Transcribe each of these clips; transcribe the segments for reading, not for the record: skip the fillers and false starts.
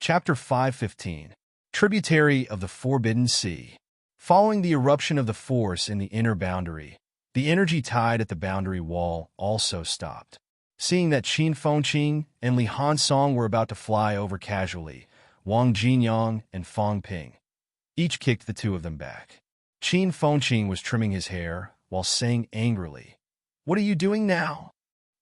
Chapter 515. Tributary of the Forbidden Sea. Following the eruption of the force in the inner boundary, the energy tide at the boundary wall also stopped. Seeing that Qin Fengqing and Li Hansong were about to fly over casually, Wang Jinyang and Fang Ping each kicked the two of them back. Qin Fengqing was trimming his hair while saying angrily, "What are you doing now?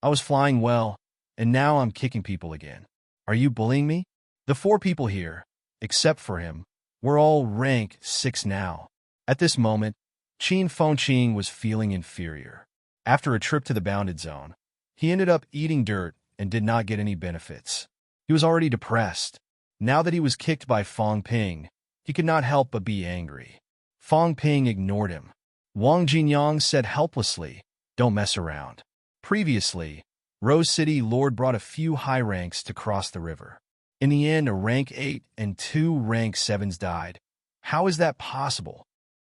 I was flying well, and now I'm kicking people again. Are you bullying me?" The four people here, except for him, were all rank 6 now. At this moment, Qin Fengqing was feeling inferior. After a trip to the bounded zone, he ended up eating dirt and did not get any benefits. He was already depressed. Now that he was kicked by Fang Ping, he could not help but be angry. Fang Ping ignored him. Wang Jinyang said helplessly, "Don't mess around." Previously, Rose City Lord brought a few high ranks to cross the river. In the end, a rank 8 and 2 rank 7s died. How is that possible?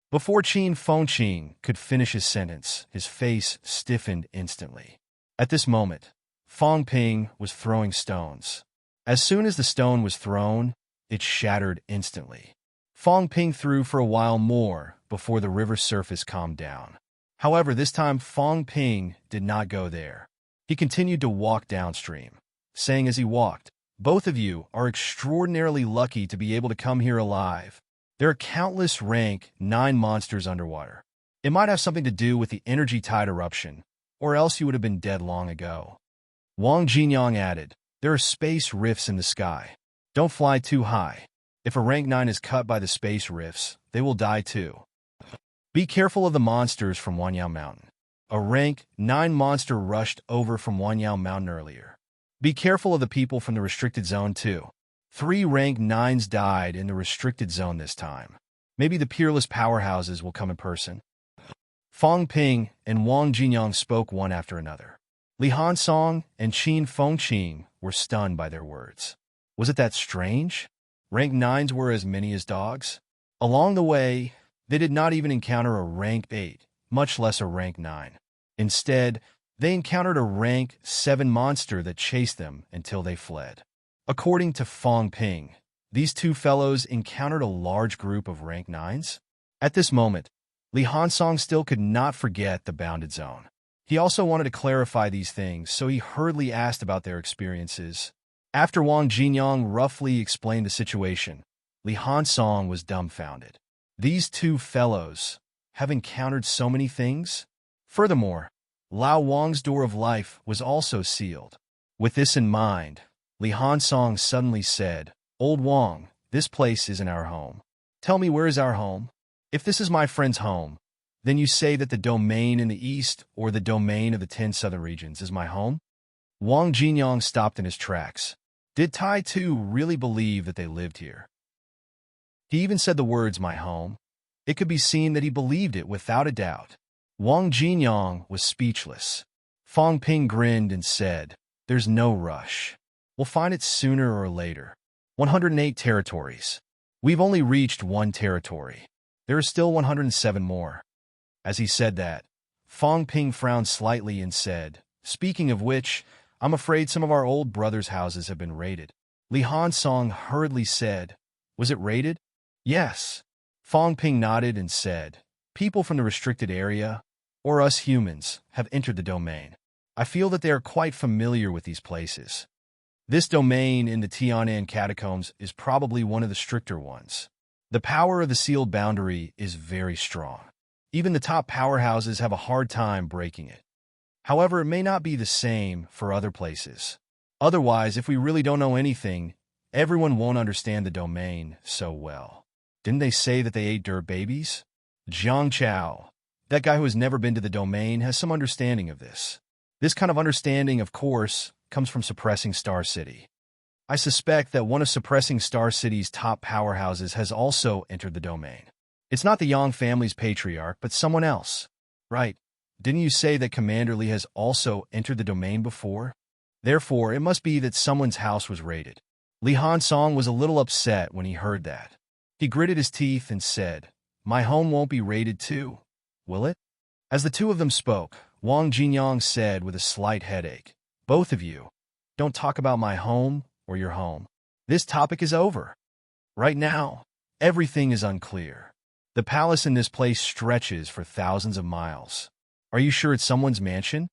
Before Qin Fengqing could finish his sentence, his face stiffened instantly. At this moment, Fang Ping was throwing stones. As soon as the stone was thrown, it shattered instantly. Fang Ping threw for a while more before the river's surface calmed down. However, this time Fang Ping did not go there. He continued to walk downstream, saying as he walked, "Both of you are extraordinarily lucky to be able to come here alive. There are countless rank 9 monsters underwater. It might have something to do with the energy tide eruption, or else you would have been dead long ago." Wang Jinyang added, "There are space rifts in the sky. Don't fly too high. If a rank 9 is cut by the space rifts, they will die too. Be careful of the monsters from Wanyao Mountain." A rank 9 monster rushed over from Wanyao Mountain earlier. "Be careful of the people from the restricted zone too." 3 rank 9s died in the restricted zone this time. Maybe the peerless powerhouses will come in person. Fang Ping and Wang Jinyang spoke one after another. Li Hansong and Qin Fengqing were stunned by their words. Was it that strange? Rank 9s were as many as dogs? Along the way, they did not even encounter a rank 8, much less a rank 9. Instead, they encountered a rank 7 monster that chased them until they fled. According to Fang Ping, these two fellows encountered a large group of rank 9s. At this moment, Li Hansong still could not forget the bounded zone. He also wanted to clarify these things, so he hurriedly asked about their experiences. After Wang Jinyang roughly explained the situation, Li Hansong was dumbfounded. These two fellows have encountered so many things? Furthermore, Lao Wang's door of life was also sealed. With this in mind, Li Hansong suddenly said, "Old Wang, this place isn't our home. Tell me, where is our home? If this is my friend's home, then you say that the domain in the east or the domain of the 10 southern regions is my home?" Wang Jinyang stopped in his tracks. Did Tai Tu really believe that they lived here? He even said the words, "my home." It could be seen that he believed it without a doubt. Wang Jinyang was speechless. Fang Ping grinned and said, "There's no rush. We'll find it sooner or later." 108 territories. We've only reached 1 territory. There are still 107 more. As he said that, Fang Ping frowned slightly and said, "Speaking of which, I'm afraid some of our old brothers' houses have been raided." Li Hansong hurriedly said, "Was it raided?" "Yes." Fang Ping nodded and said, "People from the restricted area, or us humans, have entered the domain. I feel that they are quite familiar with these places. This domain in the Tianan catacombs is probably one of the stricter ones. The power of the sealed boundary is very strong. Even the top powerhouses have a hard time breaking it. However, it may not be the same for other places. Otherwise, if we really don't know anything, everyone won't understand the domain so well. Didn't they say that they ate dirt babies?" Jiang Chao, that guy who has never been to the domain, has some understanding of this. This kind of understanding, of course, comes from suppressing Star City. I suspect that one of suppressing Star City's top powerhouses has also entered the domain. It's not the Yang family's patriarch, but someone else. Right? Didn't you say that Commander Li has also entered the domain before? Therefore, it must be that someone's house was raided. Li Hansong was a little upset when he heard that. He gritted his teeth and said, "My home won't be raided too, will it?" As the two of them spoke, Wang Jinyang said with a slight headache, "Both of you, don't talk about my home or your home. This topic is over. Right now, everything is unclear. The palace in this place stretches for thousands of miles. Are you sure it's someone's mansion?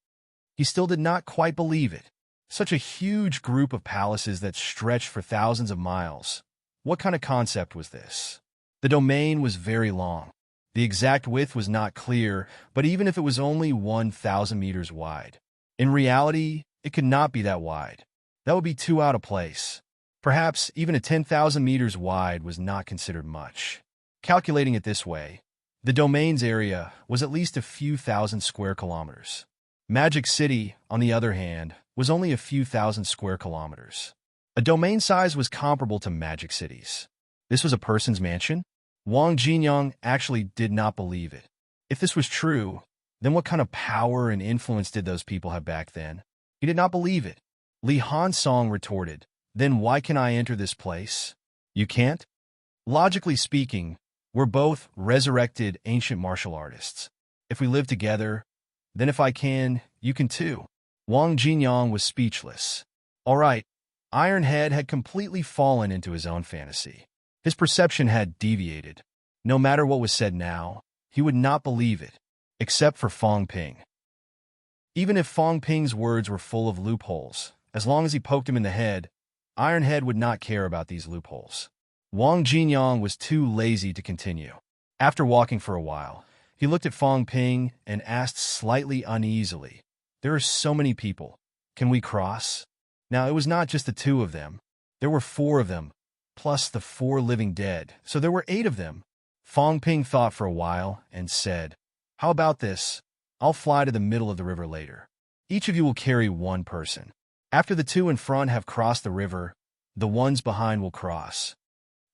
He still did not quite believe it. Such a huge group of palaces that stretched for thousands of miles. What kind of concept was this? The domain was very long. The exact width was not clear, but even if it was only 1,000 meters wide, in reality, it could not be that wide. That would be too out of place. Perhaps even a 10,000 meters wide was not considered much. Calculating it this way, the domain's area was at least a few thousand square kilometers. Magic City, on the other hand, was only a few thousand square kilometers. A domain size was comparable to Magic City's. This was a person's mansion? Wang Jinyang actually did not believe it. If this was true, then what kind of power and influence did those people have back then? He did not believe it. Li Hansong retorted, "Then why can I enter this place?" "You can't?" "Logically speaking, we're both resurrected ancient martial artists. If we live together, then if I can, you can too." Wang Jinyang was speechless. All right, Ironhead had completely fallen into his own fantasy. His perception had deviated. No matter what was said now, he would not believe it, except for Fong Ping. Even if Fong Ping's words were full of loopholes, as long as he poked him in the head, Ironhead would not care about these loopholes. Wang Jinyang was too lazy to continue. After walking for a while, he looked at Fong Ping and asked slightly uneasily, "There are so many people. Can we cross?" Now, it was not just the two of them. There were 4 of them, plus the 4 living dead, so there were 8 of them. Fong Ping thought for a while and said, "How about this? I'll fly to the middle of the river later. Each of you will carry 1 person. After the 2 in front have crossed the river, the ones behind will cross."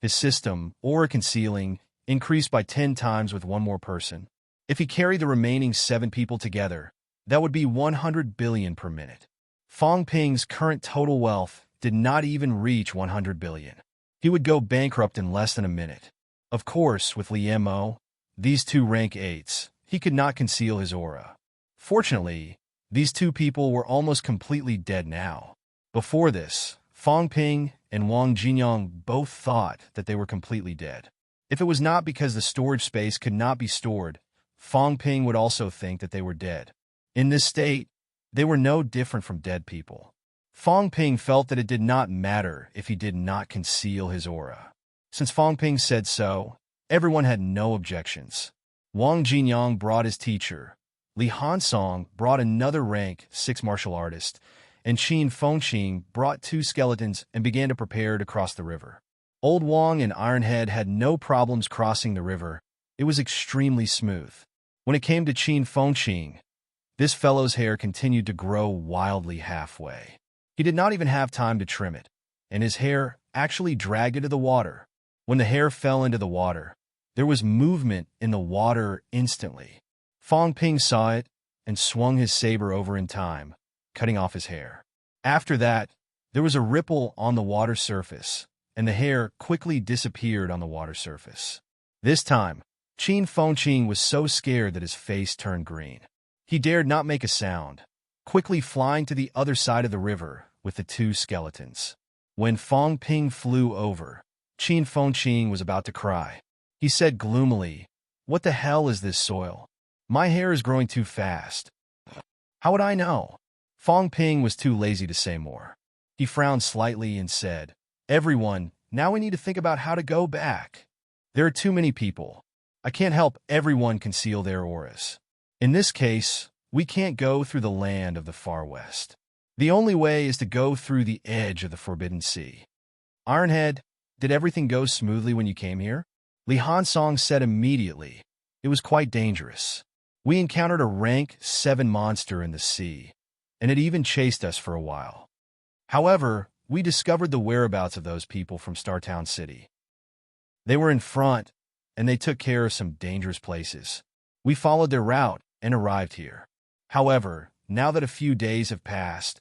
His system, aura concealing, increased by 10 times with 1 more person. If he carried the remaining 7 people together, that would be 100 billion per minute. Fong Ping's current total wealth did not even reach 100 billion. He would go bankrupt in less than a minute. Of course, with Li Mo, these 2 rank 8s, he could not conceal his aura. Fortunately, these 2 people were almost completely dead now. Before this, Fong Ping and Wang Jinyang both thought that they were completely dead. If it was not because the storage space could not be stored, Fong Ping would also think that they were dead. In this state, they were no different from dead people. Fong Ping felt that it did not matter if he did not conceal his aura. Since Fong Ping said so, everyone had no objections. Wang Jinyang brought his teacher. Li Hansong brought another rank 6 martial artist, and Qin Fengqing brought 2 skeletons and began to prepare to cross the river. Old Wang and Ironhead had no problems crossing the river. It was extremely smooth. When it came to Qin Fengqing, this fellow's hair continued to grow wildly halfway. He did not even have time to trim it, and his hair actually dragged into the water. When the hair fell into the water, there was movement in the water instantly. Fong Ping saw it and swung his saber over in time, cutting off his hair. After that, there was a ripple on the water surface, and the hair quickly disappeared on the water surface. This time, Qin Fengqing was so scared that his face turned green. He dared not make a sound, quickly flying to the other side of the river with the 2 skeletons. When Fong Ping flew over, Qin Fengqing was about to cry. He said gloomily, "What the hell is this soil? My hair is growing too fast." "How would I know?" Fong Ping was too lazy to say more. He frowned slightly and said, "Everyone, now we need to think about how to go back. There are too many people. I can't help everyone conceal their auras. In this case, we can't go through the land of the far west. The only way is to go through the edge of the Forbidden Sea." "Ironhead, did everything go smoothly when you came here?" Li Hansong said immediately. "It was quite dangerous. We encountered a rank 7 monster in the sea, and it even chased us for a while. However, we discovered the whereabouts of those people from Startown City. They were in front, and they took care of some dangerous places. We followed their route and arrived here. However, now that a few days have passed,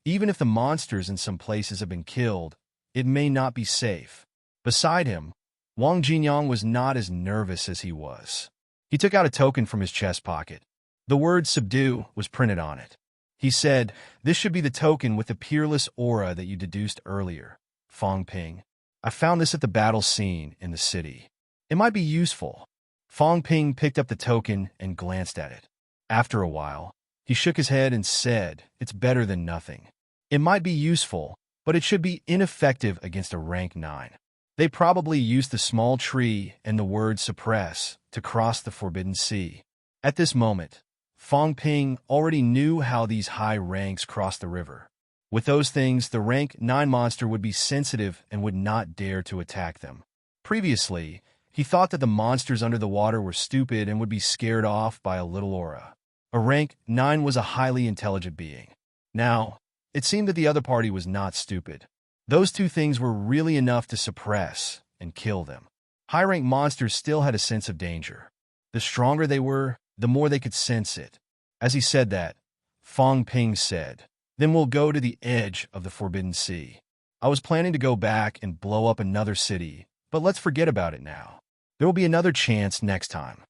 even if the monsters in some places have been killed, it may not be safe." Beside him, Wang Jinyang was not as nervous as he was. He took out a token from his chest pocket. The word "subdue" was printed on it. He said, "This should be the token with the peerless aura that you deduced earlier." Fong Ping. I found this at the battle scene in the city. It might be useful. Fong Ping picked up the token and glanced at it. After a while, he shook his head and said, "It's better than nothing. It might be useful, but it should be ineffective against a rank 9. They probably used the small tree and the word suppress to cross the Forbidden Sea." At this moment, Fong Ping already knew how these high ranks crossed the river. With those things, the rank 9 monster would be sensitive and would not dare to attack them. Previously, he thought that the monsters under the water were stupid and would be scared off by a little aura. A rank 9 was a highly intelligent being. Now, it seemed that the other party was not stupid. Those two things were really enough to suppress and kill them. High-rank monsters still had a sense of danger. The stronger they were, the more they could sense it. As he said that, Fong Ping said, "Then we'll go to the edge of the Forbidden Sea. I was planning to go back and blow up another city, but let's forget about it now. There will be another chance next time."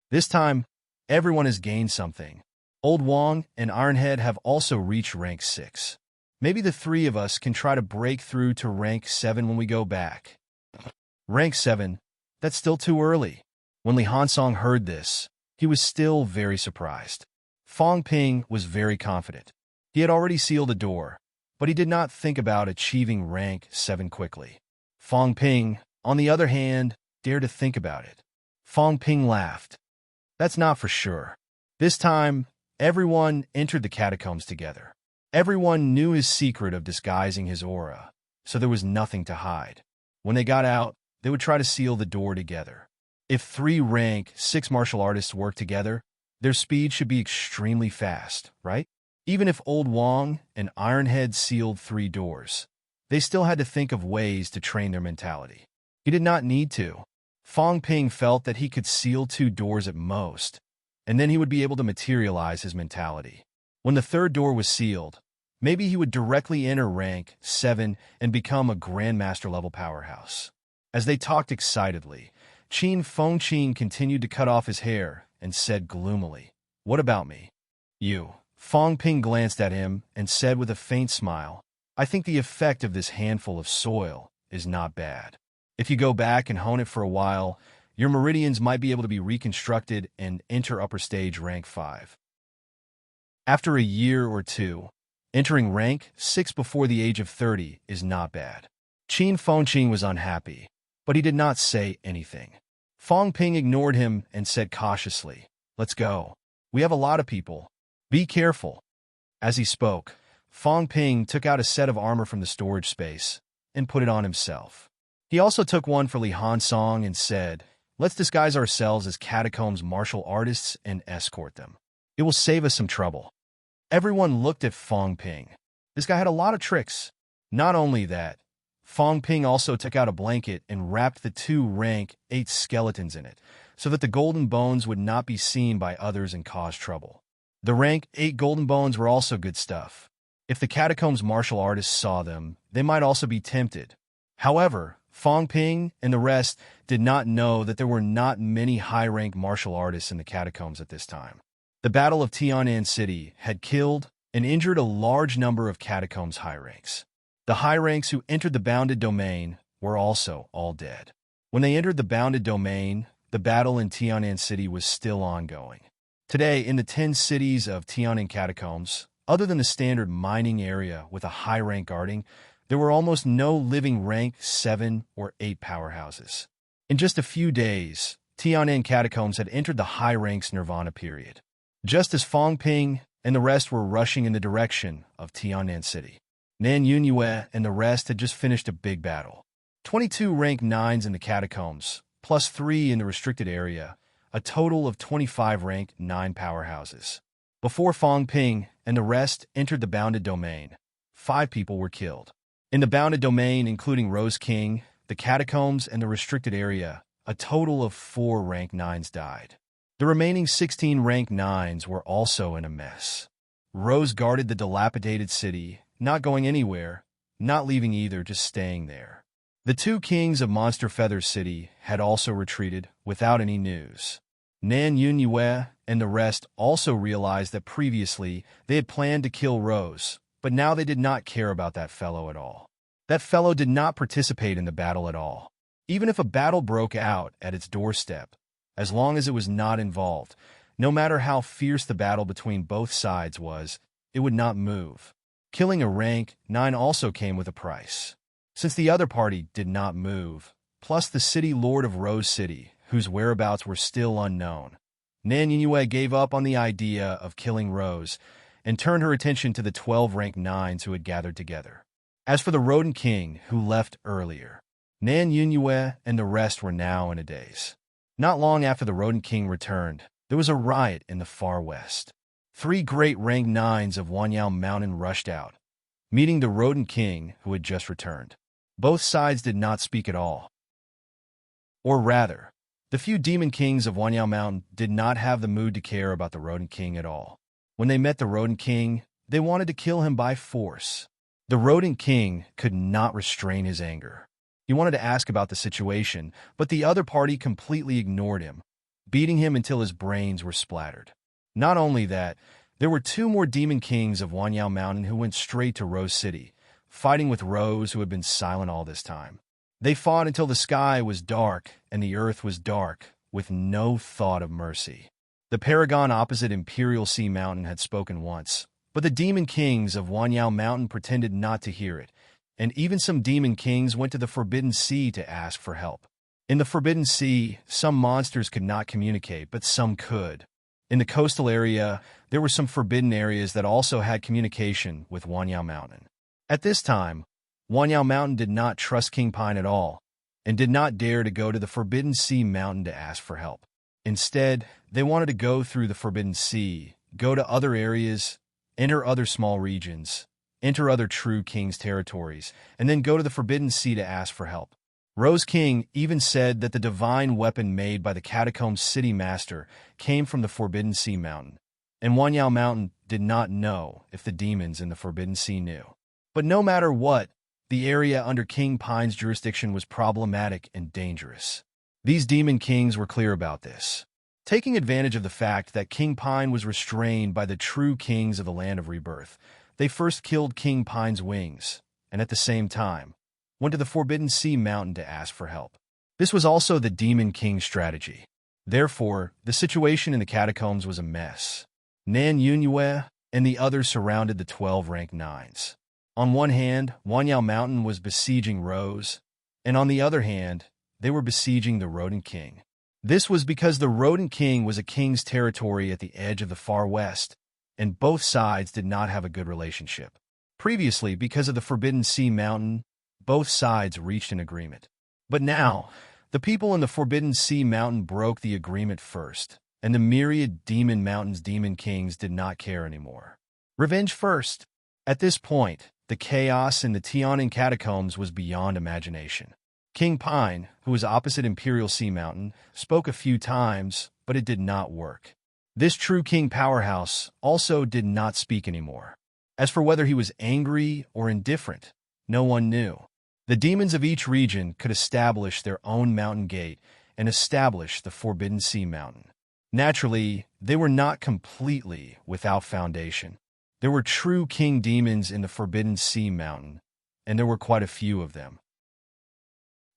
This time, everyone has gained something. Old Wong and Ironhead have also reached rank 6. Maybe the three of us can try to break through to rank 7 when we go back. Rank 7? That's still too early. When Li Hansong heard this, he was still very surprised. Fong Ping was very confident. He had already sealed a door, but he did not think about achieving rank 7 quickly. Fong Ping, on the other hand, dared to think about it. Fong Ping laughed. That's not for sure. This time, everyone entered the catacombs together. Everyone knew his secret of disguising his aura, so there was nothing to hide. When they got out, they would try to seal the door together. If 3 rank 6 martial artists work together, their speed should be extremely fast, right? Even if Old Wong and Ironhead sealed 3 doors, they still had to think of ways to train their mentality. He did not need to. Fong Ping felt that he could seal 2 doors at most, and then he would be able to materialize his mentality. When the 3rd door was sealed, maybe he would directly enter rank 7 and become a Grandmaster-level powerhouse. As they talked excitedly, Qin Fengqin continued to cut off his hair and said gloomily, "What about me?" "You." Fong Ping glanced at him and said with a faint smile, "I think the effect of this handful of soil is not bad. If you go back and hone it for a while, your meridians might be able to be reconstructed and enter upper stage rank 5. After a year or two, entering rank 6 before the age of 30 is not bad." Qin Fengqin was unhappy, but he did not say anything. Fong Ping ignored him and said cautiously, "Let's go. We have a lot of people. Be careful." As he spoke, Fong Ping took out a set of armor from the storage space and put it on himself. He also took one for Li Hansong and said, "Let's disguise ourselves as catacombs martial artists and escort them. It will save us some trouble." Everyone looked at Fong Ping. This guy had a lot of tricks. Not only that, Fong Ping also took out a blanket and wrapped the 2 rank 8 skeletons in it, so that the golden bones would not be seen by others and cause trouble. The rank 8 golden bones were also good stuff. If the catacombs martial artists saw them, they might also be tempted. However, Fong Ping and the rest did not know that there were not many high-rank martial artists in the catacombs at this time. The Battle of Tianan City had killed and injured a large number of catacombs high ranks. The high ranks who entered the bounded domain were also all dead. When they entered the bounded domain, the battle in Tianan City was still ongoing. Today, in the 10 cities of Tianan catacombs, other than the standard mining area with a high rank guarding, there were almost no living rank 7 or 8 powerhouses. In just a few days, Tianan catacombs had entered the high ranks nirvana period. Just as Fong Ping and the rest were rushing in the direction of Tianan City, Nan Yunyue and the rest had just finished a big battle. 22 rank 9s in the catacombs, plus 3 in the restricted area, a total of 25 rank 9 powerhouses. Before Fong Ping and the rest entered the bounded domain, 5 people were killed. In the bounded domain, including Rose King, the catacombs, and the restricted area, a total of 4 rank 9s died. The remaining 16 rank 9s were also in a mess. Rose guarded the dilapidated city, not going anywhere, not leaving either, just staying there. The 2 kings of Monster Feather City had also retreated without any news. Nan Yunyue and the rest also realized that previously they had planned to kill Rose, but now they did not care about that fellow at all. That fellow did not participate in the battle at all. Even if a battle broke out at its doorstep, as long as it was not involved, no matter how fierce the battle between both sides was, it would not move. Killing a rank 9 also came with a price. Since the other party did not move, plus the city lord of Rose City, whose whereabouts were still unknown, Nan Yingyue gave up on the idea of killing Rose and turned her attention to the 12 rank 9s who had gathered together. As for the Rodent King, who left earlier, Nan Yingyue and the rest were now in a daze. Not long after the Rodent King returned, there was a riot in the far west. 3 great rank 9s of Wanyao Mountain rushed out, meeting the Rodent King who had just returned. Both sides did not speak at all. Or rather, the few demon kings of Wanyao Mountain did not have the mood to care about the Rodent King at all. When they met the Rodent King, they wanted to kill him by force. The Rodent King could not restrain his anger. He wanted to ask about the situation, but the other party completely ignored him, beating him until his brains were splattered. Not only that, there were 2 more demon kings of Wanyao Mountain who went straight to Rose City, fighting with Rose, who had been silent all this time. They fought until the sky was dark and the earth was dark, with no thought of mercy. The paragon opposite Imperial Sea Mountain had spoken once, but the demon kings of Wanyao Mountain pretended not to hear it, and even some demon kings went to the Forbidden Sea to ask for help. In the Forbidden Sea, some monsters could not communicate, but some could. In the coastal area, there were some forbidden areas that also had communication with Wanyao Mountain. At this time, Wanyao Mountain did not trust King Pine at all, and did not dare to go to the Forbidden Sea Mountain to ask for help. Instead, they wanted to go through the Forbidden Sea, go to other areas, enter other small regions, enter other true kings' territories, and then go to the Forbidden Sea to ask for help. Rose King even said that the divine weapon made by the Catacomb City Master came from the Forbidden Sea Mountain, and Wanyao Mountain did not know if the demons in the Forbidden Sea knew. But no matter what, the area under King Pine's jurisdiction was problematic and dangerous. These demon kings were clear about this. Taking advantage of the fact that King Pine was restrained by the true kings of the Land of Rebirth, they first killed King Pine's wings, and at the same time, went to the Forbidden Sea Mountain to ask for help. This was also the Demon King's strategy. Therefore, the situation in the catacombs was a mess. Nan Yunyue and the others surrounded the 12 rank 9s. On one hand, Wanyao Mountain was besieging Rose, and on the other hand, they were besieging the Rodent King. This was because the Rodent King was a king's territory at the edge of the far west, and both sides did not have a good relationship. Previously, because of the Forbidden Sea Mountain, both sides reached an agreement. But now, the people in the Forbidden Sea Mountain broke the agreement first, and the myriad Demon Mountain's demon kings did not care anymore. Revenge first. At this point, the chaos in the Tianan catacombs was beyond imagination. King Pine, who was opposite Imperial Sea Mountain, spoke a few times, but it did not work. This true king powerhouse also did not speak anymore. As for whether he was angry or indifferent, no one knew. The demons of each region could establish their own mountain gate and establish the Forbidden Sea Mountain. Naturally, they were not completely without foundation. There were true king demons in the Forbidden Sea Mountain, and there were quite a few of them.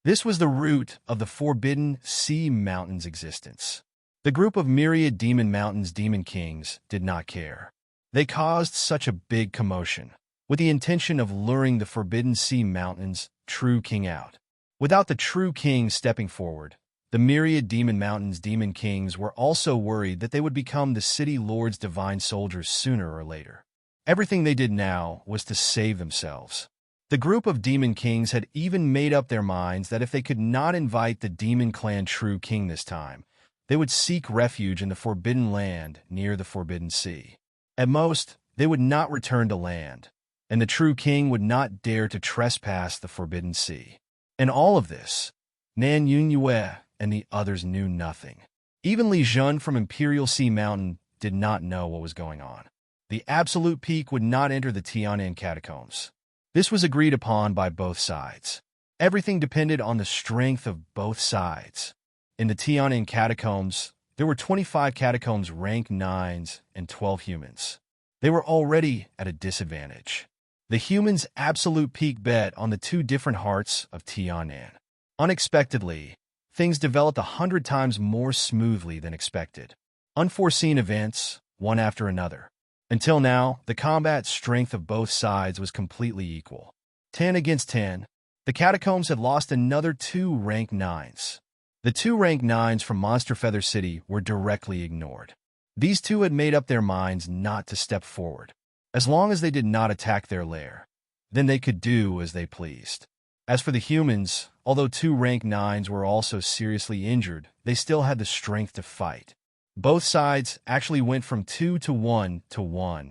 This was the root of the Forbidden Sea Mountain's existence. The group of myriad Demon Mountain's demon kings did not care. They caused such a big commotion, with the intention of luring the Forbidden Sea Mountain's true king out. Without the true king stepping forward, the myriad Demon Mountain's demon kings were also worried that they would become the city lord's divine soldiers sooner or later. Everything they did now was to save themselves. The group of demon kings had even made up their minds that if they could not invite the demon clan true king this time, they would seek refuge in the Forbidden Land near the Forbidden Sea. At most, they would not return to land, and the true king would not dare to trespass the Forbidden Sea. In all of this, Nan Yungyue and the others knew nothing. Even Li Jun from Imperial Sea Mountain did not know what was going on. The Absolute Peak would not enter the Tianan catacombs. This was agreed upon by both sides. Everything depended on the strength of both sides. In the Tianan catacombs, there were 25 catacombs rank 9s and 12 humans. They were already at a disadvantage. The humans' absolute peak bet on the two different hearts of Tianan. Unexpectedly, things developed 100 times more smoothly than expected. Unforeseen events, one after another. Until now, the combat strength of both sides was completely equal. 10 against 10, the Catacombs had lost another 2 rank 9s. The 2 rank 9s from Monster Feather City were directly ignored. These two had made up their minds not to step forward. As long as they did not attack their lair, then they could do as they pleased. As for the humans, although 2 rank 9s were also seriously injured, they still had the strength to fight. Both sides actually went from 2 to 1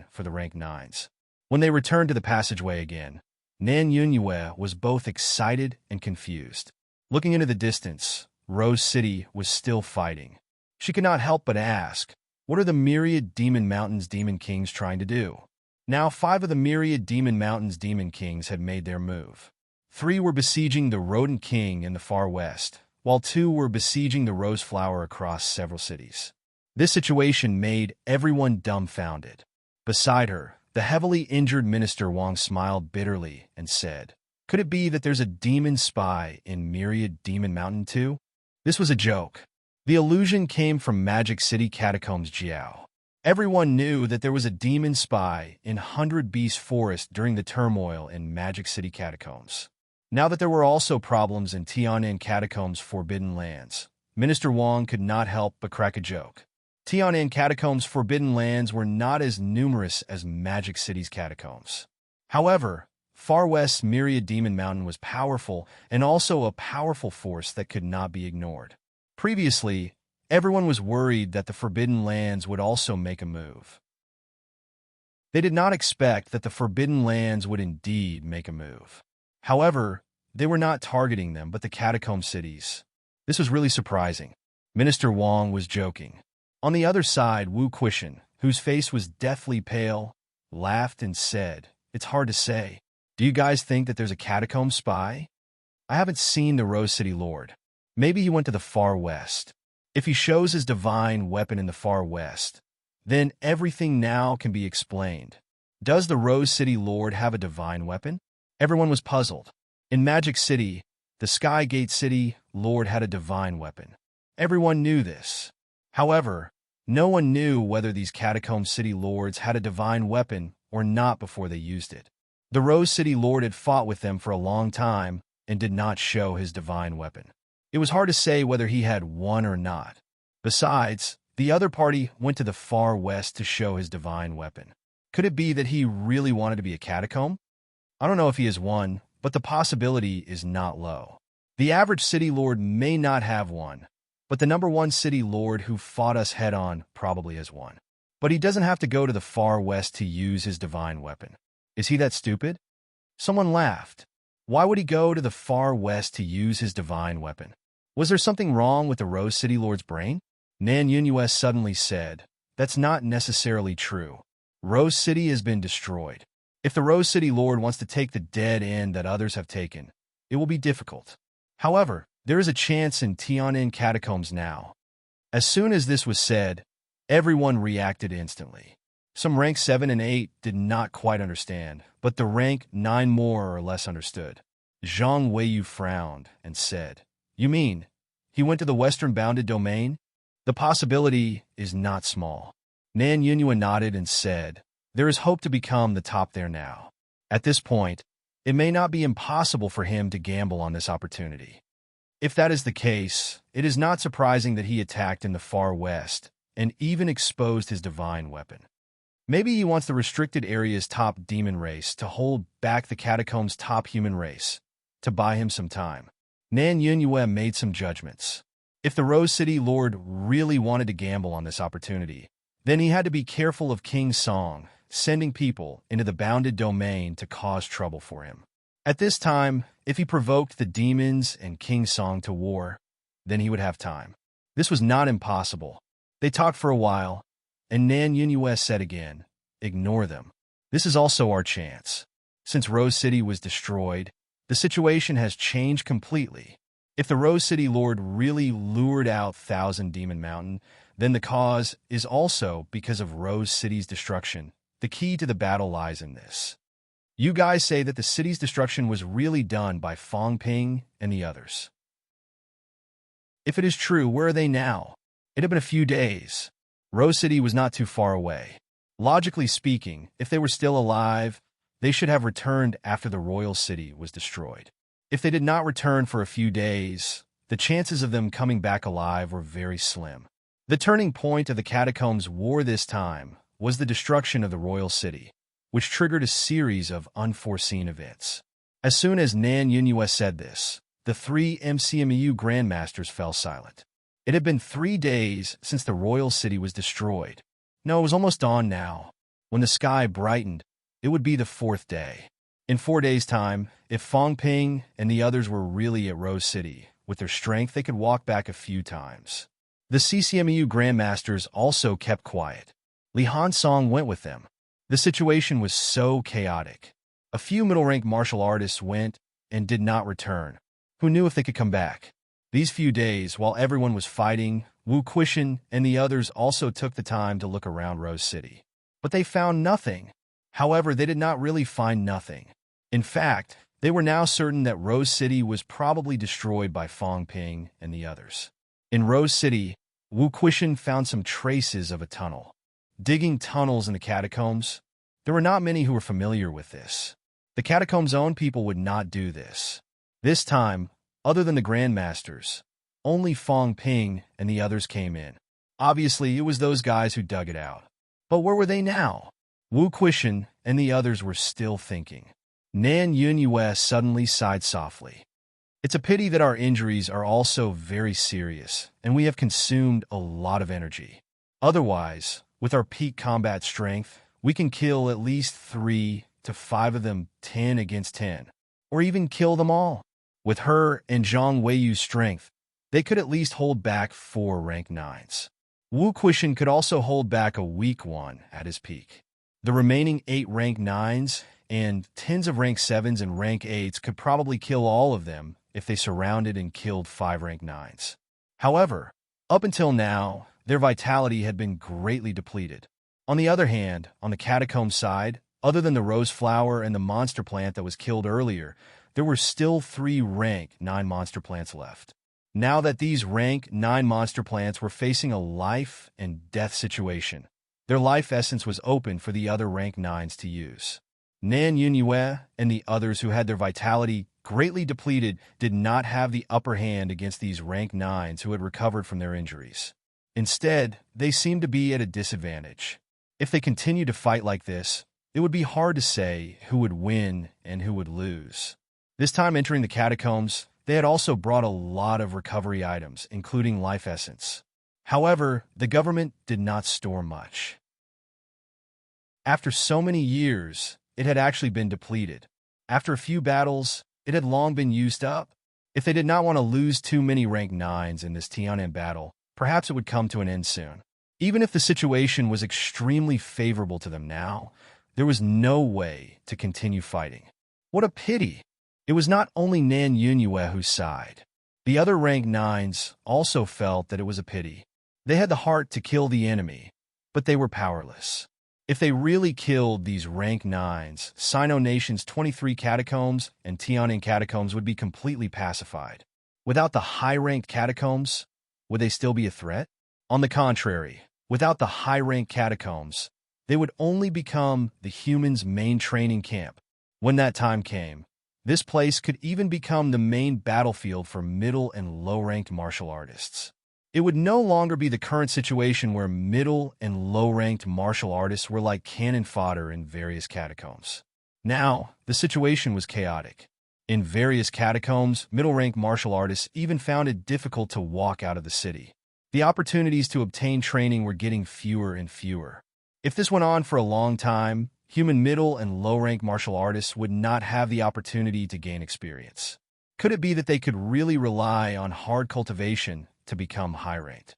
for the rank 9s. When they returned to the passageway again, Nan Yunyue was both excited and confused. Looking into the distance, Rose City was still fighting. She could not help but ask, what are the myriad Demon Mountains Demon Kings trying to do? Now 5 of the myriad Demon Mountains Demon Kings had made their move. 3 were besieging the Rodent King in the far west, while 2 were besieging the Rose Flower across several cities. This situation made everyone dumbfounded. Beside her, the heavily injured Minister Wang smiled bitterly and said, could it be that there's a demon spy in Myriad Demon Mountain too? This was a joke. The illusion came from Magic City Catacombs Jiao. Everyone knew that there was a demon spy in 100 Beast Forest during the turmoil in Magic City Catacombs. Now that there were also problems in Tianan Catacombs' Forbidden Lands, Minister Wang could not help but crack a joke. Tianan Catacombs' Forbidden Lands were not as numerous as Magic City's catacombs. However, Far West's Myriad Demon Mountain was powerful and also a powerful force that could not be ignored. Previously, everyone was worried that the Forbidden Lands would also make a move. They did not expect that the Forbidden Lands would indeed make a move. However, they were not targeting them but the catacomb cities. This was really surprising. Minister Wang was joking. On the other side, Wu Quishan, whose face was deathly pale, laughed and said, it's hard to say. Do you guys think that there's a catacomb spy? I haven't seen the Rose City Lord. Maybe he went to the far west. If he shows his divine weapon in the far west, then everything now can be explained. Does the Rose City Lord have a divine weapon? Everyone was puzzled. In Magic City, the Sky Gate City Lord had a divine weapon. Everyone knew this. However, no one knew whether these Catacomb City Lords had a divine weapon or not before they used it. The Rose City Lord had fought with them for a long time and did not show his divine weapon. It was hard to say whether he had one or not. Besides, the other party went to the far west to show his divine weapon. Could it be that he really wanted to be a catacomb? I don't know if he is one, but the possibility is not low. The average city lord may not have one, but the number 1 city lord who fought us head-on probably has one. But he doesn't have to go to the far west to use his divine weapon. Is he that stupid? Someone laughed. Why would he go to the far west to use his divine weapon? Was there something wrong with the Rose City Lord's brain? Nan Yunyue suddenly said, that's not necessarily true. Rose City has been destroyed. If the Rose City Lord wants to take the dead end that others have taken, it will be difficult. However, there is a chance in Tianan Catacombs now. As soon as this was said, everyone reacted instantly. Some rank 7 and 8 did not quite understand, but the rank 9 more or less understood. Zhang Weiyu frowned and said, you mean, he went to the western bounded domain? The possibility is not small. Nan Yunyue nodded and said, there is hope to become the top there now. At this point, it may not be impossible for him to gamble on this opportunity. If that is the case, it is not surprising that he attacked in the far west and even exposed his divine weapon. Maybe he wants the restricted area's top demon race to hold back the catacombs' top human race, to buy him some time. Nan Yunyue made some judgments. If the Rose City Lord really wanted to gamble on this opportunity, then he had to be careful of King Song, sending people into the bounded domain to cause trouble for him. At this time, if he provoked the demons and King Song to war, then he would have time. This was not impossible. They talked for a while, and Nan Yunyue said again, ignore them. This is also our chance. Since Rose City was destroyed, the situation has changed completely. If the Rose City Lord really lured out Thousand Demon Mountain, then the cause is also because of Rose City's destruction. The key to the battle lies in this. You guys say that the city's destruction was really done by Fong Ping and the others. If it is true, where are they now? It had been a few days. Rose City was not too far away. Logically speaking, if they were still alive, they should have returned after the royal city was destroyed. If they did not return for a few days, the chances of them coming back alive were very slim. The turning point of the Catacombs War this time was the destruction of the royal city, which triggered a series of unforeseen events. As soon as Nan Yunhua said this, the three MCMU Grandmasters fell silent. It had been 3 days since the royal city was destroyed. No, it was almost dawn now. When the sky brightened, it would be the 4th day. In 4 days' time, if Fong Ping and the others were really at Rose City, with their strength they could walk back a few times. The CCMU Grandmasters also kept quiet. Li Hansong went with them. The situation was so chaotic. A few middle-rank martial artists went and did not return. Who knew if they could come back? These few days, while everyone was fighting, Wu Quishan and the others also took the time to look around Rose City. But they found nothing. However, they did not really find nothing. In fact, they were now certain that Rose City was probably destroyed by Fong Ping and the others. In Rose City, Wu Quishan found some traces of a tunnel. Digging tunnels in the catacombs, there were not many who were familiar with this. The catacombs' own people would not do this. This time, other than the Grandmasters, only Fong Ping and the others came in. Obviously, it was those guys who dug it out. But where were they now? Wu Quishan and the others were still thinking. Nan Yunhua suddenly sighed softly. It's a pity that our injuries are also very serious, and we have consumed a lot of energy. Otherwise, with our peak combat strength, we can kill at least 3 to 5 of them 10 against 10, or even kill them all. With her and Zhang Weiyu's strength, they could at least hold back 4 rank 9s. Wu Quishan could also hold back a weak one at his peak. The remaining 8 rank 9s and tens of rank 7s and rank 8s could probably kill all of them if they surrounded and killed 5 rank 9s. However, up until now, their vitality had been greatly depleted. On the other hand, on the catacomb side, other than the rose flower and the monster plant that was killed earlier, there were still 3 rank 9 monster plants left. Now that these rank 9 monster plants were facing a life and death situation, their life essence was open for the other rank 9s to use. Nan Yunhua and the others who had their vitality greatly depleted did not have the upper hand against these rank 9s who had recovered from their injuries. Instead, they seemed to be at a disadvantage. If they continued to fight like this, it would be hard to say who would win and who would lose. This time entering the catacombs, they had also brought a lot of recovery items, including life essence. However, the government did not store much. After so many years, it had actually been depleted. After a few battles, it had long been used up. If they did not want to lose too many rank 9s in this Tian'an battle, perhaps it would come to an end soon. Even if the situation was extremely favorable to them now, there was no way to continue fighting. What a pity! It was not only Nan Yunhua who sighed. The other rank 9s also felt that it was a pity. They had the heart to kill the enemy, but they were powerless. If they really killed these rank 9s, Sino Nation's 23 catacombs and Tian'an catacombs would be completely pacified. Without the high-ranked catacombs, would they still be a threat? On the contrary, without the high-ranked catacombs, they would only become the humans' main training camp. When that time came, this place could even become the main battlefield for middle and low-ranked martial artists. It would no longer be the current situation where middle and low-ranked martial artists were like cannon fodder in various catacombs. Now, the situation was chaotic. In various catacombs, middle-ranked martial artists even found it difficult to walk out of the city. The opportunities to obtain training were getting fewer and fewer. If this went on for a long time, human middle and low-ranked martial artists would not have the opportunity to gain experience. Could it be that they could really rely on hard cultivation to become high-ranked?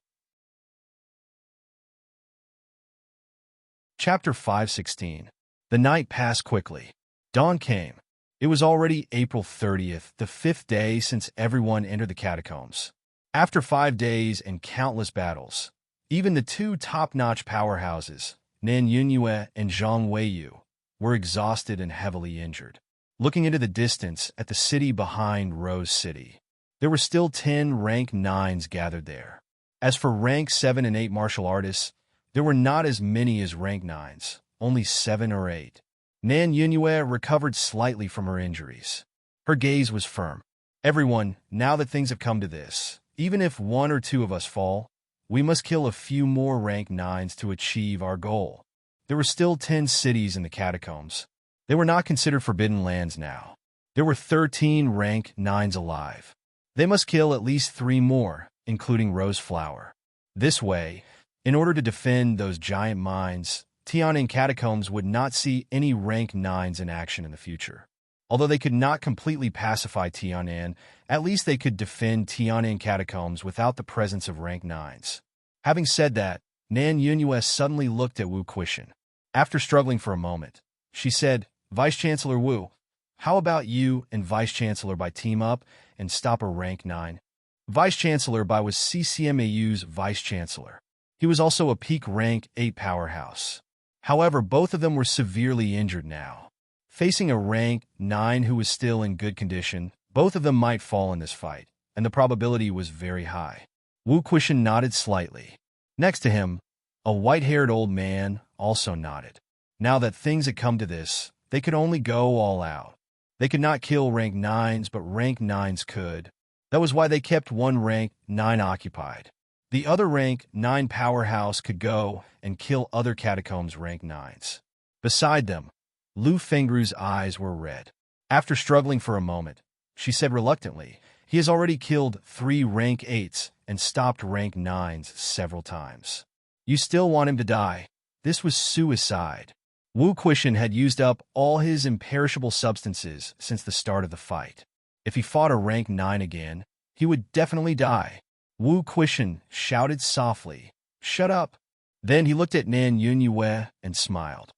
Chapter 516. The night passed quickly. Dawn came. It was already April 30th, the 5th day since everyone entered the catacombs. After 5 days and countless battles, even the 2 top-notch powerhouses, Nan Yunhua and Zhang Weiyu, were exhausted and heavily injured. Looking into the distance at the city behind Rose City, there were still 10 rank 9s gathered there. As for rank 7 and 8 martial artists, there were not as many as rank 9s, only 7 or 8. Nan Yunue recovered slightly from her injuries. Her gaze was firm. Everyone, now that things have come to this, even if 1 or 2 of us fall, we must kill a few more rank 9s to achieve our goal. There were still 10 cities in the catacombs. They were not considered forbidden lands now. There were 13 rank 9s alive. They must kill at least 3 more, including Rose Flower. This way, in order to defend those giant mines, Tianan catacombs would not see any rank 9s in action in the future. Although they could not completely pacify Tianan, at least they could defend Tianan catacombs without the presence of rank 9s. Having said that, Nan Yunue suddenly looked at Wu Quishan. After struggling for a moment, she said, "Vice-Chancellor Wu, how about you and Vice-Chancellor Bai team up and stop a rank 9? Vice-Chancellor Bai was CCMAU's Vice-Chancellor. He was also a peak rank 8 powerhouse. However, both of them were severely injured now. Facing a rank 9 who was still in good condition, both of them might fall in this fight, and the probability was very high." Wu Quishan nodded slightly. Next to him, a white-haired old man also nodded. Now that things had come to this, they could only go all out. They could not kill rank 9s, but rank 9s could. That was why they kept one rank 9 occupied. The other rank 9 powerhouse could go and kill other catacombs rank 9s. Beside them, Lu Fengru's eyes were red. After struggling for a moment, she said reluctantly, "He has already killed 3 rank 8s and stopped rank 9s several times. You still want him to die? This was suicide." Wu Quishan had used up all his imperishable substances since the start of the fight. If he fought a rank 9 again, he would definitely die. Wu Quishan shouted softly, "Shut up." Then he looked at Nan Yunue and smiled.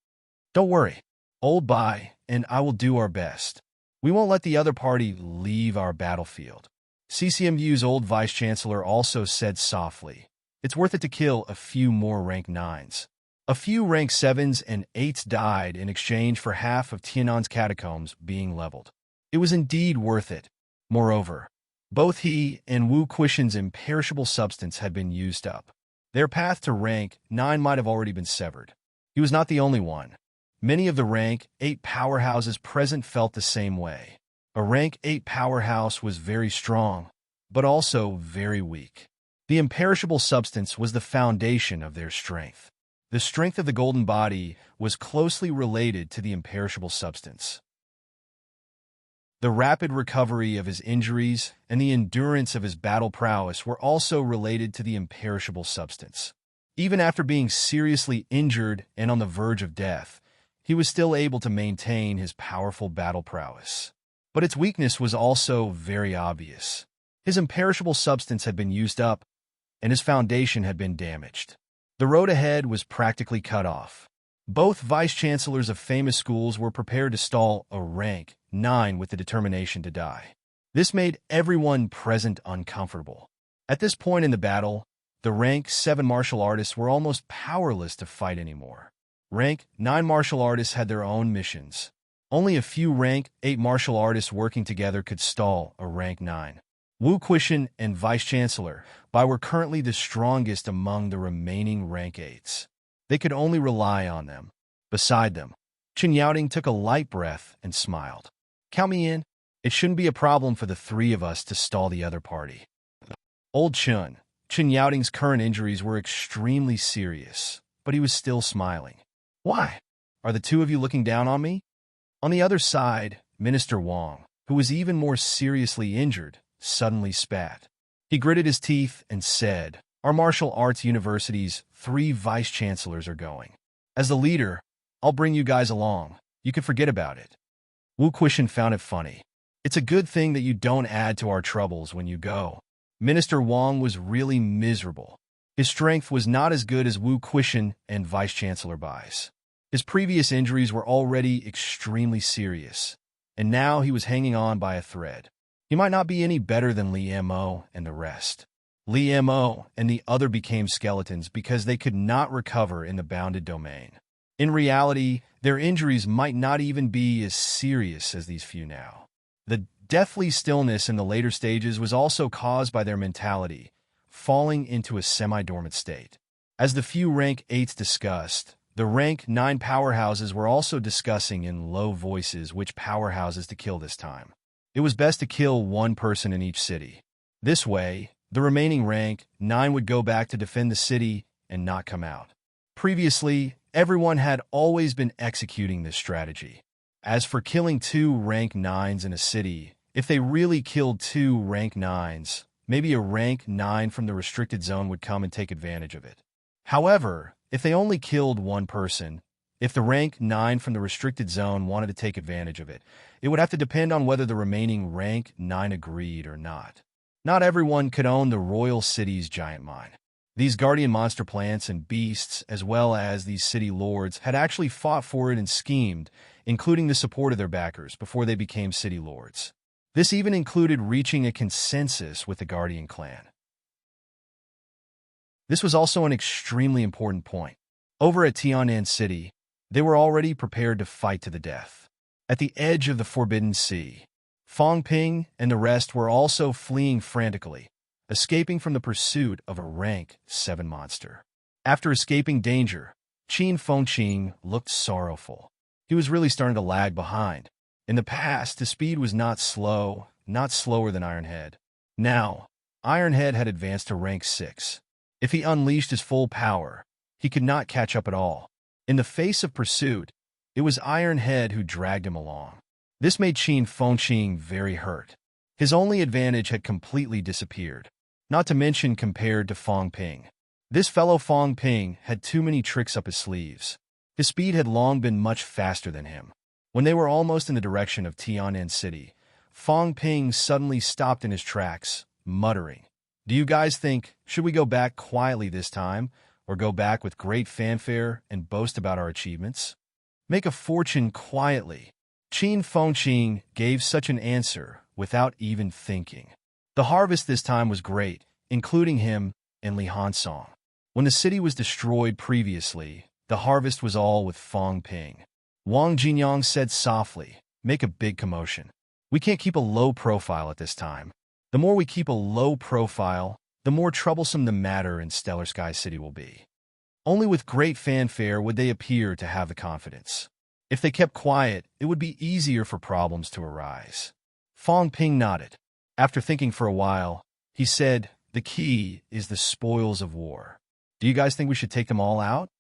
"Don't worry, old Bai and I will do our best. We won't let the other party leave our battlefield." CCMU's old vice-chancellor also said softly, "It's worth it to kill a few more rank 9s. A few rank 7s and 8s died in exchange for half of Tianan's catacombs being leveled. It was indeed worth it. Moreover, both he and Wu Quishan's imperishable substance had been used up. Their path to rank 9 might have already been severed. He was not the only one. Many of the rank 8 powerhouses present felt the same way. A rank 8 powerhouse was very strong, but also very weak. The imperishable substance was the foundation of their strength. The strength of the golden body was closely related to the imperishable substance. The rapid recovery of his injuries and the endurance of his battle prowess were also related to the imperishable substance. Even after being seriously injured and on the verge of death, he was still able to maintain his powerful battle prowess. But its weakness was also very obvious. His imperishable substance had been used up, and his foundation had been damaged. The road ahead was practically cut off. Both vice-chancellors of famous schools were prepared to stall a rank 9 with the determination to die. This made everyone present uncomfortable. At this point in the battle, the rank 7 martial artists were almost powerless to fight anymore. Rank 9 martial artists had their own missions. Only a few rank 8 martial artists working together could stall a rank 9. Wu Quishan and Vice-Chancellor Bai were currently the strongest among the remaining rank 8s. They could only rely on them. Beside them, Chen Yaoting took a light breath and smiled. "Count me in. It shouldn't be a problem for the 3 of us to stall the other party." Old Chen Yaoting's current injuries were extremely serious, but he was still smiling. "Why? Are the 2 of you looking down on me?" On the other side, Minister Wang, who was even more seriously injured, suddenly spat. He gritted his teeth and said, "Our martial arts university's 3 vice-chancellors are going. As the leader, I'll bring you guys along. You can forget about it." Wu Quishan found it funny. "It's a good thing that you don't add to our troubles when you go." Minister Wang was really miserable. His strength was not as good as Wu Quishan and Vice-Chancellor Bai's. His previous injuries were already extremely serious, and now he was hanging on by a thread. He might not be any better than Li Mo and the rest. Li Mo and the other became skeletons because they could not recover in the bounded domain. In reality, their injuries might not even be as serious as these few now. The deathly stillness in the later stages was also caused by their mentality, falling into a semi-dormant state. As the few rank 8s discussed, the rank 9 powerhouses were also discussing in low voices which powerhouses to kill this time. It was best to kill one person in each city. This way, the remaining rank 9 would go back to defend the city and not come out. Previously, everyone had always been executing this strategy. As for killing 2 rank 9s in a city, if they really killed 2 rank 9s, maybe a rank 9 from the restricted zone would come and take advantage of it. However, if they only killed one person, if the rank 9 from the restricted zone wanted to take advantage of it, it would have to depend on whether the remaining rank 9 agreed or not. Not everyone could own the royal city's giant mine. These guardian monster plants and beasts, as well as these city lords, had actually fought for it and schemed, including the support of their backers, before they became city lords. This even included reaching a consensus with the Guardian clan. This was also an extremely important point. Over at Tianan City, they were already prepared to fight to the death. At the edge of the Forbidden Sea, Fong Ping and the rest were also fleeing frantically, escaping from the pursuit of a rank 7 monster. After escaping danger, Qin Fengqing looked sorrowful. He was really starting to lag behind. In the past, his speed was not slower than Ironhead. Now, Ironhead had advanced to rank 6. If he unleashed his full power, he could not catch up at all. In the face of pursuit, it was Ironhead who dragged him along. This made Qin Fengqing very hurt. His only advantage had completely disappeared, not to mention compared to Fong Ping. This fellow Fong Ping had too many tricks up his sleeves. His speed had long been much faster than him. When they were almost in the direction of Tianan City, Fong Ping suddenly stopped in his tracks, muttering, "Do you guys think, should we go back quietly this time, or go back with great fanfare and boast about our achievements? Make a fortune quietly." Qin Fengqing gave such an answer without even thinking. The harvest this time was great, including him and Li Hansong. When the city was destroyed previously, the harvest was all with Fong Ping. Wang Jinyang said softly, "Make a big commotion. We can't keep a low profile at this time. The more we keep a low profile, the more troublesome the matter in Stellar Sky City will be." Only with great fanfare would they appear to have the confidence. If they kept quiet, it would be easier for problems to arise. Fong Ping nodded. After thinking for a while, he said, "The key is the spoils of war. Do you guys think we should take them all out?"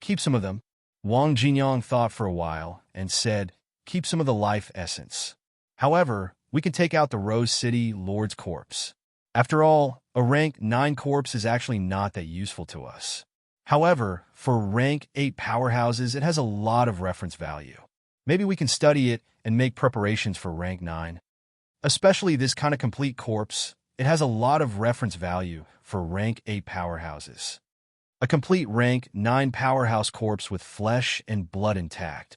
"Keep some of them." Wang Jinyang thought for a while and said, "Keep some of the life essence. However, we can take out the Rose City Lord's corpse. After all, a rank 9 corpse is actually not that useful to us. However, for rank 8 powerhouses, it has a lot of reference value. Maybe we can study it and make preparations for rank 9. Especially this kind of complete corpse, it has a lot of reference value for rank 8 powerhouses. A complete rank 9 powerhouse corpse with flesh and blood intact,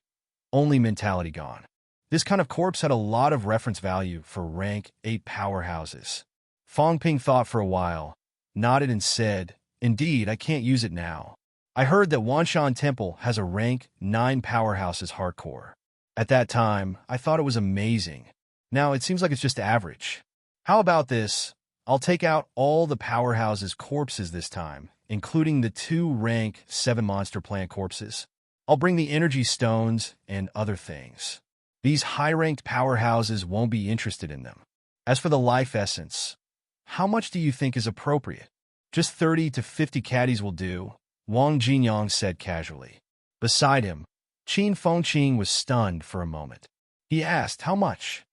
only mentality gone. This kind of corpse had a lot of reference value for rank 8 powerhouses." Fong Ping thought for a while, nodded and said, "Indeed, I can't use it now. I heard that Wanshan Temple has a rank 9 powerhouses hardcore. At that time, I thought it was amazing. Now it seems like it's just average. How about this? I'll take out all the powerhouses' corpses this time, including the 2 rank 7 monster plant corpses. I'll bring the energy stones and other things. These high-ranked powerhouses won't be interested in them. As for the life essence, how much do you think is appropriate?" "Just 30 to 50 caddies will do," Wang Jinyang said casually. Beside him, Qin Fengqing was stunned for a moment. He asked, "How much?"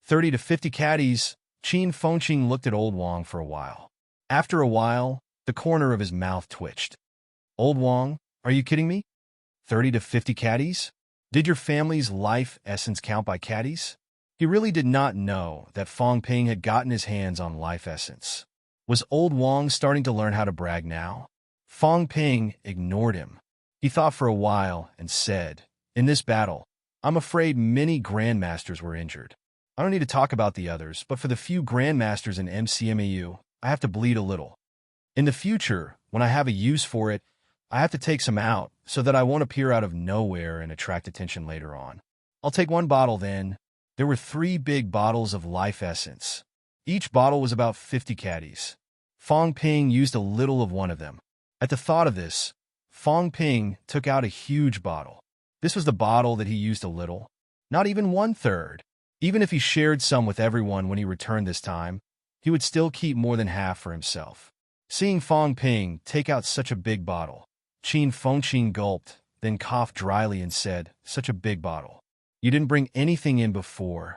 30 to 50 caddies. Qin Fengqing looked at old Wang for a while. After a while, the corner of his mouth twitched. "Old Wang, are you kidding me? 30 to 50 caddies? Did your family's life essence count by caddies?" He really did not know that Fong Ping had gotten his hands on life essence. Was old Wang starting to learn how to brag now? Fong Ping ignored him. He thought for a while and said, "In this battle, I'm afraid many grandmasters were injured. I don't need to talk about the others, but for the few grandmasters in MCMAU, I have to bleed a little. In the future, when I have a use for it, I have to take some out so that I won't appear out of nowhere and attract attention later on. I'll take one bottle then. There were 3 big bottles of life essence. Each bottle was about 50 caddies. Fong Ping used a little of one of them. At the thought of this, Fong Ping took out a huge bottle. This was the bottle that he used a little. Not even 1/3. Even if he shared some with everyone when he returned this time, he would still keep more than half for himself. Seeing Fong Ping take out such a big bottle, Qin Fengqin gulped, then coughed dryly and said, "Such a big bottle. You didn't bring anything in before.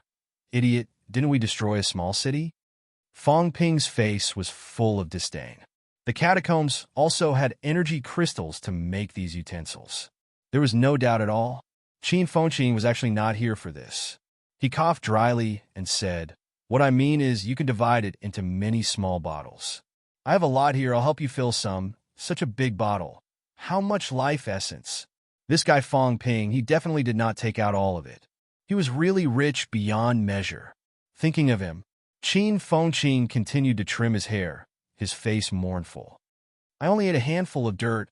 Idiot, didn't we destroy a small city?" Fong Ping's face was full of disdain. The catacombs also had energy crystals to make these utensils. There was no doubt at all. Qin Fengqin was actually not here for this. He coughed dryly and said, "What I mean is you can divide it into many small bottles. I have a lot here, I'll help you fill some. Such a big bottle. How much life essence?" This guy Fong Ping, he definitely did not take out all of it. He was really rich beyond measure. Thinking of him, Qin Fengqin continued to trim his hair, his face mournful. "I only ate a handful of dirt."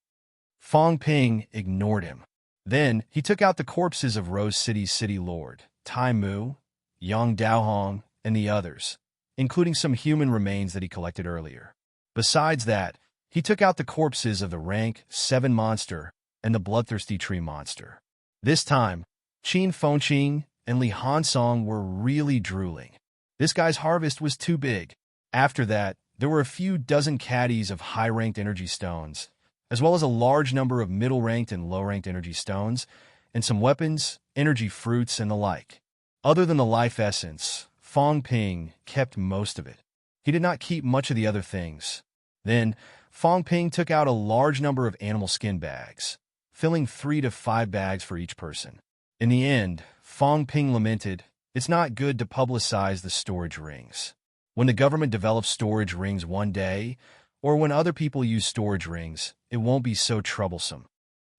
Fong Ping ignored him. Then he took out the corpses of Rose City's city lord, Tai Mu, Yang Daohong, and the others, including some human remains that he collected earlier. Besides that, he took out the corpses of the rank 7 monster and the bloodthirsty tree monster. This time, Qin Fengqin and Li Hansong were really drooling. This guy's harvest was too big. After that, there were a few dozen caddies of high-ranked energy stones, as well as a large number of middle-ranked and low-ranked energy stones, and some weapons, energy fruits, and the like. Other than the life essence, Fong Ping kept most of it. He did not keep much of the other things. Then, Fong Ping took out a large number of animal skin bags, filling 3 to 5 bags for each person. In the end, Fong Ping lamented, "It's not good to publicize the storage rings. When the government develops storage rings one day, or when other people use storage rings, it won't be so troublesome."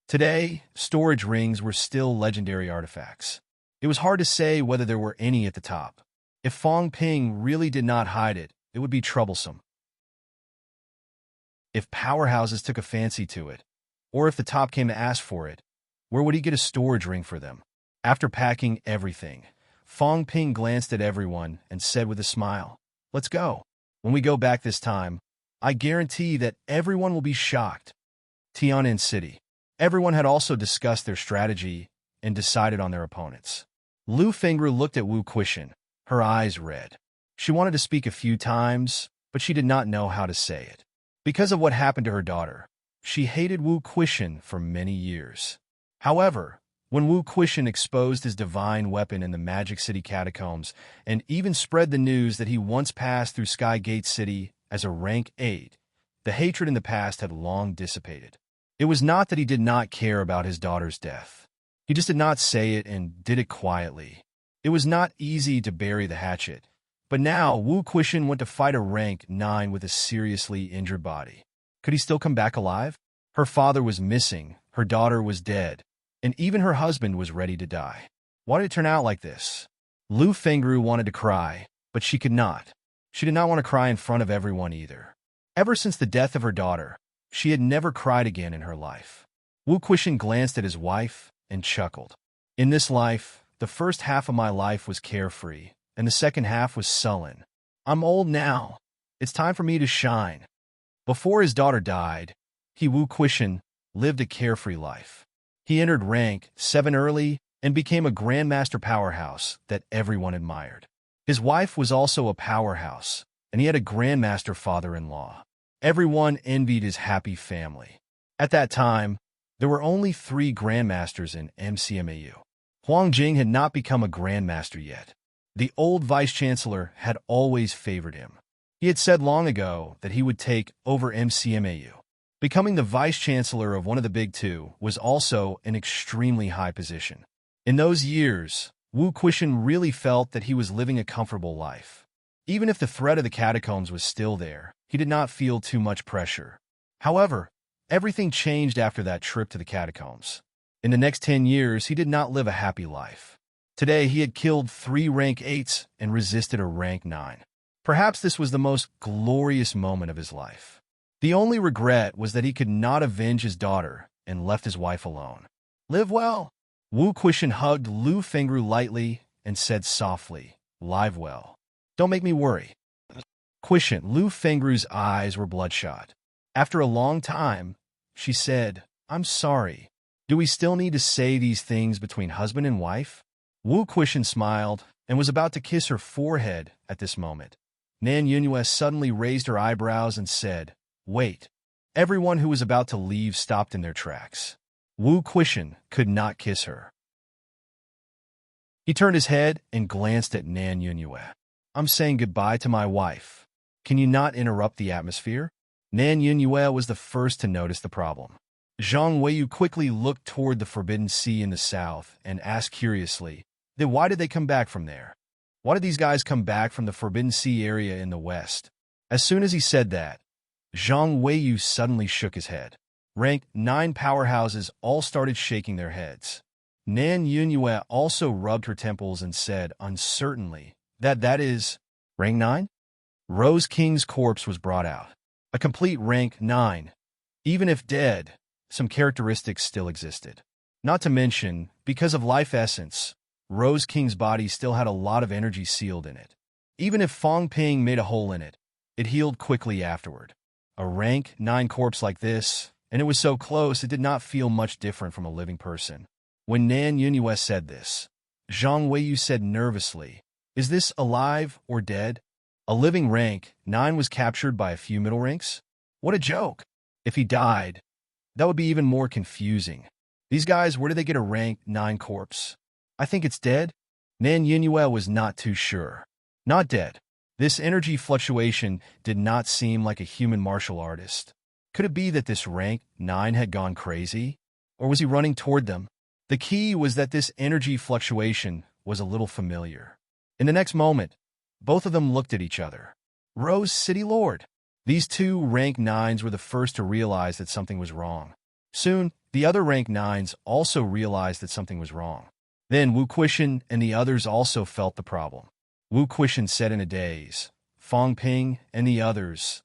Today, storage rings were still legendary artifacts. It was hard to say whether there were any at the top. If Fong Ping really did not hide it, it would be troublesome. If powerhouses took a fancy to it, or if the top came to ask for it, where would he get a storage ring for them? After packing everything, Fong Ping glanced at everyone and said with a smile, "Let's go. When we go back this time, I guarantee that everyone will be shocked." Tian'an City. Everyone had also discussed their strategy and decided on their opponents. Lu Fengru looked at Wu Quishan, her eyes red. She wanted to speak a few times, but she did not know how to say it. Because of what happened to her daughter, she hated Wu Quishan for many years. However, when Wu Quishan exposed his divine weapon in the Magic City catacombs and even spread the news that he once passed through Sky Gate City as a rank 8, the hatred in the past had long dissipated. It was not that he did not care about his daughter's death. He just did not say it and did it quietly. It was not easy to bury the hatchet. But now, Wu Quishan went to fight a rank 9 with a seriously injured body. Could he still come back alive? Her father was missing, her daughter was dead, and even her husband was ready to die. Why did it turn out like this? Lu Fengru wanted to cry, but she could not. She did not want to cry in front of everyone either. Ever since the death of her daughter, she had never cried again in her life. Wu Quishan glanced at his wife and chuckled. "In this life, the first half of my life was carefree, and the second half was sullen. I'm old now. It's time for me to shine." Before his daughter died, Wu Quishan lived a carefree life. He entered rank 7 early and became a grandmaster powerhouse that everyone admired. His wife was also a powerhouse, and he had a grandmaster father-in-law. Everyone envied his happy family. At that time, there were only 3 grandmasters in MCMAU. Huang Jing had not become a grandmaster yet. The old vice-chancellor had always favored him. He had said long ago that he would take over MCMAU. Becoming the vice-chancellor of one of the big 2 was also an extremely high position. In those years, Wu Quishan really felt that he was living a comfortable life. Even if the threat of the catacombs was still there, he did not feel too much pressure. However, everything changed after that trip to the catacombs. In the next 10 years, he did not live a happy life. Today, he had killed 3 rank 8s and resisted a rank 9. Perhaps this was the most glorious moment of his life. The only regret was that he could not avenge his daughter and left his wife alone. Live well. Wu Quishan hugged Lu Fengru lightly and said softly, live well. Don't make me worry. Quishan, Lu Fengru's eyes were bloodshot. After a long time, she said, I'm sorry. Do we still need to say these things between husband and wife? Wu Quishan smiled and was about to kiss her forehead at this moment. Nan Yunhua suddenly raised her eyebrows and said, wait. Everyone who was about to leave stopped in their tracks. Wu Quishan could not kiss her. He turned his head and glanced at Nan Yunhua. I'm saying goodbye to my wife. Can you not interrupt the atmosphere? Nan Yunhua was the first to notice the problem. Zhang Weiyu quickly looked toward the Forbidden Sea in the south and asked curiously, then why did they come back from there? Why did these guys come back from the Forbidden Sea area in the west? As soon as he said that, Zhang Weiyu suddenly shook his head. Rank 9 powerhouses all started shaking their heads. Nan Yunhua also rubbed her temples and said uncertainly, that is, rank 9? Rose King's corpse was brought out. A complete rank 9. Even if dead, some characteristics still existed. Not to mention, because of life essence, Rose King's body still had a lot of energy sealed in it. Even if Fong Ping made a hole in it, it healed quickly afterward. A rank 9 corpse like this, and it was so close it did not feel much different from a living person. When Nan Yunhua said this, Zhang Weiyu said nervously, is this alive or dead? A living rank 9 was captured by a few middle ranks? What a joke! If he died, that would be even more confusing. These guys, where did they get a rank 9 corpse? I think it's dead? Nan Yunhua was not too sure. Not dead. This energy fluctuation did not seem like a human martial artist. Could it be that this rank 9 had gone crazy? Or was he running toward them? The key was that this energy fluctuation was a little familiar. In the next moment, both of them looked at each other. Rose City Lord. These two rank 9s were the first to realize that something was wrong. Soon, the other rank 9s also realized that something was wrong. Then Wu Quishan and the others also felt the problem. Wu Quishan said in a daze, Fong Ping and the others,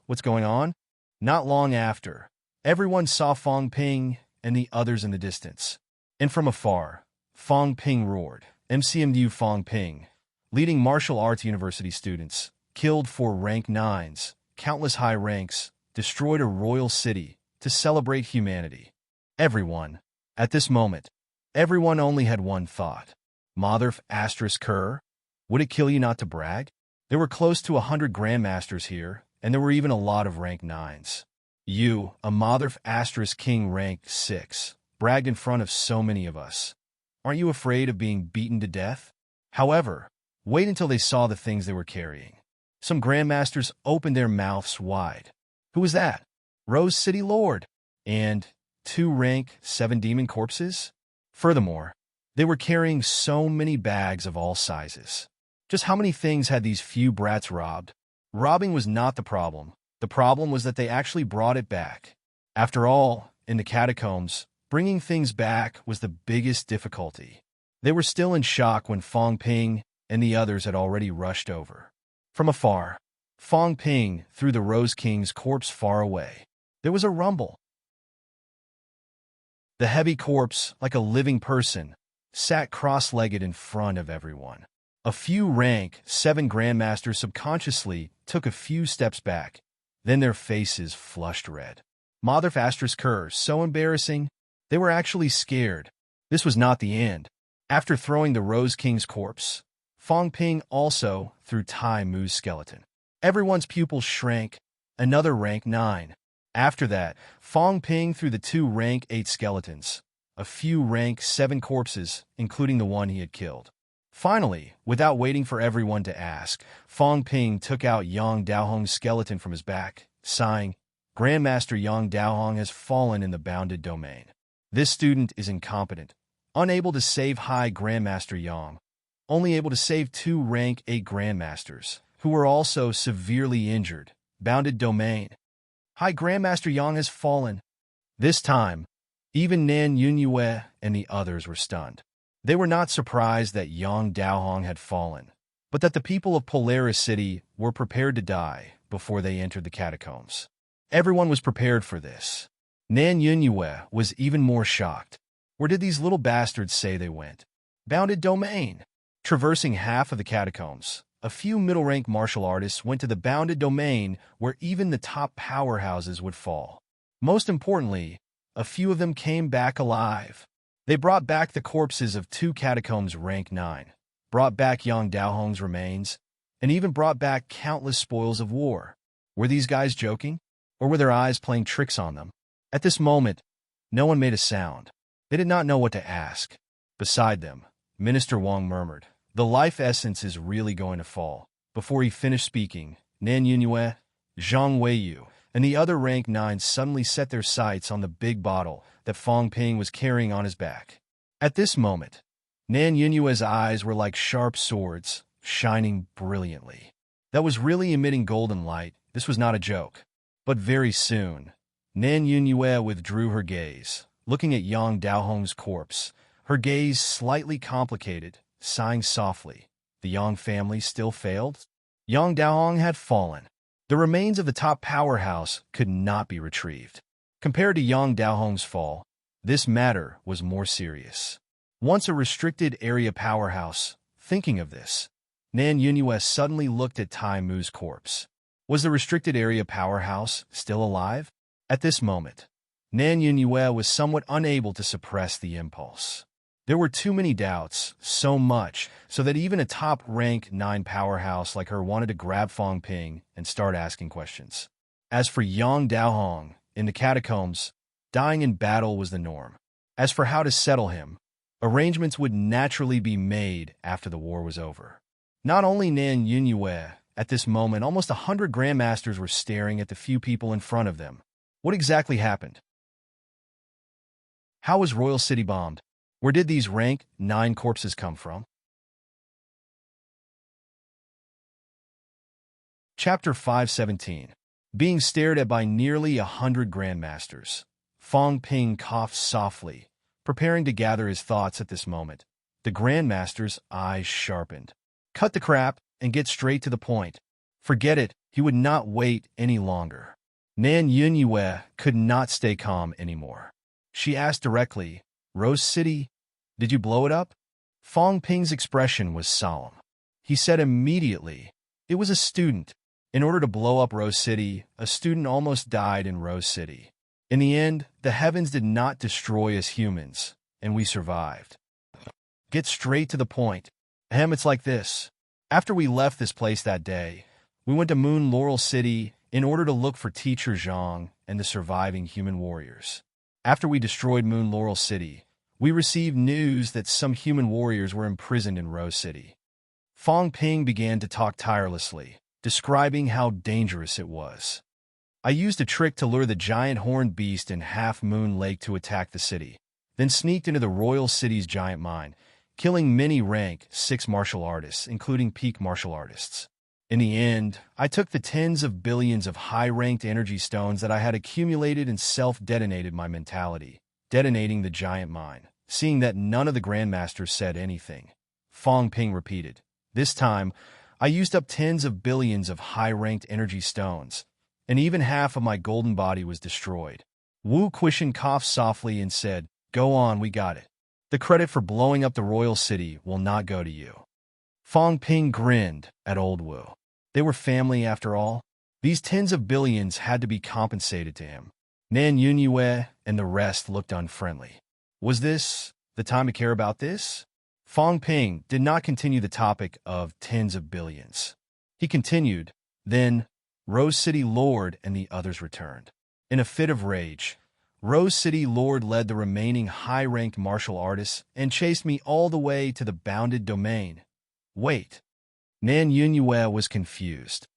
what's going on? Not long after, everyone saw Fong Ping and the others in the distance. And from afar, Fong Ping roared, MCMU Fong Ping, leading martial arts university students, killed 4 rank 9s, countless high ranks, destroyed a royal city to celebrate humanity. Everyone, at this moment, everyone only had one thought. Mother asterisk Kerr, would it kill you not to brag? There were close to 100 grandmasters here, and there were even a lot of rank 9s. You, a Mother asterisk King rank 6, bragged in front of so many of us. Aren't you afraid of being beaten to death? However, wait until they saw the things they were carrying. Some grandmasters opened their mouths wide. Who was that? Rose City Lord. And 2 rank 7 demon corpses? Furthermore, they were carrying so many bags of all sizes. Just how many things had these few brats robbed? Robbing was not the problem. The problem was that they actually brought it back. After all, in the catacombs, bringing things back was the biggest difficulty. They were still in shock when Fong Ping and the others had already rushed over. From afar, Fong Ping threw the Rose King's corpse far away. There was a rumble. The heavy corpse, like a living person, sat cross-legged in front of everyone. A few rank 7 grandmasters subconsciously took a few steps back. Then their faces flushed red. Mother asterisk Kerr, so embarrassing. They were actually scared. This was not the end. After throwing the Rose King's corpse, Fong Ping also threw Tai Mu's skeleton. Everyone's pupils shrank. Another rank 9. After that, Fong Ping threw the 2 rank 8 skeletons, a few rank 7 corpses, including the one he had killed. Finally, without waiting for everyone to ask, Fong Ping took out Yang Daohong's skeleton from his back, sighing, Grandmaster Yang Daohong has fallen in the bounded domain. This student is incompetent, unable to save High Grandmaster Yang, only able to save 2 rank 8 grandmasters, who were also severely injured. Bounded domain. High Grandmaster Yang has fallen. This time, even Nan Yunhua and the others were stunned. They were not surprised that Yang Daohong had fallen, but that the people of Polaris City were prepared to die before they entered the catacombs. Everyone was prepared for this. Nan Yunyue was even more shocked. Where did these little bastards say they went? Bounded domain. Traversing half of the catacombs, a few middle-rank martial artists went to the bounded domain where even the top powerhouses would fall. Most importantly, a few of them came back alive. They brought back the corpses of 2 catacombs rank 9, brought back Yang Daohong's remains, and even brought back countless spoils of war. Were these guys joking? Or were their eyes playing tricks on them? At this moment, no one made a sound. They did not know what to ask. Beside them, Minister Wang murmured, "The life essence is really going to fall." Before he finished speaking, Nan Yunyue, Zhang Weiyu, and the other rank 9 suddenly set their sights on the big bottle that Fong Ping was carrying on his back. At this moment, Nan Yunyue's eyes were like sharp swords, shining brilliantly. That was really emitting golden light. This was not a joke. But very soon, Nan Yunyue withdrew her gaze, looking at Yang Daohong's corpse, her gaze slightly complicated, sighing softly. The Yang family still failed? Yang Daohong had fallen. The remains of the top powerhouse could not be retrieved. Compared to Yang Daohong's fall, this matter was more serious. Once a restricted area powerhouse, thinking of this, Nan Yunyue suddenly looked at Tai Mu's corpse. Was the restricted area powerhouse still alive? At this moment, Nan Yunyue was somewhat unable to suppress the impulse. There were too many doubts, so much, so that even a top rank 9 powerhouse like her wanted to grab Fong Ping and start asking questions. As for Yang Daohong, in the catacombs, dying in battle was the norm. As for how to settle him, arrangements would naturally be made after the war was over. Not only Nan Yunyue, at this moment almost 100 grandmasters were staring at the few people in front of them. What exactly happened? How was Royal City bombed? Where did these rank 9 corpses come from? Chapter 517. Being stared at by nearly 100 grandmasters. Fong Ping coughed softly, preparing to gather his thoughts at this moment. The grandmaster's eyes sharpened. Cut the crap and get straight to the point. Forget it, he would not wait any longer. Nan Yunyue could not stay calm anymore. She asked directly, "Rose City, did you blow it up?" Fong Ping's expression was solemn. He said immediately, "It was a student. In order to blow up Rose City, a student almost died in Rose City. In the end, the heavens did not destroy us humans, and we survived." Get straight to the point. It's like this. After we left this place that day, we went to Moon Laurel City in order to look for Teacher Zhang and the surviving human warriors. After we destroyed Moon Laurel City, we received news that some human warriors were imprisoned in Rose City. Fong Ping began to talk tirelessly, describing how dangerous it was. "I used a trick to lure the giant horned beast in Half Moon Lake to attack the city, then sneaked into the Royal City's giant mine, killing many rank 6 martial artists, including peak martial artists. In the end, I took the tens of billions of high-ranked energy stones that I had accumulated and self-detonated my mentality, detonating the giant mine." Seeing that none of the grandmasters said anything, Fong Ping repeated, "This time, I used up tens of billions of high-ranked energy stones, and even half of my golden body was destroyed." Wu Quishan coughed softly and said, "Go on, we got it. The credit for blowing up the royal city will not go to you." Fong Ping grinned at old Wu. They were family after all. These tens of billions had to be compensated to him. Nan Yunyue and the rest looked unfriendly. Was this the time to care about this? Fong Ping did not continue the topic of tens of billions. He continued, "Then, Rose City Lord and the others returned. In a fit of rage, Rose City Lord led the remaining high-ranked martial artists and chased me all the way to the bounded domain." Wait. Nan Yunyue was confused.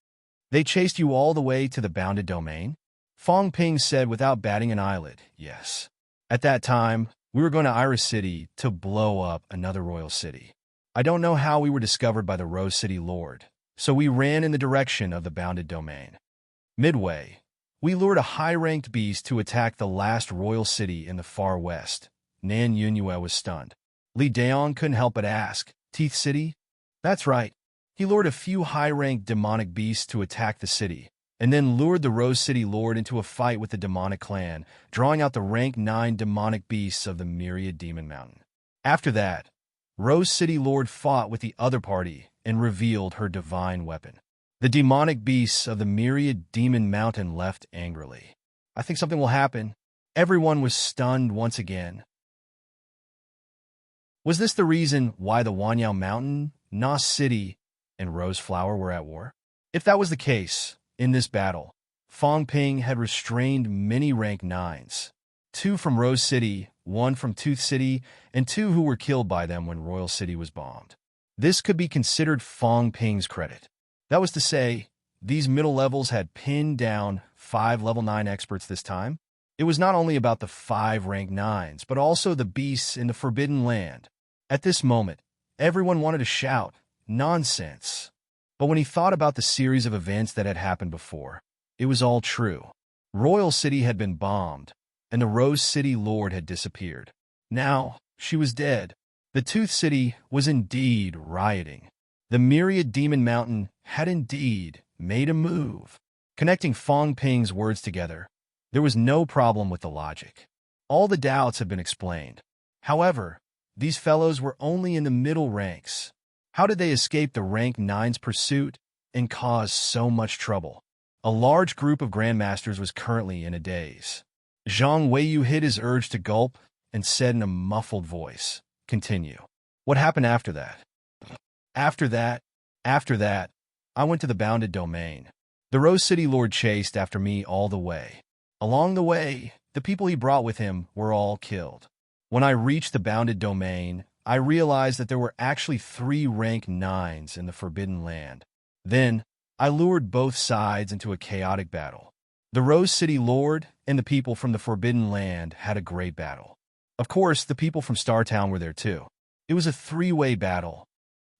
"They chased you all the way to the bounded domain?" Fong Ping said without batting an eyelid, "Yes. At that time, we were going to Iris City to blow up another royal city. I don't know how we were discovered by the Rose City Lord, so we ran in the direction of the bounded domain. Midway, we lured a high-ranked beast to attack the last royal city in the far west." Nan Yunyue was stunned. Li Daong couldn't help but ask, "Teeth City?" "That's right. He lured a few high-ranked demonic beasts to attack the city. and then lured the Rose City Lord into a fight with the demonic clan, drawing out the rank 9 demonic beasts of the myriad demon mountain. After that, Rose City Lord fought with the other party and revealed her divine weapon. The demonic beasts of the myriad demon mountain left angrily. I think something will happen. Everyone was stunned once again. Was this the reason why the Wanyao Mountain, Nos City, and Rose Flower were at war? If that was the case, in this battle, Fong Ping had restrained many rank 9s. 2 from Rose City, 1 from Tooth City, and 2 who were killed by them when Royal City was bombed. This could be considered Fong Ping's credit. That was to say, these middle levels had pinned down 5 level 9 experts this time. It was not only about the 5 rank 9s, but also the beasts in the Forbidden Land. At this moment, everyone wanted to shout, "Nonsense!" But when he thought about the series of events that had happened before, it was all true. Royal City had been bombed, and the Rose City Lord had disappeared. Now, she was dead. The Tooth City was indeed rioting. The myriad demon mountain had indeed made a move. Connecting Fong Ping's words together, there was no problem with the logic. All the doubts had been explained. However, these fellows were only in the middle ranks. How did they escape the rank 9's pursuit and cause so much trouble? A large group of grandmasters was currently in a daze. Zhang Weiyu hid his urge to gulp and said in a muffled voice, "Continue." What happened after that? After that, I went to the bounded domain. The Rose City Lord chased after me all the way. Along the way, the people he brought with him were all killed. When I reached the bounded domain, I realized that there were actually 3 rank 9s in the Forbidden Land. Then, I lured both sides into a chaotic battle. The Rose City Lord and the people from the Forbidden Land had a great battle. Of course, the people from Startown were there too. It was a 3-way battle.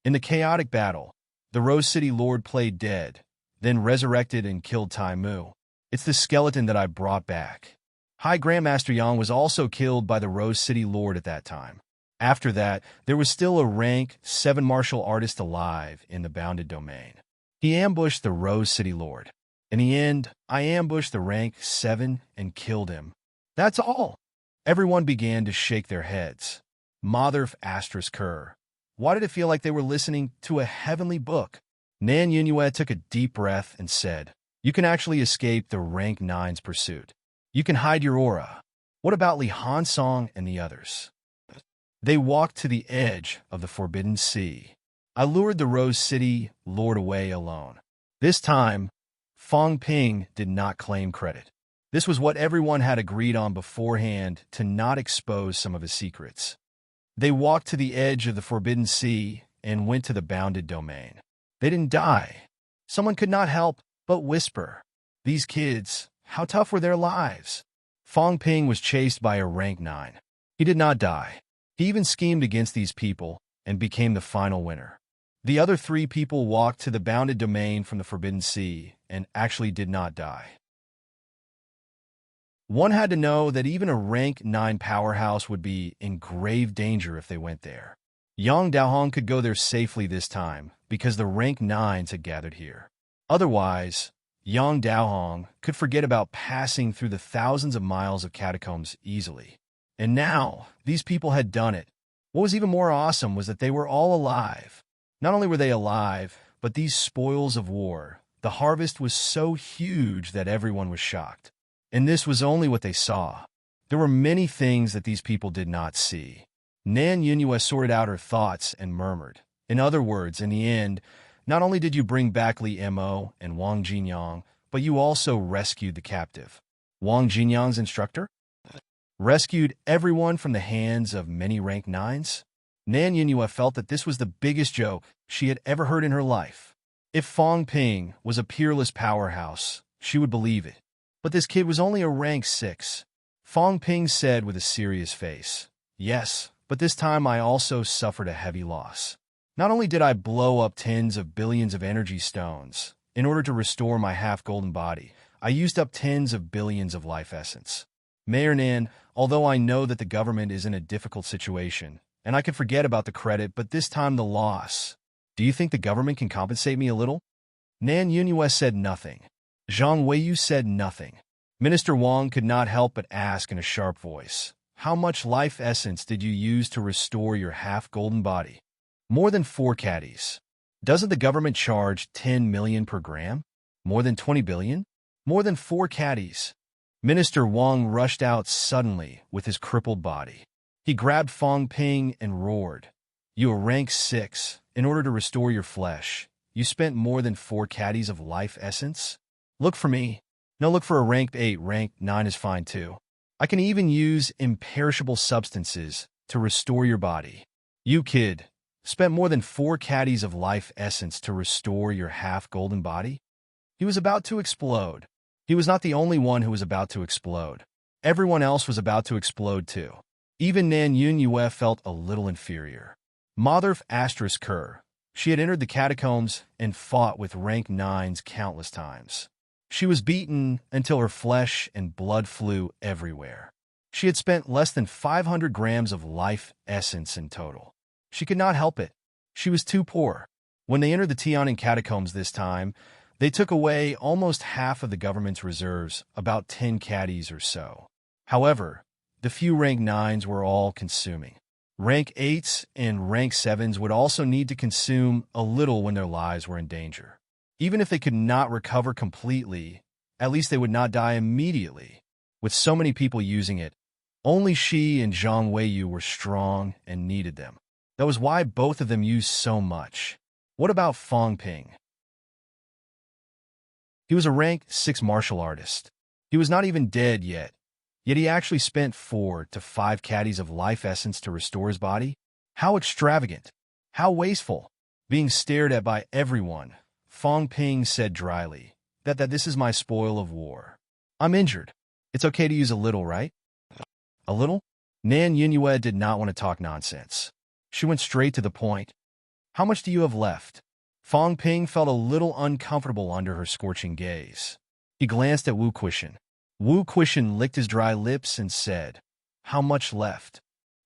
In the chaotic battle, the Rose City Lord played dead, then resurrected and killed Tai Mu. It's the skeleton that I brought back. High Grandmaster Yang was also killed by the Rose City Lord at that time. After that, there was still a rank 7 martial artist alive in the bounded domain. He ambushed the Rose City Lord. In the end, I ambushed the rank 7 and killed him. That's all. Everyone began to shake their heads. Mother asterisk Kerr. Why did it feel like they were listening to a heavenly book? Nan Yunyue took a deep breath and said, "You can actually escape the rank 9's pursuit. You can hide your aura. What about Li Hansong and the others?" They walked to the edge of the Forbidden Sea. I lured the Rose City Lord away alone. This time, Fong Ping did not claim credit. This was what everyone had agreed on beforehand to not expose some of his secrets. They walked to the edge of the Forbidden Sea and went to the bounded domain. They didn't die. Someone could not help but whisper, "These kids, how tough were their lives?" Fong Ping was chased by a rank 9. He did not die. He even schemed against these people and became the final winner. The other 3 people walked to the bounded domain from the Forbidden Sea and actually did not die. One had to know that even a rank 9 powerhouse would be in grave danger if they went there. Yang Daohong could go there safely this time because the rank 9s had gathered here. Otherwise, Yang Daohong could forget about passing through the thousands of miles of catacombs easily. And now, these people had done it. What was even more awesome was that they were all alive. Not only were they alive, but these spoils of war. The harvest was so huge that everyone was shocked. And this was only what they saw. There were many things that these people did not see. Nan Yunyue sorted out her thoughts and murmured. In other words, in the end, not only did you bring back Li Mo and Wang Jinyang, but you also rescued the captive. Wang Jinyang's instructor? Rescued everyone from the hands of many rank 9s? Nan Yunyue felt that this was the biggest joke she had ever heard in her life. If Fong Ping was a peerless powerhouse, she would believe it. But this kid was only a rank 6. Fong Ping said with a serious face, "Yes, but this time I also suffered a heavy loss. Not only did I blow up tens of billions of energy stones, in order to restore my half-golden body, I used up tens of billions of life essence. Mayor Nan, although I know that the government is in a difficult situation, and I could forget about the credit, but this time the loss. Do you think the government can compensate me a little?" Nan Yunyue said nothing. Zhang Weiyu said nothing. Minister Wang could not help but ask in a sharp voice, "How much life essence did you use to restore your half-golden body?" "More than 4 caddies." "Doesn't the government charge 10 million per gram?" "More than 20 billion?" "More than 4 caddies." Minister Wang rushed out suddenly with his crippled body. He grabbed Fong Ping and roared, "You are rank 6. In order to restore your flesh, you spent more than 4 caddies of life essence? Look for me. No, look for a rank 8. Rank 9 is fine too. I can even use imperishable substances to restore your body. You, kid, spent more than 4 caddies of life essence to restore your half-golden body?" He was about to explode. He was not the only one who was about to explode. Everyone else was about to explode too. Even Nan Yunyue felt a little inferior. Mother asterisk her. She had entered the catacombs and fought with rank 9s countless times. She was beaten until her flesh and blood flew everywhere. She had spent less than 500 grams of life essence in total. She could not help it. She was too poor. When they entered the Tian'an catacombs this time, they took away almost half of the government's reserves, about 10 caddies or so. However, the few rank 9s were all consuming. Rank 8s and rank 7s would also need to consume a little when their lives were in danger. Even if they could not recover completely, at least they would not die immediately. With so many people using it, only she and Zhang Weiyu were strong and needed them. That was why both of them used so much. What about Fong Ping? He was a rank 6 martial artist. He was not even dead yet he actually spent 4 to 5 caddies of life essence to restore his body? How extravagant! How wasteful! Being stared at by everyone, Fong Ping said dryly, that this is my spoil of war. I'm injured. It's okay to use a little, right? A little? Nan Yunyue did not want to talk nonsense. She went straight to the point. How much do you have left? Fong Ping felt a little uncomfortable under her scorching gaze. He glanced at Wu Quishan. Wu Quishan licked his dry lips and said, "How much left?"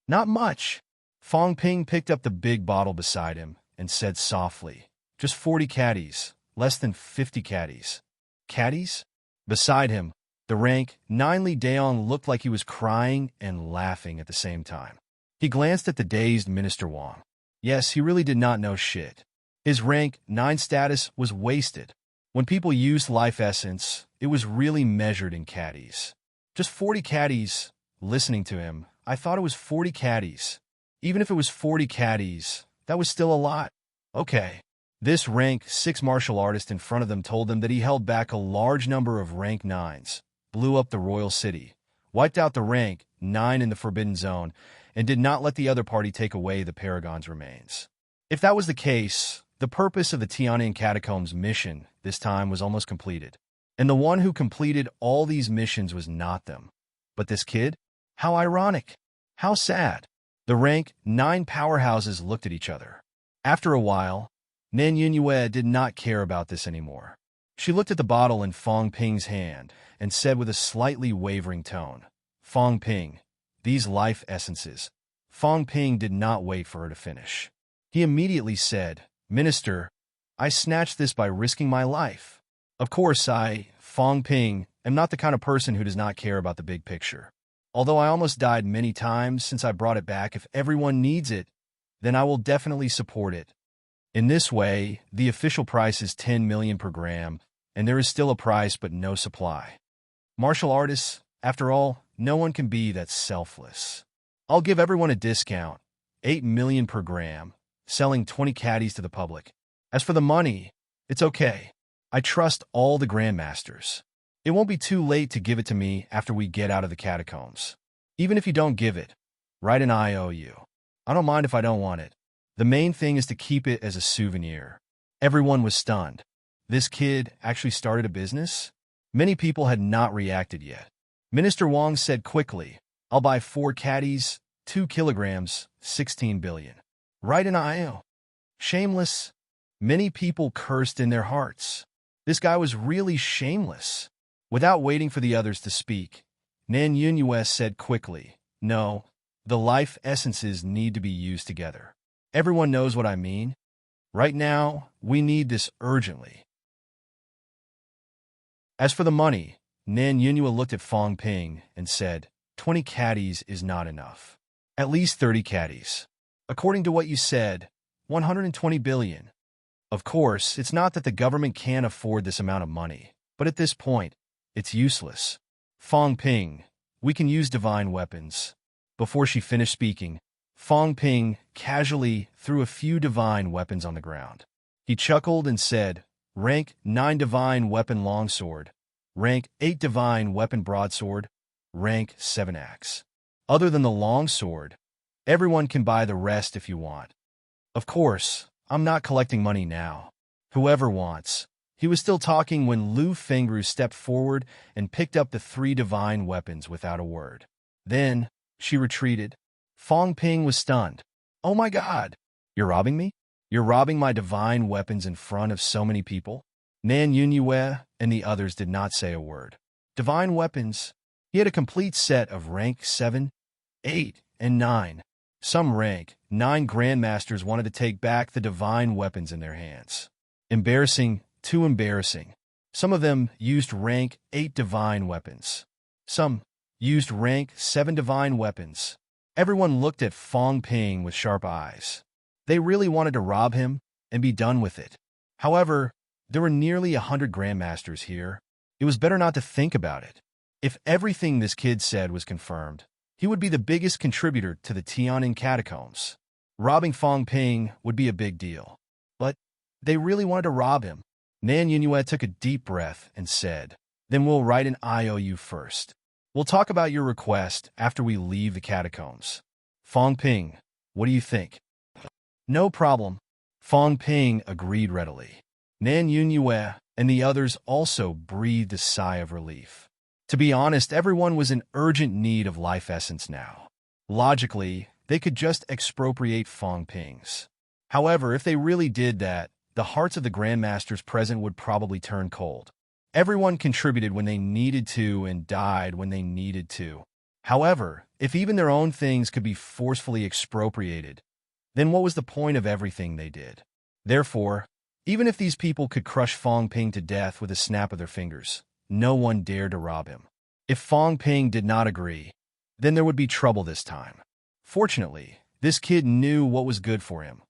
"Not much." Fong Ping picked up the big bottle beside him and said softly, "Just 40 caddies, less than 50 caddies." Caddies? Beside him, the rank 9 Li Daong looked like he was crying and laughing at the same time. He glanced at the dazed Minister Wang. Yes, he really did not know shit. His rank 9 status was wasted. When people used life essence, it was really measured in caddies. Just 40 caddies. Listening to him, I thought it was 40 caddies. Even if it was 40 caddies, that was still a lot. Okay. This rank 6 martial artist in front of them told them that he held back a large number of rank 9s, blew up the royal city, wiped out the rank 9 in the Forbidden Zone, and did not let the other party take away the Paragon's remains. If that was the case, the purpose of the Tian'an Catacombs mission this time was almost completed. And the one who completed all these missions was not them, but this kid? How ironic. How sad. The rank 9 powerhouses looked at each other. After a while, Nan Yunyue did not care about this anymore. She looked at the bottle in Fong Ping's hand and said with a slightly wavering tone, "Fong Ping, these life essences." Fong Ping did not wait for her to finish. He immediately said, "Minister, I snatched this by risking my life. Of course, Fong Ping, am not the kind of person who does not care about the big picture. Although I almost died many times since I brought it back, if everyone needs it, then I will definitely support it. In this way, the official price is 10 million per gram, and there is still a price but no supply. Martial artists, after all, no one can be that selfless. I'll give everyone a discount, 8 million per gram, selling 20 caddies to the public. As for the money, it's okay. I trust all the grandmasters. It won't be too late to give it to me after we get out of the catacombs. Even if you don't give it, write an IOU. I don't mind if I don't want it. The main thing is to keep it as a souvenir." Everyone was stunned. This kid actually started a business? Many people had not reacted yet. Minister Wang said quickly, "I'll buy 4 caddies, 2 kilograms, 16 billion. Write an IOU." Shameless. Many people cursed in their hearts. This guy was really shameless. Without waiting for the others to speak, Nan Yunyue said quickly, "No, the life essences need to be used together. Everyone knows what I mean. Right now, we need this urgently." As for the money, Nan Yunhua looked at Fong Ping and said, 20 caddies is not enough. At least 30 caddies. According to what you said, 120 billion. Of course, it's not that the government can't afford this amount of money, but at this point, it's useless. Fong Ping, we can use divine weapons. Before she finished speaking, Fong Ping casually threw a few divine weapons on the ground. He chuckled and said, Rank 9 divine weapon longsword, Rank 8 divine weapon broadsword, Rank 7 axe. Other than the longsword, everyone can buy the rest if you want. Of course, I'm not collecting money now. Whoever wants. He was still talking when Lu Fengru stepped forward and picked up the 3 divine weapons without a word. Then, she retreated. Fong Ping was stunned. Oh my God! You're robbing me? You're robbing my divine weapons in front of so many people? Nan Yunhua and the others did not say a word. Divine weapons? He had a complete set of rank 7, 8, and 9. Some rank 9 grandmasters wanted to take back the divine weapons in their hands. Embarrassing, too embarrassing. Some of them used rank 8 divine weapons. Some used rank 7 divine weapons. Everyone looked at Fong Ping with sharp eyes. They really wanted to rob him and be done with it. However, there were nearly 100 grandmasters here. It was better not to think about it. If everything this kid said was confirmed, he would be the biggest contributor to the Tiananmen catacombs. Robbing Fong Ping would be a big deal. But they really wanted to rob him. Nan Yunhua took a deep breath and said, Then we'll write an IOU first. We'll talk about your request after we leave the catacombs. Fong Ping, what do you think? No problem. Fong Ping agreed readily. Nan Yunhua and the others also breathed a sigh of relief. To be honest, everyone was in urgent need of life essence now. Logically, they could just expropriate Fong Ping's. However, if they really did that, the hearts of the grandmasters present would probably turn cold. Everyone contributed when they needed to and died when they needed to. However, if even their own things could be forcefully expropriated, then what was the point of everything they did? Therefore, even if these people could crush Fong Ping to death with a snap of their fingers, no one dared to rob him. If Fong Ping did not agree, then there would be trouble this time. Fortunately, this kid knew what was good for him.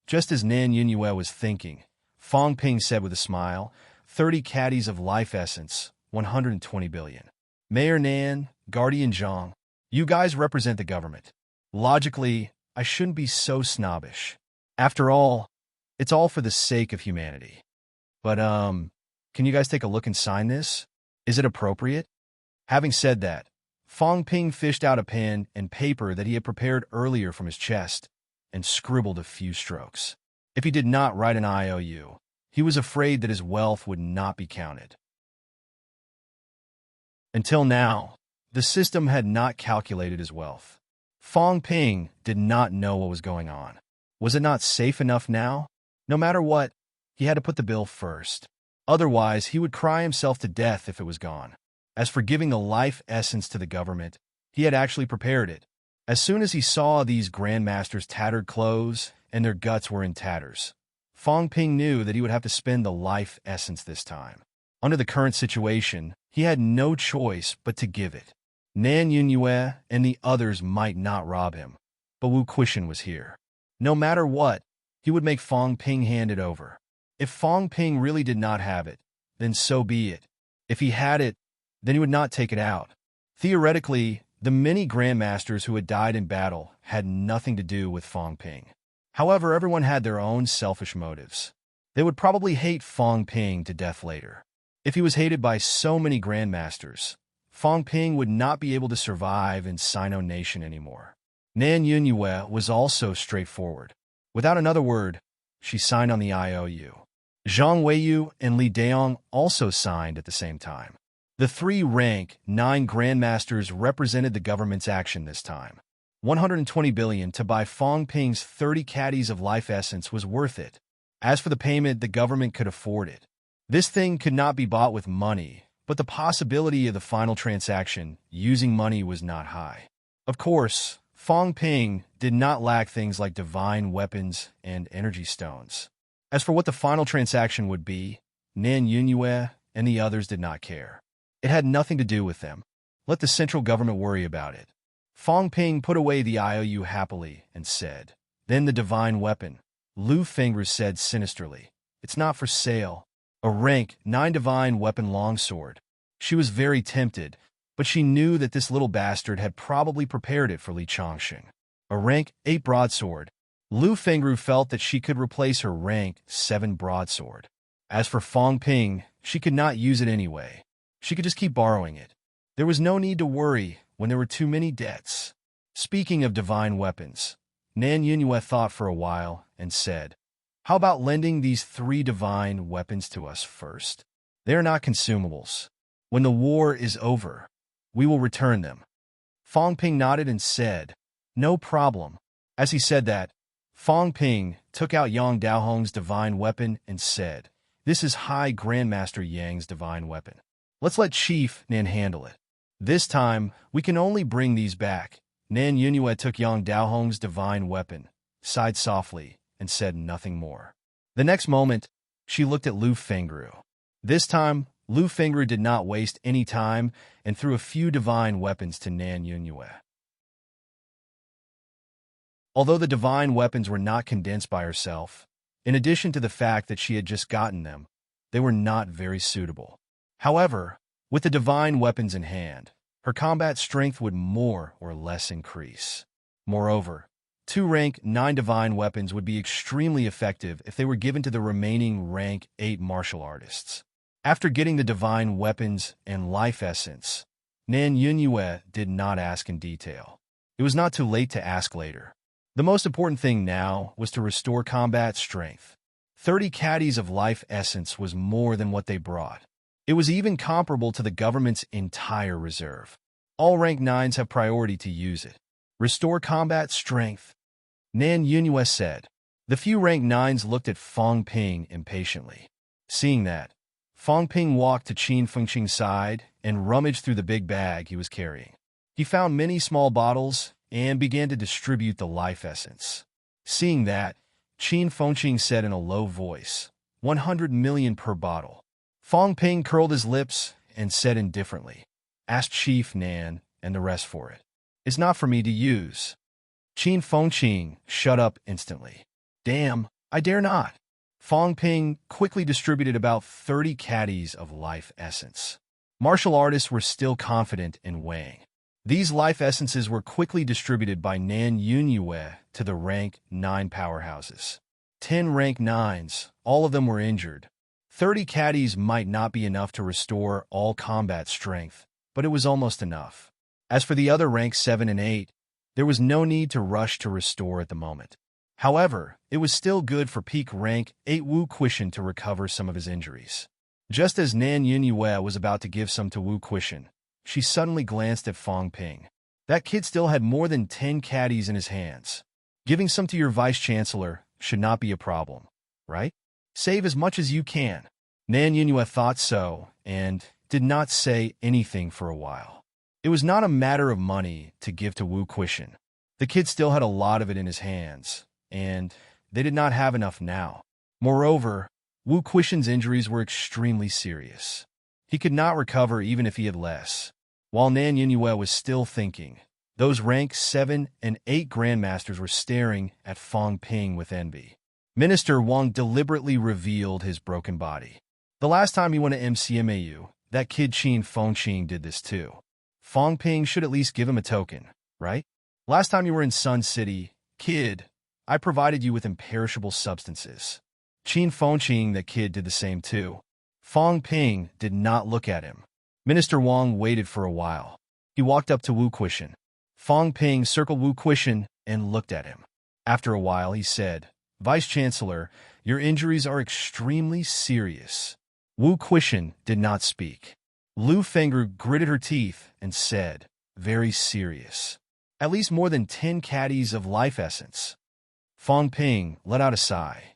Just as Nan Yunhua was thinking, Fong Ping said with a smile, 30 caddies of life essence, 120 billion. Mayor Nan, Guardian Zhang, you guys represent the government. Logically, I shouldn't be so snobbish. After all, it's all for the sake of humanity. But, can you guys take a look and sign this? Is it appropriate? Having said that, Fong Ping fished out a pen and paper that he had prepared earlier from his chest and scribbled a few strokes. If he did not write an IOU, he was afraid that his wealth would not be counted. Until now, the system had not calculated his wealth. Fong Ping did not know what was going on. Was it not safe enough now? No matter what, he had to put the bill first. Otherwise, he would cry himself to death if it was gone. As for giving the life essence to the government, he had actually prepared it. As soon as he saw these grandmasters' tattered clothes and their guts were in tatters, Fong Ping knew that he would have to spend the life essence this time. Under the current situation, he had no choice but to give it. Nan Yunhua and the others might not rob him, but Wu Quishan was here. No matter what, he would make Fong Ping hand it over. If Fong Ping really did not have it, then so be it. If he had it, then he would not take it out. Theoretically, the many grandmasters who had died in battle had nothing to do with Fong Ping. However, everyone had their own selfish motives. They would probably hate Fong Ping to death later. If he was hated by so many grandmasters, Fong Ping would not be able to survive in Sino Nation anymore. Nan Yunhua was also straightforward. Without another word, she signed on the IOU. Zhang Weiyu and Li Daong also signed at the same time. The 3 rank 9 grandmasters represented the government's action this time. 120 billion to buy Fong Ping's 30 caddies of life essence was worth it. As for the payment, the government could afford it. This thing could not be bought with money, but the possibility of the final transaction using money was not high. Of course, Fong Ping did not lack things like divine weapons and energy stones. As for what the final transaction would be, Nan Yunhua and the others did not care. It had nothing to do with them. Let the central government worry about it. Fong Ping put away the IOU happily and said, "Then the divine weapon," Lu Fengru said sinisterly. "It's not for sale." A rank 9 divine weapon longsword. She was very tempted, but she knew that this little bastard had probably prepared it for Li Changsheng. A rank 8 broadsword. Lu Fengru felt that she could replace her rank 7 broadsword. As for Fong Ping, she could not use it anyway. She could just keep borrowing it. There was no need to worry when there were too many debts. Speaking of divine weapons, Nan Yunyue thought for a while and said, "How about lending these 3 divine weapons to us first? They are not consumables. When the war is over, we will return them." Fong Ping nodded and said, "No problem." As he said that, Fong Ping took out Yang Daohong's divine weapon and said, "This is High Grandmaster Yang's divine weapon. Let's let Chief Nan handle it. This time, we can only bring these back." Nan Yunyue took Yang Daohong's divine weapon, sighed softly, and said nothing more. The next moment, she looked at Lu Fengru. This time, Lu Fengru did not waste any time and threw a few divine weapons to Nan Yunyue. Although the divine weapons were not condensed by herself, in addition to the fact that she had just gotten them, they were not very suitable. However, with the divine weapons in hand, her combat strength would more or less increase. Moreover, 2 rank 9 divine weapons would be extremely effective if they were given to the remaining rank 8 martial artists. After getting the divine weapons and life essence, Nan Yunyue did not ask in detail. It was not too late to ask later. The most important thing now was to restore combat strength. 30 caddies of life essence was more than what they brought. It was even comparable to the government's entire reserve. All rank 9s have priority to use it. Restore combat strength, Nan Yunyue said. The few rank 9s looked at Fong Ping impatiently. Seeing that, Fong Ping walked to Qin Fengqing's side and rummaged through the big bag he was carrying. He found many small bottles and began to distribute the life essence. Seeing that, Qin Fengqing said in a low voice, 100 million per bottle. Fong Ping curled his lips and said indifferently, "Ask Chief Nan and the rest for it. It's not for me to use." Qin Fengqing shut up instantly. "Damn, I dare not." Fong Ping quickly distributed about 30 caddies of life essence. Martial artists were still confident in weighing. These life essences were quickly distributed by Nan Yunyue to the rank 9 powerhouses. 10 rank 9s, all of them were injured. 30 caddies might not be enough to restore all combat strength, but it was almost enough. As for the other ranks 7 and 8, there was no need to rush to restore at the moment. However, it was still good for peak rank 8 Wu Quishan to recover some of his injuries. Just as Nan Yunyue was about to give some to Wu Quishan, she suddenly glanced at Fong Ping. That kid still had more than 10 caddies in his hands. Giving some to your vice-chancellor should not be a problem, right? Save as much as you can. Nan Yunyue thought so and did not say anything for a while. It was not a matter of money to give to Wu Quishan. The kid still had a lot of it in his hands, and they did not have enough now. Moreover, Wu Quishan's injuries were extremely serious. He could not recover even if he had less. While Nan Yunyue was still thinking, those rank 7 and 8 grandmasters were staring at Fong Ping with envy. Minister Wang deliberately revealed his broken body. The last time he went to MCMAU, that kid Qin Fengqing did this too. Fong Ping should at least give him a token, right? Last time you were in Sun City, kid, I provided you with imperishable substances. Qin Fengqing, the kid, did the same too. Fong Ping did not look at him. Minister Wang waited for a while. He walked up to Wu Quishan. Fong Ping circled Wu Quishan and looked at him. After a while, he said, "Vice-Chancellor, your injuries are extremely serious." Wu Quishan did not speak. Lu Fengru gritted her teeth and said, "Very serious. At least more than 10 caddies of life essence." Fong Ping let out a sigh.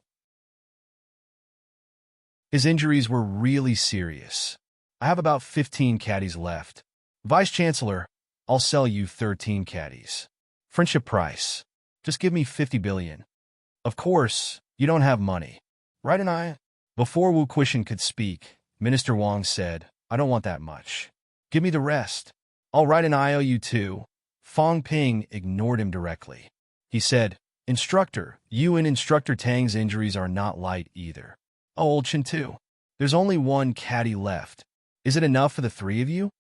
His injuries were really serious. I have about 15 caddies left. Vice-Chancellor, I'll sell you 13 caddies. Friendship price. Just give me 50 billion. Of course, you don't have money. Right, and I? Before Wu Quishan could speak, Minister Wang said, I don't want that much. Give me the rest. I'll write an IOU too. Fong Ping ignored him directly. He said, Instructor, you and Instructor Tang's injuries are not light either. Oh, Old Chin too. There's only one caddy left. Is it enough for the three of you?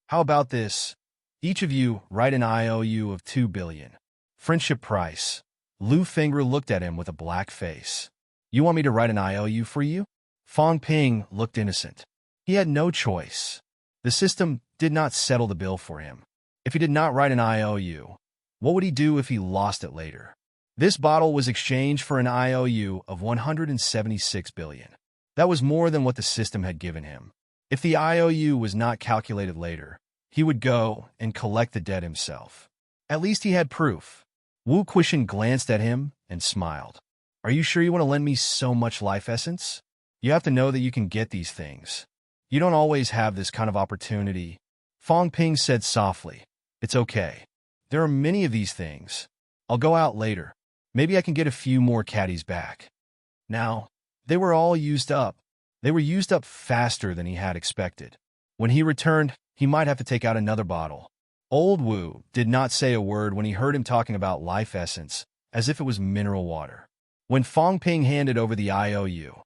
How about this? Each of you write an IOU of 2 billion. Friendship price. Lu Fengru looked at him with a black face. You want me to write an IOU for you? Fong Ping looked innocent. He had no choice. The system did not settle the bill for him. If he did not write an IOU, what would he do if he lost it later? This bottle was exchanged for an IOU of 176 billion. That was more than what the system had given him. If the IOU was not calculated later, he would go and collect the debt himself. At least he had proof. Wu Quishan glanced at him and smiled. Are you sure you want to lend me so much life essence? You have to know that you can get these things. You don't always have this kind of opportunity. Fong Ping said softly, It's okay. There are many of these things. I'll go out later. Maybe I can get a few more caddies back. Now, they were all used up. They were used up faster than he had expected. When he returned, he might have to take out another bottle. Old Wu did not say a word when he heard him talking about life essence, as if it was mineral water. When Fong Ping handed over the IOU,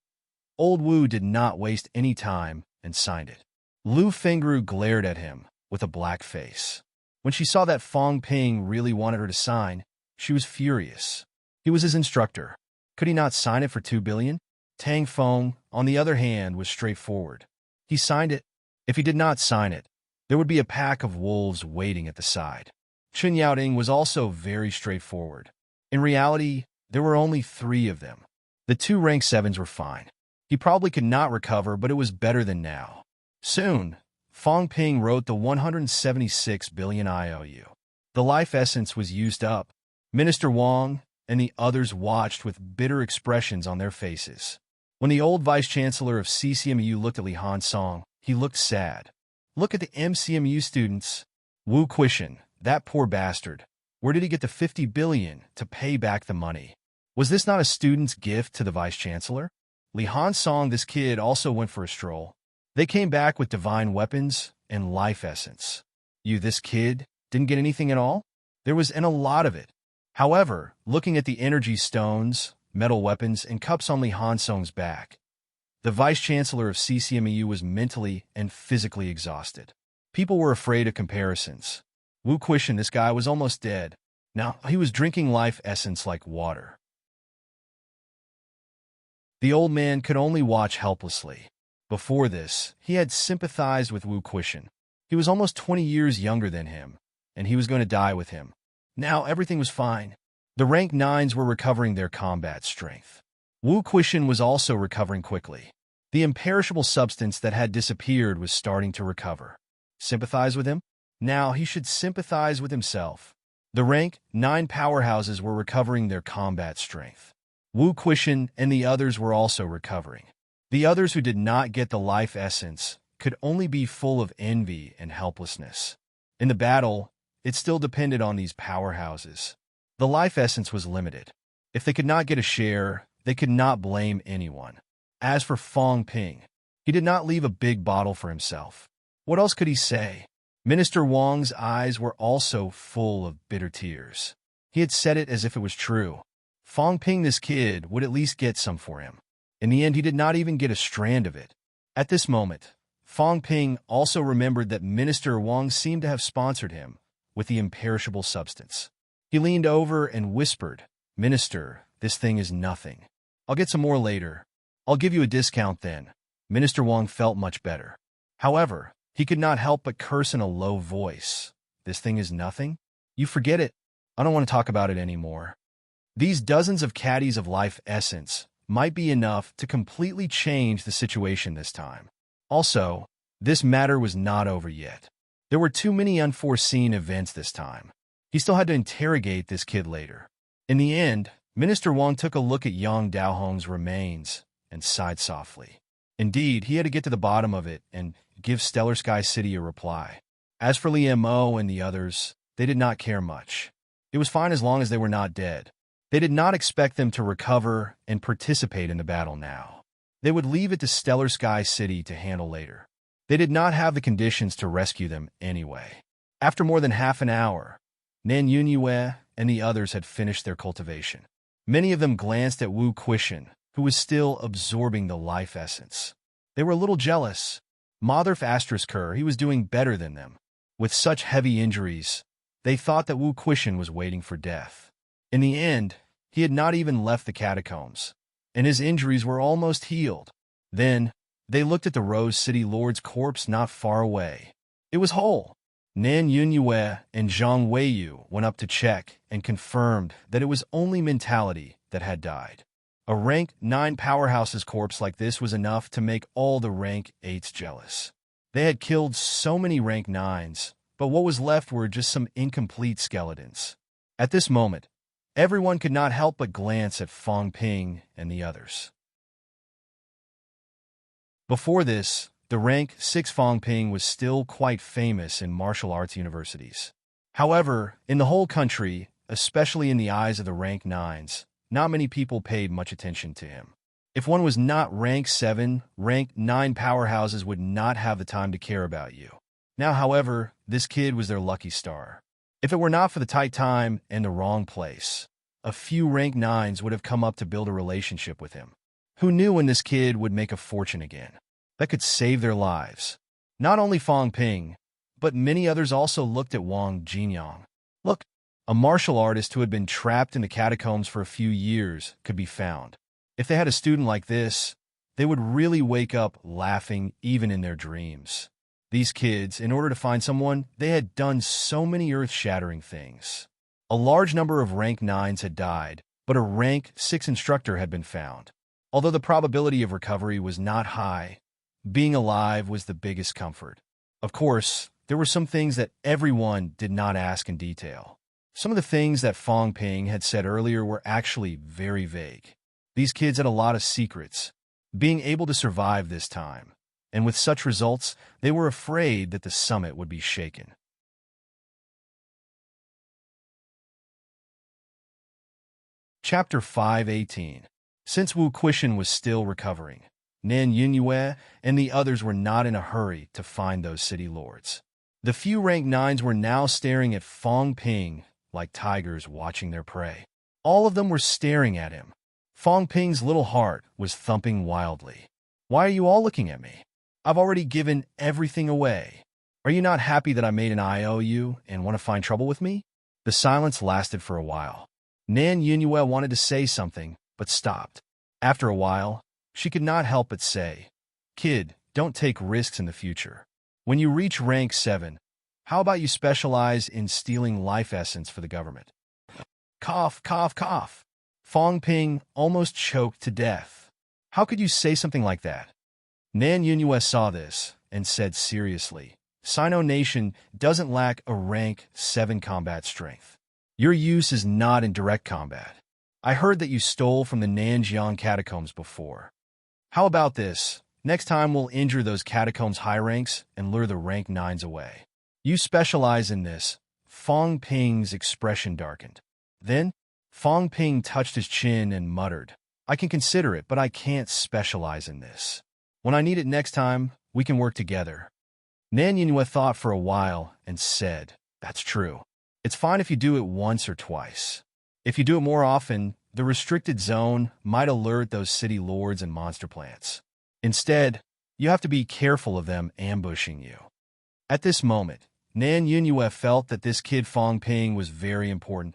Old Wu did not waste any time and signed it. Lu Fengru glared at him with a black face. When she saw that Fong Ping really wanted her to sign, she was furious. He was his instructor. Could he not sign it for 2 billion? Tang Feng, on the other hand, was straightforward. He signed it. If he did not sign it, there would be a pack of wolves waiting at the side. Chen Yaoding was also very straightforward. In reality, there were only 3 of them. The 2 rank 7s were fine. He probably could not recover, but it was better than now. Soon, Fong Ping wrote the 176 billion IOU. The life essence was used up. Minister Wang and the others watched with bitter expressions on their faces. When the old vice-chancellor of CCMU looked at Li Hansong, he looked sad. Look at the MCMU students. Wu Quishan, that poor bastard. Where did he get the 50 billion to pay back the money? Was this not a student's gift to the vice-chancellor? Li Hansong, this kid, also went for a stroll. They came back with divine weapons and life essence. You, this kid, didn't get anything at all? There was a lot of it. However, looking at the energy stones, metal weapons, and cups on Li Hansong's back, the vice-chancellor of CCMEU was mentally and physically exhausted. People were afraid of comparisons. Wu Quishan, this guy, was almost dead. Now, he was drinking life essence like water. The old man could only watch helplessly. Before this, he had sympathized with Wu Quishan. He was almost 20 years younger than him, and he was going to die with him. Now everything was fine. The rank 9s were recovering their combat strength. Wu Quishan was also recovering quickly. The imperishable substance that had disappeared was starting to recover. Sympathize with him? Now he should sympathize with himself. The rank 9 powerhouses were recovering their combat strength. Wu Quishan and the others were also recovering. The others who did not get the life essence could only be full of envy and helplessness. In the battle, it still depended on these powerhouses. The life essence was limited. If they could not get a share, they could not blame anyone. As for Fong Ping, he did not leave a big bottle for himself. What else could he say? Minister Wang's eyes were also full of bitter tears. He had said it as if it was true. Fong Ping, this kid, would at least get some for him. In the end, he did not even get a strand of it. At this moment, Fong Ping also remembered that Minister Wang seemed to have sponsored him with the imperishable substance. He leaned over and whispered, Minister, this thing is nothing. I'll get some more later. I'll give you a discount then. Minister Wang felt much better. However, he could not help but curse in a low voice. This thing is nothing? You forget it. I don't want to talk about it anymore. These dozens of caddies of life essence might be enough to completely change the situation this time. Also, this matter was not over yet. There were too many unforeseen events this time. He still had to interrogate this kid later. In the end, Minister Wang took a look at Yang Daohong's remains and sighed softly. Indeed, he had to get to the bottom of it and give Stellar Sky City a reply. As for Li Mo and the others, they did not care much. It was fine as long as they were not dead. They did not expect them to recover and participate in the battle now. They would leave it to Stellar Sky City to handle later. They did not have the conditions to rescue them anyway. After more than half an hour, Nan Yunyue and the others had finished their cultivation. Many of them glanced at Wu Quishan, who was still absorbing the life essence. They were a little jealous. Motherf Astrasker, he was doing better than them. With such heavy injuries, they thought that Wu Quishan was waiting for death. In the end, he had not even left the catacombs, and his injuries were almost healed. Then, they looked at the Rose City Lord's corpse not far away. It was whole. Nan Yunyue and Zhang Weiyu went up to check and confirmed that it was only mentality that had died. A rank 9 powerhouse's corpse like this was enough to make all the rank 8s jealous. They had killed so many rank 9s, but what was left were just some incomplete skeletons. At this moment, everyone could not help but glance at Fong Ping and the others. Before this, the rank 6 Fong Ping was still quite famous in martial arts universities. However, in the whole country, especially in the eyes of the rank 9s, not many people paid much attention to him. If one was not rank 7, rank 9 powerhouses would not have the time to care about you. Now, however, this kid was their lucky star. If it were not for the tight time and the wrong place, a few rank 9s would have come up to build a relationship with him. Who knew when this kid would make a fortune again? That could save their lives. Not only Fong Ping, but many others also looked at Wang Jinyang. Look, a martial artist who had been trapped in the catacombs for a few years could be found. If they had a student like this, they would really wake up laughing even in their dreams. These kids, in order to find someone, they had done so many earth-shattering things. A large number of rank 9s had died, but a rank 6 instructor had been found. Although the probability of recovery was not high, being alive was the biggest comfort. Of course, there were some things that everyone did not ask in detail. Some of the things that Fong Ping had said earlier were actually very vague. These kids had a lot of secrets, being able to survive this time, and with such results, they were afraid that the summit would be shaken. Chapter 5:18. Since Wu Quishan was still recovering, Nan Yunyue and the others were not in a hurry to find those city lords. The few rank 9s were now staring at Fong Ping like tigers watching their prey. All of them were staring at him. Fong Ping's little heart was thumping wildly. Why are you all looking at me? I've already given everything away. Are you not happy that I made an IOU and want to find trouble with me? The silence lasted for a while. Nan Yunyue wanted to say something, but stopped. After a while, she could not help but say, "Kid, don't take risks in the future. When you reach rank 7, how about you specialize in stealing life essence for the government?" Cough, cough, cough. Fong Ping almost choked to death. How could you say something like that? Nan Yunyue saw this and said seriously, Sino Nation doesn't lack a rank 7 combat strength. Your use is not in direct combat. I heard that you stole from the Nanjiang catacombs before. How about this? Next time we'll injure those catacombs high ranks and lure the rank 9s away. You specialize in this. Fong Ping's expression darkened. Then, Fong Ping touched his chin and muttered, I can consider it, but I can't specialize in this. When I need it next time, we can work together. Nan Yunyue thought for a while and said, That's true. It's fine if you do it once or twice. If you do it more often, the restricted zone might alert those city lords and monster plants. Instead, you have to be careful of them ambushing you. At this moment, Nan Yunyue felt that this kid Fong Ping was very important,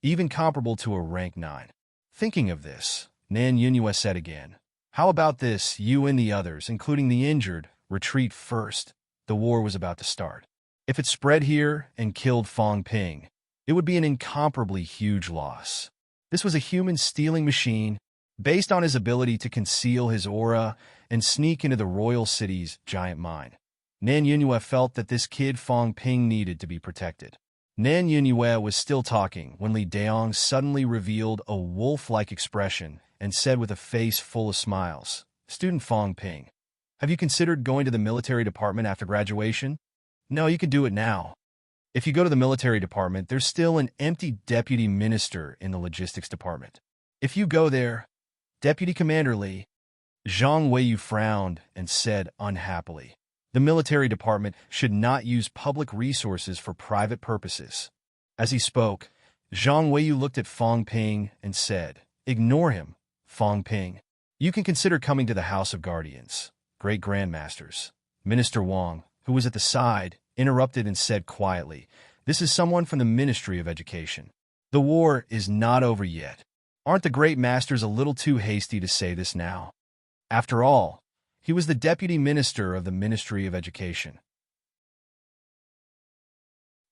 even comparable to a rank 9. Thinking of this, Nan Yunyue said again, How about this, you and the others, including the injured, retreat first? The war was about to start. If it spread here and killed Fong Ping, it would be an incomparably huge loss. This was a human stealing machine based on his ability to conceal his aura and sneak into the royal city's giant mine. Nan Yunyue felt that this kid Fong Ping needed to be protected. Nan Yunyue was still talking when Li Daong suddenly revealed a wolf-like expression and said with a face full of smiles, Student Fong Ping, have you considered going to the military department after graduation? No, you can do it now. If you go to the military department, there's still an empty deputy minister in the logistics department. If you go there, Deputy Commander Li, Zhang Weiyu frowned and said unhappily, "The military department should not use public resources for private purposes." As he spoke, Zhang Weiyu looked at Fang Ping and said, "Ignore him, Fang Ping. You can consider coming to the House of Guardians, Great Grandmasters." Minister Wang, who was at the side, interrupted and said quietly, "This is someone from the Ministry of Education. The war is not over yet. Aren't the Great Masters a little too hasty to say this now?" After all, he was the Deputy Minister of the Ministry of Education.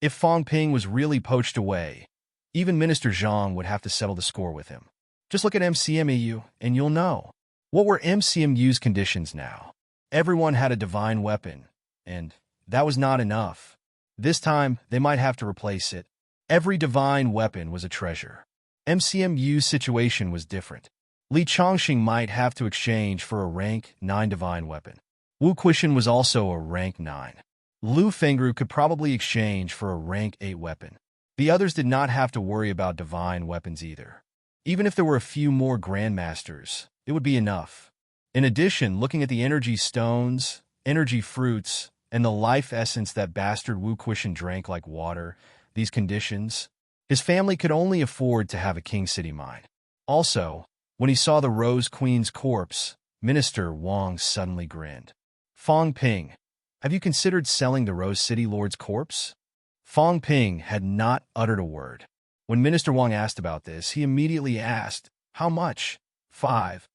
If Fang Ping was really poached away, even Minister Zhang would have to settle the score with him. Just look at MCMEU and you'll know. What were MCMU's conditions now? Everyone had a divine weapon, and that was not enough. This time, they might have to replace it. Every divine weapon was a treasure. MCMU's situation was different. Li Chongqing might have to exchange for a rank 9 divine weapon. Wu Quishan was also a rank 9. Lu Fengru could probably exchange for a rank 8 weapon. The others did not have to worry about divine weapons either. Even if there were a few more grandmasters, it would be enough. In addition, looking at the energy stones, energy fruits, and the life essence that bastard Wu Quishan drank like water, these conditions, his family could only afford to have a King City mine. Also, when he saw the Rose Queen's corpse, Minister Wang suddenly grinned. "Fang Ping, have you considered selling the Rose City Lord's corpse?" Fang Ping had not uttered a word. When Minister Wang asked about this, he immediately asked, "How much?" 5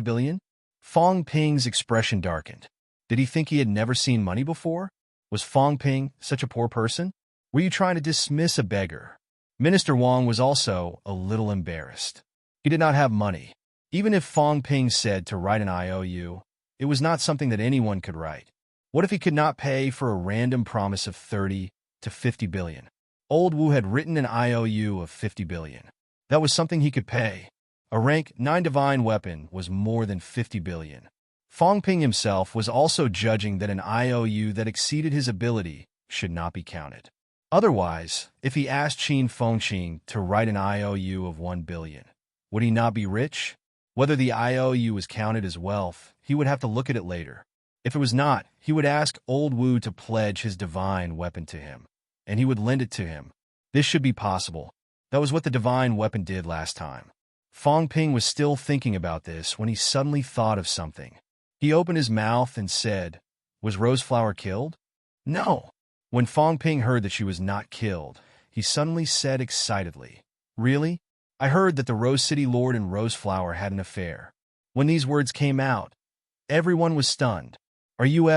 billion? Fang Ping's expression darkened. Did he think he had never seen money before? Was Fang Ping such a poor person? Were you trying to dismiss a beggar? Minister Wang was also a little embarrassed. He did not have money. Even if Fang Ping said to write an IOU, it was not something that anyone could write. What if he could not pay for a random promise of 30 to 50 billion? Old Wu had written an IOU of 50 billion. That was something he could pay. A rank 9 divine weapon was more than 50 billion. Fang Ping himself was also judging that an IOU that exceeded his ability should not be counted. Otherwise, if he asked Qin Fengqing to write an IOU of 1 billion, would he not be rich? Whether the IOU was counted as wealth, he would have to look at it later. If it was not, he would ask Old Wu to pledge his divine weapon to him, and he would lend it to him. This should be possible. That was what the divine weapon did last time. Fang Ping was still thinking about this when he suddenly thought of something. He opened his mouth and said, "Was Roseflower killed?" "No." When Fang Ping heard that she was not killed, he suddenly said excitedly, "Really? I heard that the Rose City Lord and Roseflower had an affair." When these words came out, everyone was stunned. Are you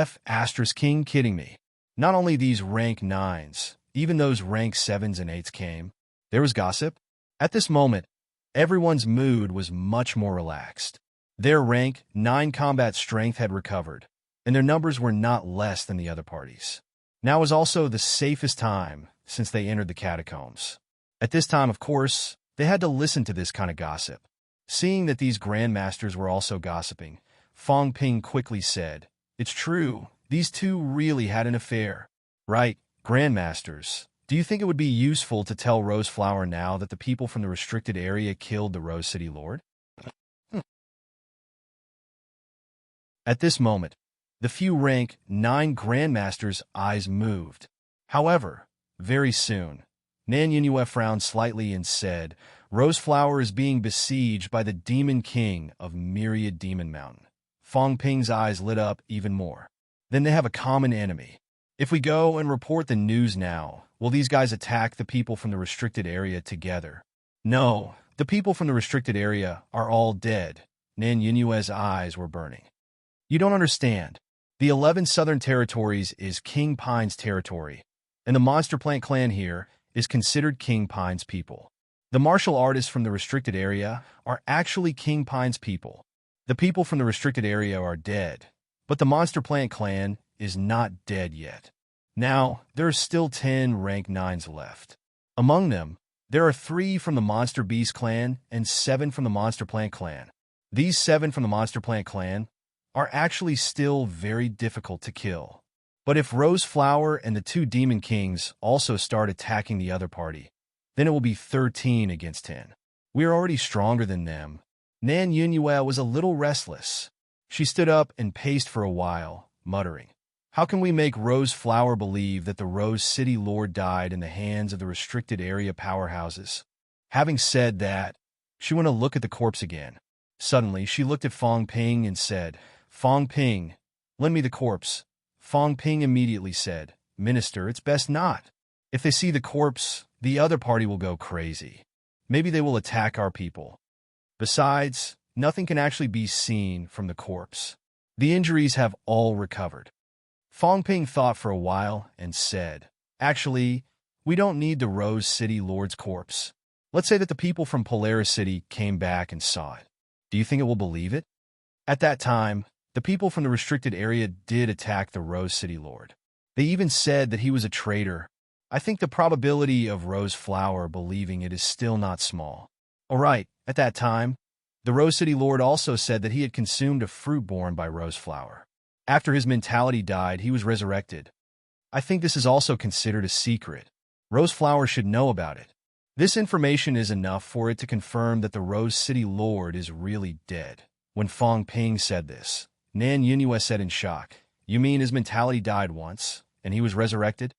King kidding me? Not only these rank 9s, even those rank 7s and 8s came. There was gossip. At this moment, everyone's mood was much more relaxed. Their rank 9 combat strength had recovered, and their numbers were not less than the other parties. Now was also the safest time since they entered the catacombs. At this time, of course, they had to listen to this kind of gossip. Seeing that these grandmasters were also gossiping, Fang Ping quickly said, "It's true, these two really had an affair." "Right, grandmasters. Do you think it would be useful to tell Roseflower now that the people from the restricted area killed the Rose City Lord?" At this moment, the few rank 9 grandmasters' eyes moved. However, very soon, Nan Yinue frowned slightly and said, "Roseflower is being besieged by the Demon King of Myriad Demon Mountain." Fang Ping's eyes lit up even more. Then they have a common enemy. If we go and report the news now, will these guys attack the people from the restricted area together? No, the people from the restricted area are all dead. Nan Yinue's eyes were burning. You don't understand. The 11 Southern Territories is King Pine's territory, and the Monster Plant clan here is considered King Pine's people. The martial artists from the restricted area are actually King Pine's people. The people from the restricted area are dead, but the Monster Plant clan is not dead yet. Now, there are still 10 rank 9s left. Among them, there are 3 from the Monster Beast clan and 7 from the Monster Plant clan. These 7 from the Monster Plant clan are actually still very difficult to kill. But if Roseflower and the 2 Demon Kings also start attacking the other party, then it will be 13 against 10. We are already stronger than them. Nan Yunhua was a little restless. She stood up and paced for a while, muttering, "How can we make Rose Flower believe that the Rose City Lord died in the hands of the restricted area powerhouses?" Having said that, she went to look at the corpse again. Suddenly, she looked at Fong Ping and said, "Fong Ping, lend me the corpse." Fong Ping immediately said, "Minister, it's best not. If they see the corpse, the other party will go crazy. Maybe they will attack our people. Besides, nothing can actually be seen from the corpse. The injuries have all recovered." Fong Ping thought for a while and said, "Actually, we don't need the Rose City Lord's corpse. Let's say that the people from Polaris City came back and saw it. Do you think it will believe it?" At that time, the people from the restricted area did attack the Rose City Lord. They even said that he was a traitor. I think the probability of Rose Flower believing it is still not small. Alright, at that time, the Rose City Lord also said that he had consumed a fruit borne by Rose Flower. After his mentality died, he was resurrected. I think this is also considered a secret. Rose Flower should know about it. This information is enough for it to confirm that the Rose City Lord is really dead. When Fong Ping said this, Nan Yunhua said in shock, "You mean his mentality died once, and he was resurrected?"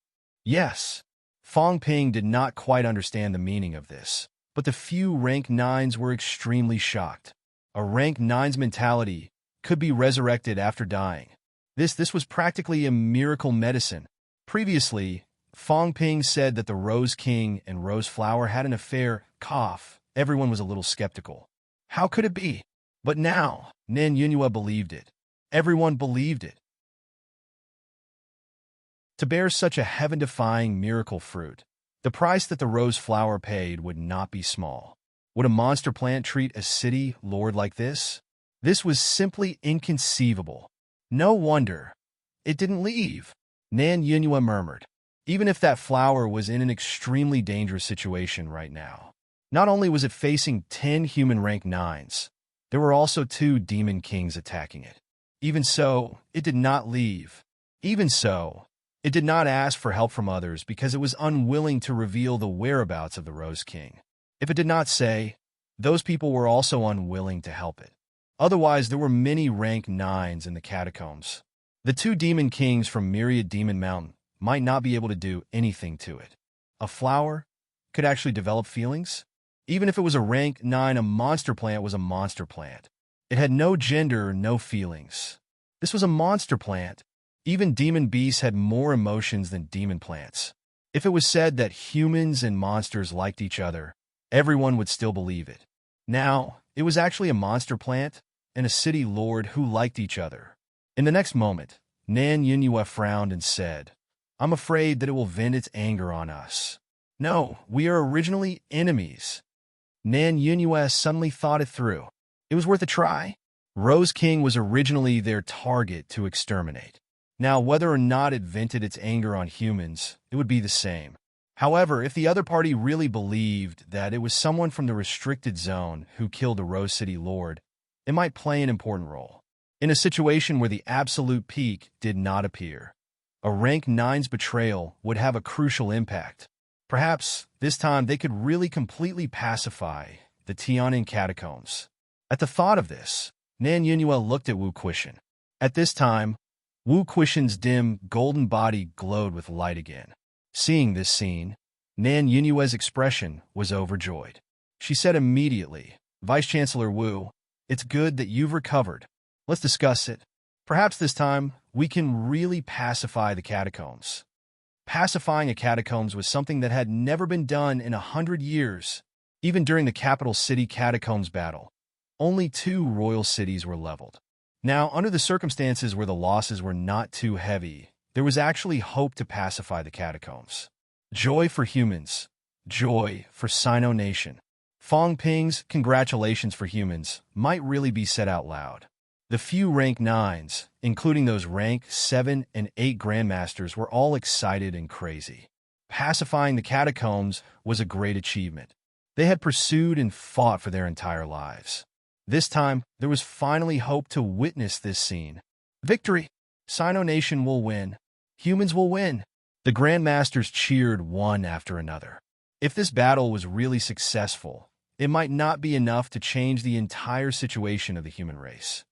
Yes. Fong Ping did not quite understand the meaning of this, but the few rank 9s were extremely shocked. A rank 9's mentality could be resurrected after dying. This was practically a miracle medicine. Previously, Fong Ping said that the Rose King and Rose Flower had an affair. Everyone was a little skeptical. How could it be? But now, Nan Yunhua believed it. Everyone believed it. To bear such a heaven-defying miracle fruit, the price that the Rose Flower paid would not be small. Would a monster plant treat a city lord like this? This was simply inconceivable. No wonder it didn't leave, Nan Yunhua murmured. Even if that flower was in an extremely dangerous situation right now. Not only was it facing 10 human rank 9s, there were also 2 demon kings attacking it. Even so, it did not leave. Even so, it did not ask for help from others because it was unwilling to reveal the whereabouts of the Rose King. If it did not say, those people were also unwilling to help it. Otherwise, there were many rank 9s in the catacombs. The 2 demon kings from Myriad Demon Mountain might not be able to do anything to it. A flower could actually develop feelings? Even if it was a rank 9, a monster plant was a monster plant. It had no gender, no feelings. This was a monster plant. Even demon beasts had more emotions than demon plants. If it was said that humans and monsters liked each other, everyone would still believe it. Now, it was actually a monster plant and a city lord who liked each other. In the next moment, Nan Yunhua frowned and said, "I'm afraid that it will vent its anger on us. No, we are originally enemies." Nan Yunhua suddenly thought it through. It was worth a try. Rose King was originally their target to exterminate. Now, whether or not it vented its anger on humans, it would be the same. However, if the other party really believed that it was someone from the restricted zone who killed the Rose City Lord, it might play an important role. In a situation where the absolute peak did not appear, a rank 9's betrayal would have a crucial impact. Perhaps, this time they could really completely pacify the Tian'an catacombs. At the thought of this, Nan Yunhua looked at Wu Quishan. At this time, Wu Quishan's dim, golden body glowed with light again. Seeing this scene, Nan Yunhua's expression was overjoyed. She said immediately, "Vice-Chancellor Wu, it's good that you've recovered. Let's discuss it. Perhaps this time, we can really pacify the catacombs." Pacifying a catacombs was something that had never been done in 100 years. Even during the capital city catacombs battle, only 2 royal cities were leveled. Now, under the circumstances where the losses were not too heavy, there was actually hope to pacify the catacombs. Joy for humans. Joy for Sino Nation. Fong Ping's congratulations for humans might really be said out loud. The few rank 9s, including those rank 7 and 8 grandmasters, were all excited and crazy. Pacifying the catacombs was a great achievement. They had pursued and fought for their entire lives. This time, there was finally hope to witness this scene. Victory! Sino Nation will win. Humans will win. The grandmasters cheered one after another. If this battle was really successful, it might not be enough to change the entire situation of the human race.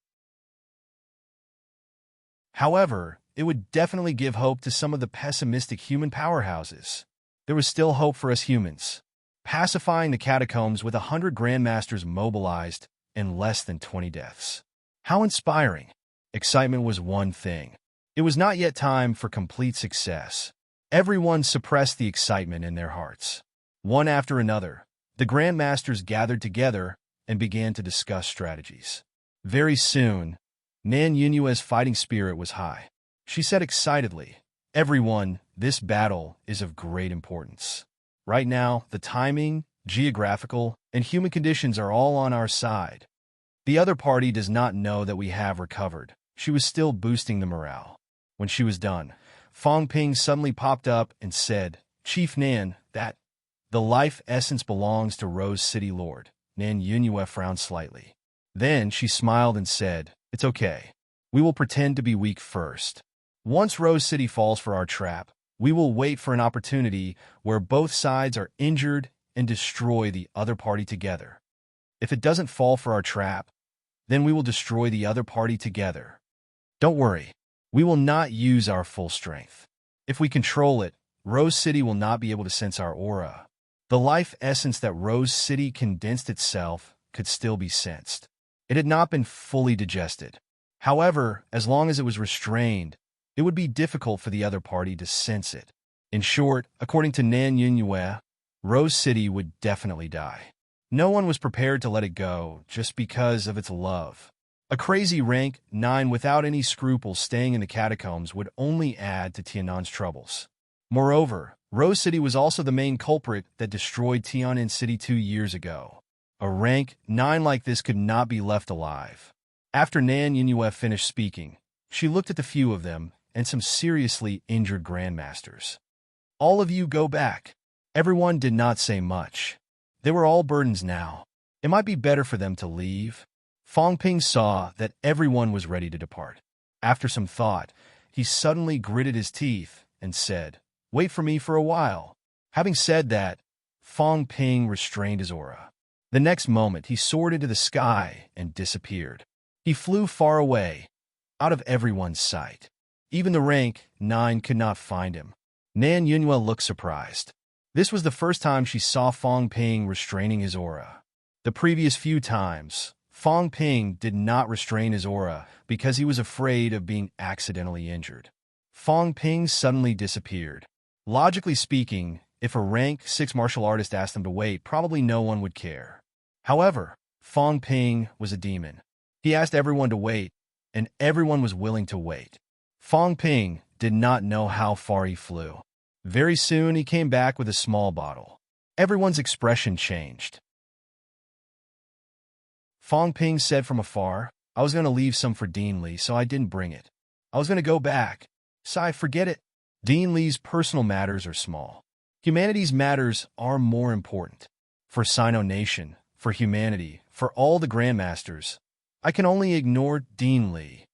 However, it would definitely give hope to some of the pessimistic human powerhouses. There was still hope for us humans. Pacifying the catacombs with 100 grandmasters mobilized and less than 20 deaths. How inspiring! Excitement was one thing. It was not yet time for complete success. Everyone suppressed the excitement in their hearts. One after another, the grandmasters gathered together and began to discuss strategies. Very soon, Nan Yunyue's fighting spirit was high. She said excitedly, "Everyone, this battle is of great importance. Right now, the timing, geographical, and human conditions are all on our side. The other party does not know that we have recovered." She was still boosting the morale. When she was done, Fong Ping suddenly popped up and said, "Chief Nan, that the life essence belongs to Rose City Lord." Nan Yunyue frowned slightly. Then she smiled and said, "It's okay. We will pretend to be weak first. Once Rose City falls for our trap, we will wait for an opportunity where both sides are injured and destroy the other party together. If it doesn't fall for our trap, then we will destroy the other party together. Don't worry, we will not use our full strength. If we control it, Rose City will not be able to sense our aura. The life essence that Rose City condensed itself could still be sensed. It had not been fully digested. However, as long as it was restrained, it would be difficult for the other party to sense it. In short, according to Nan Yunyue, Rose City would definitely die. No one was prepared to let it go just because of its love. A crazy rank 9 without any scruples staying in the catacombs would only add to Tiannan's troubles. Moreover, Rose City was also the main culprit that destroyed Tiannan City 2 years ago. A rank 9 like this could not be left alive. After Nan Yunyue finished speaking, she looked at the few of them and some seriously injured grandmasters. "All of you go back." Everyone did not say much. They were all burdens now. It might be better for them to leave. Fong Ping saw that everyone was ready to depart. After some thought, he suddenly gritted his teeth and said, "Wait for me for a while." Having said that, Fong Ping restrained his aura. The next moment, he soared into the sky and disappeared. He flew far away, out of everyone's sight. Even the rank 9 could not find him. Nan Yunyue looked surprised. This was the first time she saw Fong Ping restraining his aura. The previous few times, Fong Ping did not restrain his aura because he was afraid of being accidentally injured. Fong Ping suddenly disappeared. Logically speaking, if a rank 6 martial artist asked them to wait, probably no one would care. However, Fong Ping was a demon. He asked everyone to wait, and everyone was willing to wait. Fong Ping did not know how far he flew. Very soon, he came back with a small bottle. Everyone's expression changed. Fong Ping said from afar, "I was going to leave some for Dean Li, so I didn't bring it. I was going to go back. Sai, forget it. Dean Li's personal matters are small. Humanity's matters are more important. For Sino Nation, for humanity, for all the grandmasters, I can only ignore Dean Li."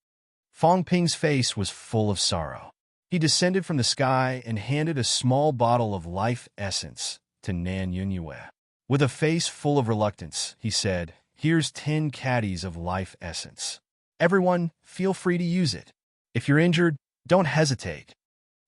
Fong Ping's face was full of sorrow. He descended from the sky and handed a small bottle of life essence to Nan Yunyue. With a face full of reluctance, he said, "Here's 10 caddies of life essence. Everyone, feel free to use it. If you're injured, don't hesitate."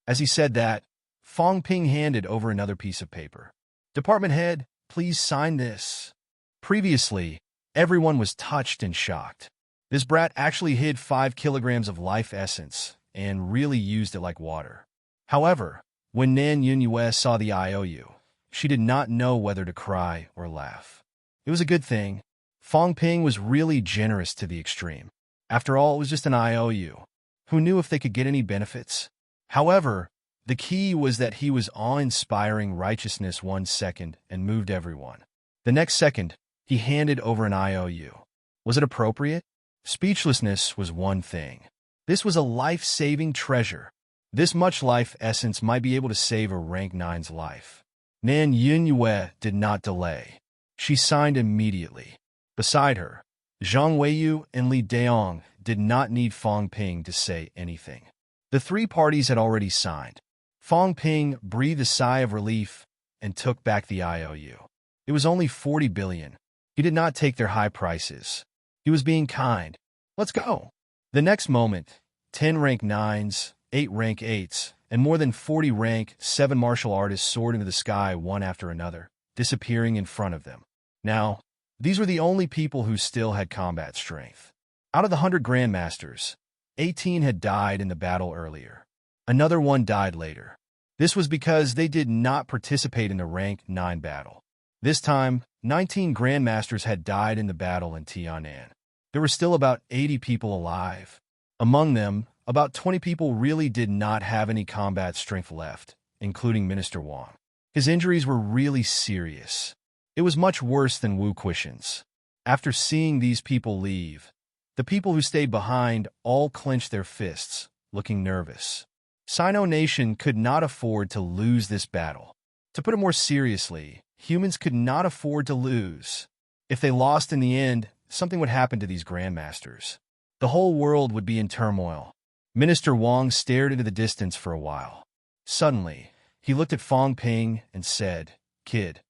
As he said that, Fong Ping handed over another piece of paper. "Department head, please sign this." Previously, everyone was touched and shocked. This brat actually hid 5 kilograms of life essence and really used it like water. However, when Nan Yunyue saw the IOU, she did not know whether to cry or laugh. It was a good thing. Fong Ping was really generous to the extreme. After all, it was just an IOU. Who knew if they could get any benefits? However, the key was that he was awe-inspiring righteousness 1 second and moved everyone. The next second, he handed over an IOU. Was it appropriate? Speechlessness was one thing. This was a life-saving treasure. This much life essence might be able to save a rank 9's life. Nan Yunyue did not delay. She signed immediately. Beside her, Zhang Weiyu and Li Daong did not need Fong Ping to say anything. The 3 parties had already signed. Fong Ping breathed a sigh of relief and took back the IOU. It was only 40 billion. He did not take their high prices. He was being kind. "Let's go." The next moment, 10 rank 9s, 8 rank 8s, and more than 40 rank 7 martial artists soared into the sky one after another, disappearing in front of them. Now, these were the only people who still had combat strength. Out of the 100 grandmasters, 18 had died in the battle earlier. Another one died later. This was because they did not participate in the rank 9 battle. This time, 19 grandmasters had died in the battle in Tianan. There were still about 80 people alive. Among them, about 20 people really did not have any combat strength left, including Minister Wang. His injuries were really serious. It was much worse than Wu Quishan's. After seeing these people leave, the people who stayed behind all clenched their fists, looking nervous. Sino Nation could not afford to lose this battle. To put it more seriously, humans could not afford to lose. If they lost in the end, something would happen to these grandmasters. The whole world would be in turmoil. Minister Wang stared into the distance for a while. Suddenly, he looked at Fong Ping and said, "Kid,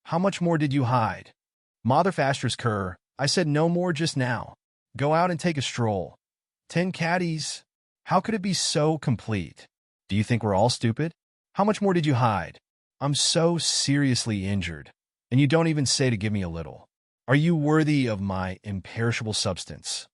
how much more did you hide?" "Mother Faster's cur, I said no more just now. Go out and take a stroll." 10 caddies? How could it be so complete? Do you think we're all stupid? How much more did you hide? I'm so seriously injured, and you don't even say to give me a little. Are you worthy of my imperishable substance?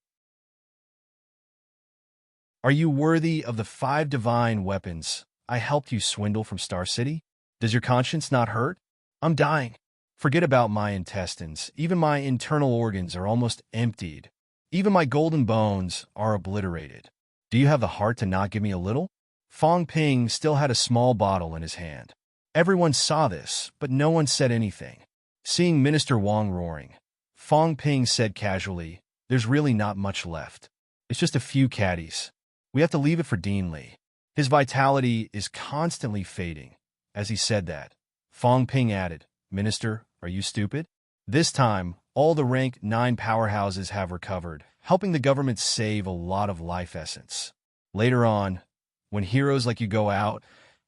Are you worthy of the 5 divine weapons I helped you swindle from Star City? Does your conscience not hurt? I'm dying. Forget about my intestines. Even my internal organs are almost emptied. Even my golden bones are obliterated. Do you have the heart to not give me a little? Fong Ping still had a small bottle in his hand. Everyone saw this, but no one said anything. Seeing Minister Wang roaring, Fong Ping said casually, "There's really not much left. It's just a few caddies. We have to leave it for Dean Li. His vitality is constantly fading." As he said that, Fong Ping added, "Minister, are you stupid?" This time, all the rank 9 powerhouses have recovered, helping the government save a lot of life essence. Later on, when heroes like you go out,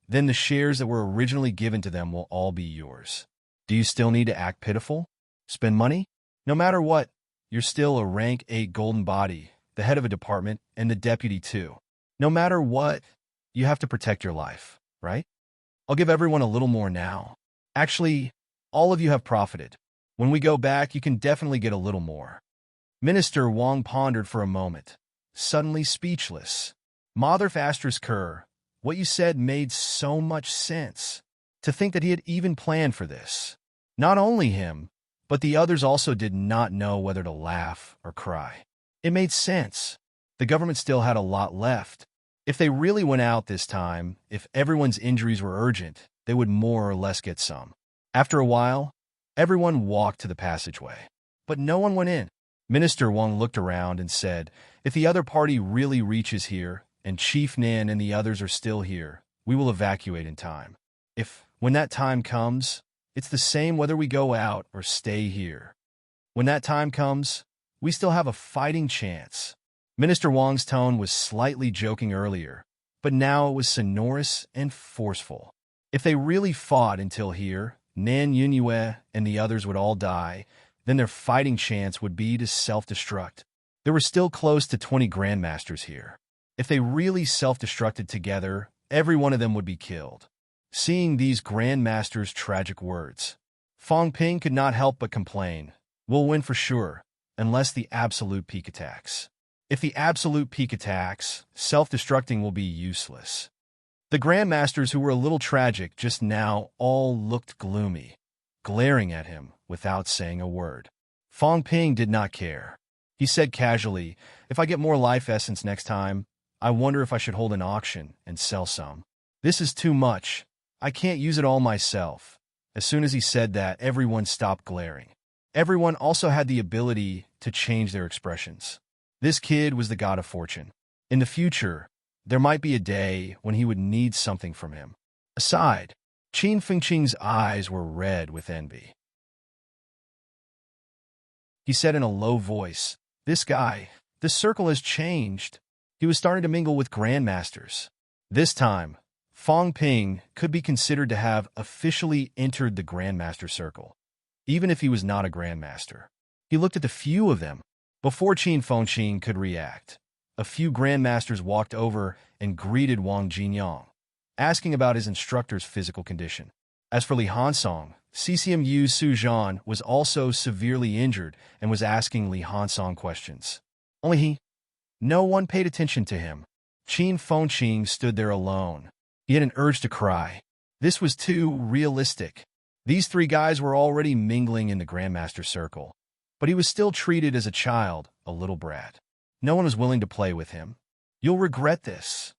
then the shares that were originally given to them will all be yours. Do you still need to act pitiful? Spend money? No matter what, you're still a rank 8 golden body, the head of a department, and the deputy too. No matter what, you have to protect your life, right? I'll give everyone a little more now. Actually, all of you have profited. When we go back, you can definitely get a little more. Minister Wang pondered for a moment, suddenly speechless. Mother Faster's cur, what you said made so much sense. To think that he had even planned for this. Not only him, but the others also did not know whether to laugh or cry. It made sense. The government still had a lot left. If they really went out this time, if everyone's injuries were urgent, they would more or less get some. After a while, everyone walked to the passageway. But no one went in. Minister Wang looked around and said, "If the other party really reaches here, and Chief Nan and the others are still here, we will evacuate in time. When that time comes, it's the same whether we go out or stay here. When that time comes, we still have a fighting chance." Minister Wang's tone was slightly joking earlier, but now it was sonorous and forceful. If they really fought until here, Nan Yunyue and the others would all die, then their fighting chance would be to self-destruct. There were still close to 20 grandmasters here. If they really self-destructed together, every one of them would be killed. Seeing these grandmasters' tragic words, Fong Ping could not help but complain, "We'll win for sure, unless the absolute peak attacks. If the absolute peak attacks, self-destructing will be useless." The grandmasters who were a little tragic just now all looked gloomy, glaring at him without saying a word. Fong Ping did not care. He said casually, "If I get more life essence next time, I wonder if I should hold an auction and sell some. This is too much. I can't use it all myself." As soon as he said that, everyone stopped glaring. Everyone also had the ability to change their expressions. This kid was the god of fortune. In the future, there might be a day when he would need something from him. Aside, Qin Fengqing's eyes were red with envy. He said in a low voice, "This circle has changed." He was starting to mingle with grandmasters. This time, Fong Ping could be considered to have officially entered the grandmaster circle, even if he was not a grandmaster. He looked at the few of them. Before Qin Fengqing could react, a few grandmasters walked over and greeted Wang Jinyang, asking about his instructor's physical condition. As for Li Hansong, CCMU's Su Zhan was also severely injured and was asking Li Hansong questions. No one paid attention to him. Qin Fengqing stood there alone. He had an urge to cry. This was too realistic. These three guys were already mingling in the Grandmaster circle, but he was still treated as a child, a little brat. No one was willing to play with him. You'll regret this.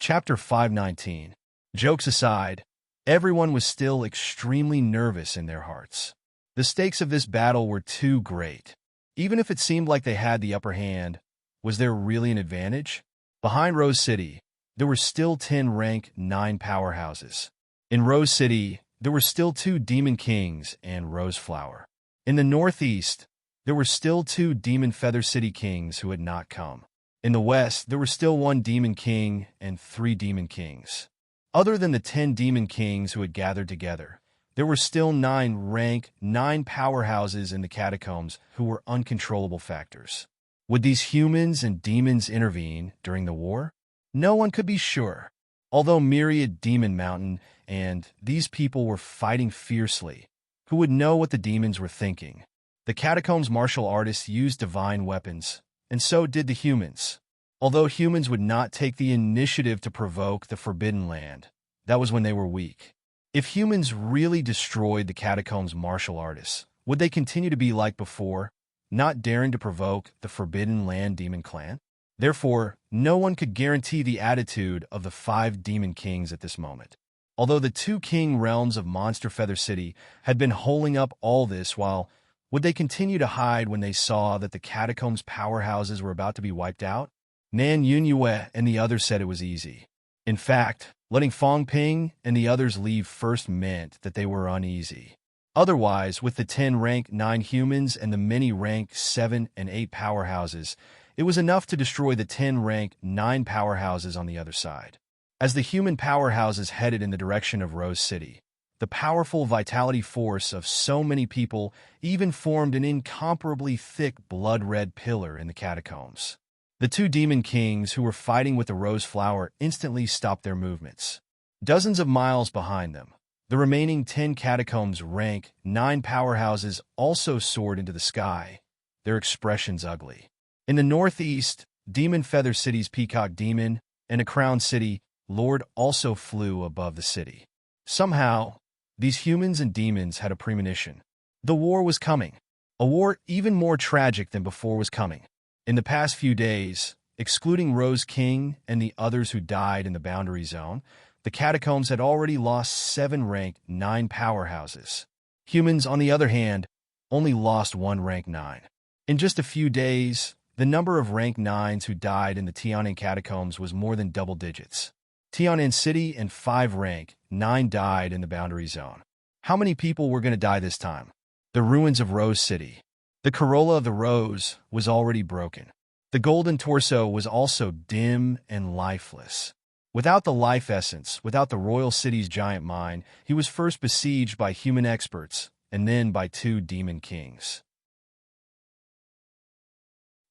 Chapter 519. Jokes aside, everyone was still extremely nervous in their hearts. The stakes of this battle were too great. Even if it seemed like they had the upper hand, was there really an advantage? Behind Rose City, there were still 10 rank 9 powerhouses. In Rose City, there were still 2 Demon Kings and Rose Flower. In the northeast, there were still 2 Demon Feather City Kings who had not come. In the west, there were still 1 Demon King and 3 Demon Kings. Other than the 10 Demon Kings who had gathered together, there were still 9 rank 9 powerhouses in the catacombs who were uncontrollable factors. Would these humans and demons intervene during the war? No one could be sure. Although myriad Demon Mountain and these people were fighting fiercely, who would know what the demons were thinking? The catacombs martial artists used divine weapons, and so did the humans. Although humans would not take the initiative to provoke the Forbidden Land, that was when they were weak. If humans really destroyed the catacombs martial artists, would they continue to be like before, not daring to provoke the Forbidden Land Demon Clan? Therefore, no one could guarantee the attitude of the 5 Demon Kings at this moment. Although the 2 king realms of Monster Feather City had been holding up all this while, would they continue to hide when they saw that the catacombs powerhouses were about to be wiped out? Nan Yunyue and the others said it was easy. In fact, letting Fong Ping and the others leave first meant that they were uneasy. Otherwise, with the 10 rank 9 humans and the many rank 7 and 8 powerhouses, it was enough to destroy the 10 rank 9 powerhouses on the other side. As the human powerhouses headed in the direction of Rose City, the powerful vitality force of so many people even formed an incomparably thick blood-red pillar in the catacombs. The 2 Demon Kings who were fighting with the Rose Flower instantly stopped their movements. Dozens of miles behind them, the remaining 10 catacombs rank 9 powerhouses also soared into the sky, their expressions ugly. In the northeast, Demon Feather City's Peacock Demon and a Crown City Lord also flew above the city. Somehow, these humans and demons had a premonition. The war was coming. A war even more tragic than before was coming. In the past few days, excluding Rose King and the others who died in the boundary zone, the catacombs had already lost 7 rank 9 powerhouses. Humans, on the other hand, only lost 1 rank 9. In just a few days, the number of rank 9s who died in the Tian'an catacombs was more than double digits. Tian'an City and 5 rank 9 died in the boundary zone. How many people were going to die this time? The ruins of Rose City. The corolla of the rose was already broken. The golden torso was also dim and lifeless. Without the life essence, without the royal city's giant mind, he was first besieged by human experts, and then by 2 demon kings.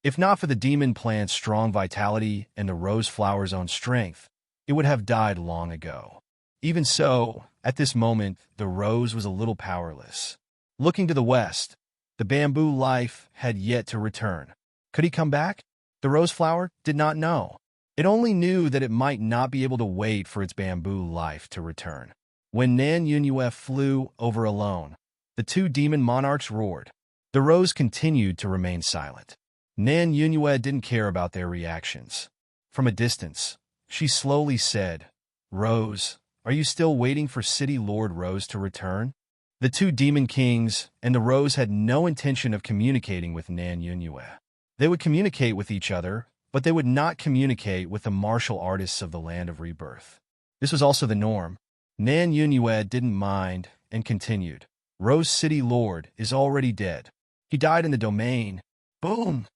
If not for the demon plant's strong vitality and the rose flower's own strength, it would have died long ago. Even so, at this moment, the rose was a little powerless. Looking to the west, the bamboo life had yet to return. Could he come back? The rose flower did not know. It only knew that it might not be able to wait for its bamboo life to return. When Nan Yunyue flew over alone, the 2 demon monarchs roared. The rose continued to remain silent. Nan Yunyue didn't care about their reactions. From a distance, she slowly said, "Rose, are you still waiting for City Lord Rose to return?" The 2 demon kings and the rose had no intention of communicating with Nan Yunyue. They would communicate with each other, but they would not communicate with the martial artists of the Land of Rebirth. This was also the norm. Nan Yunyue didn't mind and continued. Rose City Lord is already dead. He died in the domain. Boom!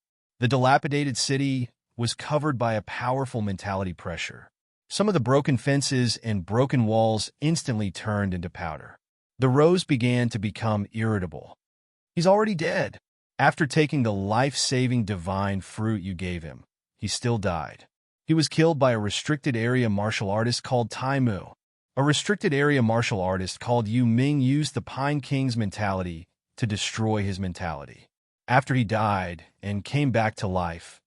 The dilapidated city was covered by a powerful mentality pressure. Some of the broken fences and broken walls instantly turned into powder. The rose began to become irritable. He's already dead. After taking the life-saving divine fruit you gave him, he still died. He was killed by a restricted area martial artist called Taimu. A restricted area martial artist called Yu Ming used the Pine King's mentality to destroy his mentality. After he died and came back to life,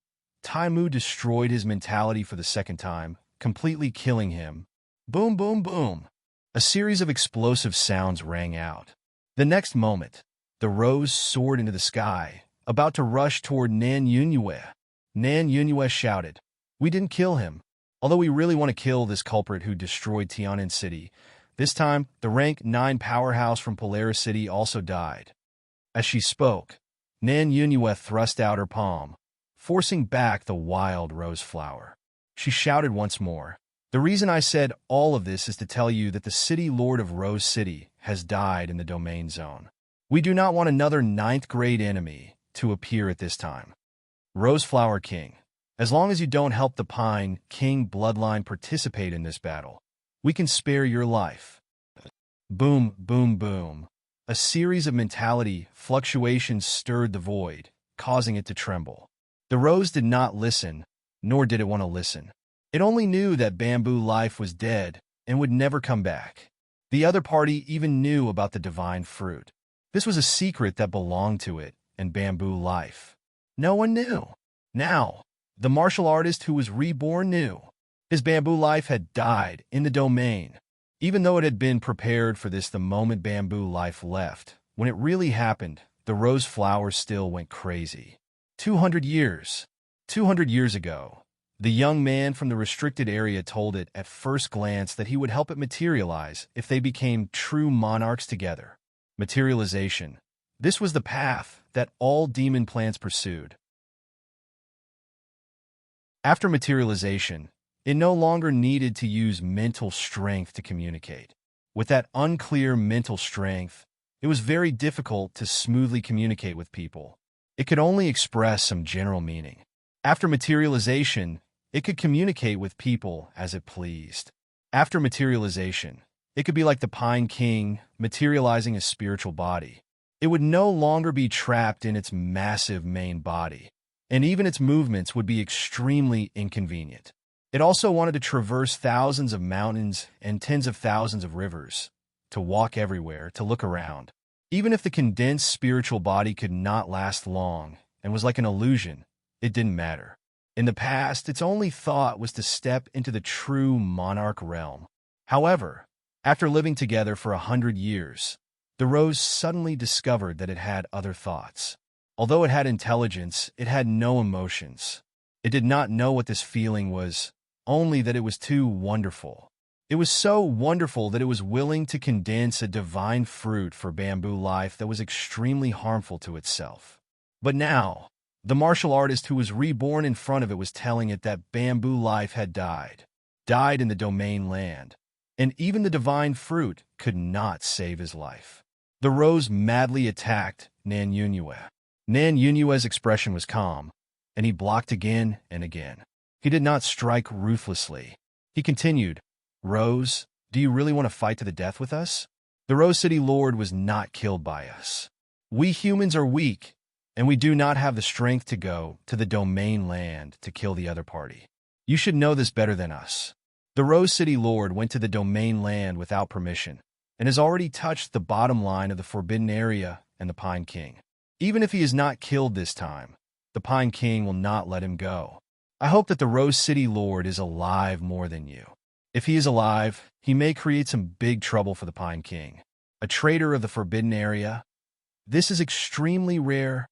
Taimu destroyed his mentality for the second time, completely killing him. Boom, boom, boom. A series of explosive sounds rang out. The next moment, the rose soared into the sky, about to rush toward Nan Yunyue. Nan Yunyue shouted, "We didn't kill him. Although we really want to kill this culprit who destroyed Tian'an City. This time, the rank 9 powerhouse from Polaris City also died." As she spoke, Nan Yunyue thrust out her palm, forcing back the wild rose flower. She shouted once more, "The reason I said all of this is to tell you that the city lord of Rose City has died in the domain zone. We do not want another 9th grade enemy to appear at this time. Rose Flower King, as long as you don't help the Pine King bloodline participate in this battle, we can spare your life." Boom, boom, boom. A series of mentality fluctuations stirred the void, causing it to tremble. The rose did not listen, nor did it want to listen. It only knew that Bamboo Life was dead and would never come back. The other party even knew about the divine fruit. This was a secret that belonged to it and Bamboo Life. No one knew. Now, the martial artist who was reborn knew. His Bamboo Life had died in the domain. Even though it had been prepared for this the moment Bamboo Life left, when it really happened, the rose flower still went crazy. 200 years. 200 years ago, the young man from the restricted area told it at first glance that he would help it materialize if they became true monarchs together. Materialization. This was the path that all demon plants pursued. After materialization, it no longer needed to use mental strength to communicate. With that unclear mental strength, it was very difficult to smoothly communicate with people. It could only express some general meaning. After materialization, it could communicate with people as it pleased. After materialization, it could be like the Pine King materializing a spiritual body. It would no longer be trapped in its massive main body, and even its movements would be extremely inconvenient. It also wanted to traverse thousands of mountains and tens of thousands of rivers, to walk everywhere, to look around. Even if the condensed spiritual body could not last long and was like an illusion, it didn't matter. In the past, its only thought was to step into the true monarch realm. However, after living together for 100 years, the rose suddenly discovered that it had other thoughts. Although it had intelligence, it had no emotions. It did not know what this feeling was, only that it was too wonderful. It was so wonderful that it was willing to condense a divine fruit for Bamboo Life that was extremely harmful to itself. But now, the martial artist who was reborn in front of it was telling it that Bamboo Life had died in the domain land, and even the divine fruit could not save his life. The rose madly attacked Nan Yunyue. Nan Yunyue's expression was calm, and he blocked again and again. He did not strike ruthlessly. He continued, "Rose, do you really want to fight to the death with us? The Rose City Lord was not killed by us. We humans are weak, and we do not have the strength to go to the domain land to kill the other party. You should know this better than us. The Rose City Lord went to the domain land without permission, and has already touched the bottom line of the Forbidden Area and the Pine King. Even if he is not killed this time, the Pine King will not let him go. I hope that the Rose City Lord is alive more than you. If he is alive, he may create some big trouble for the Pine King. A traitor of the Forbidden Area? This is extremely rare."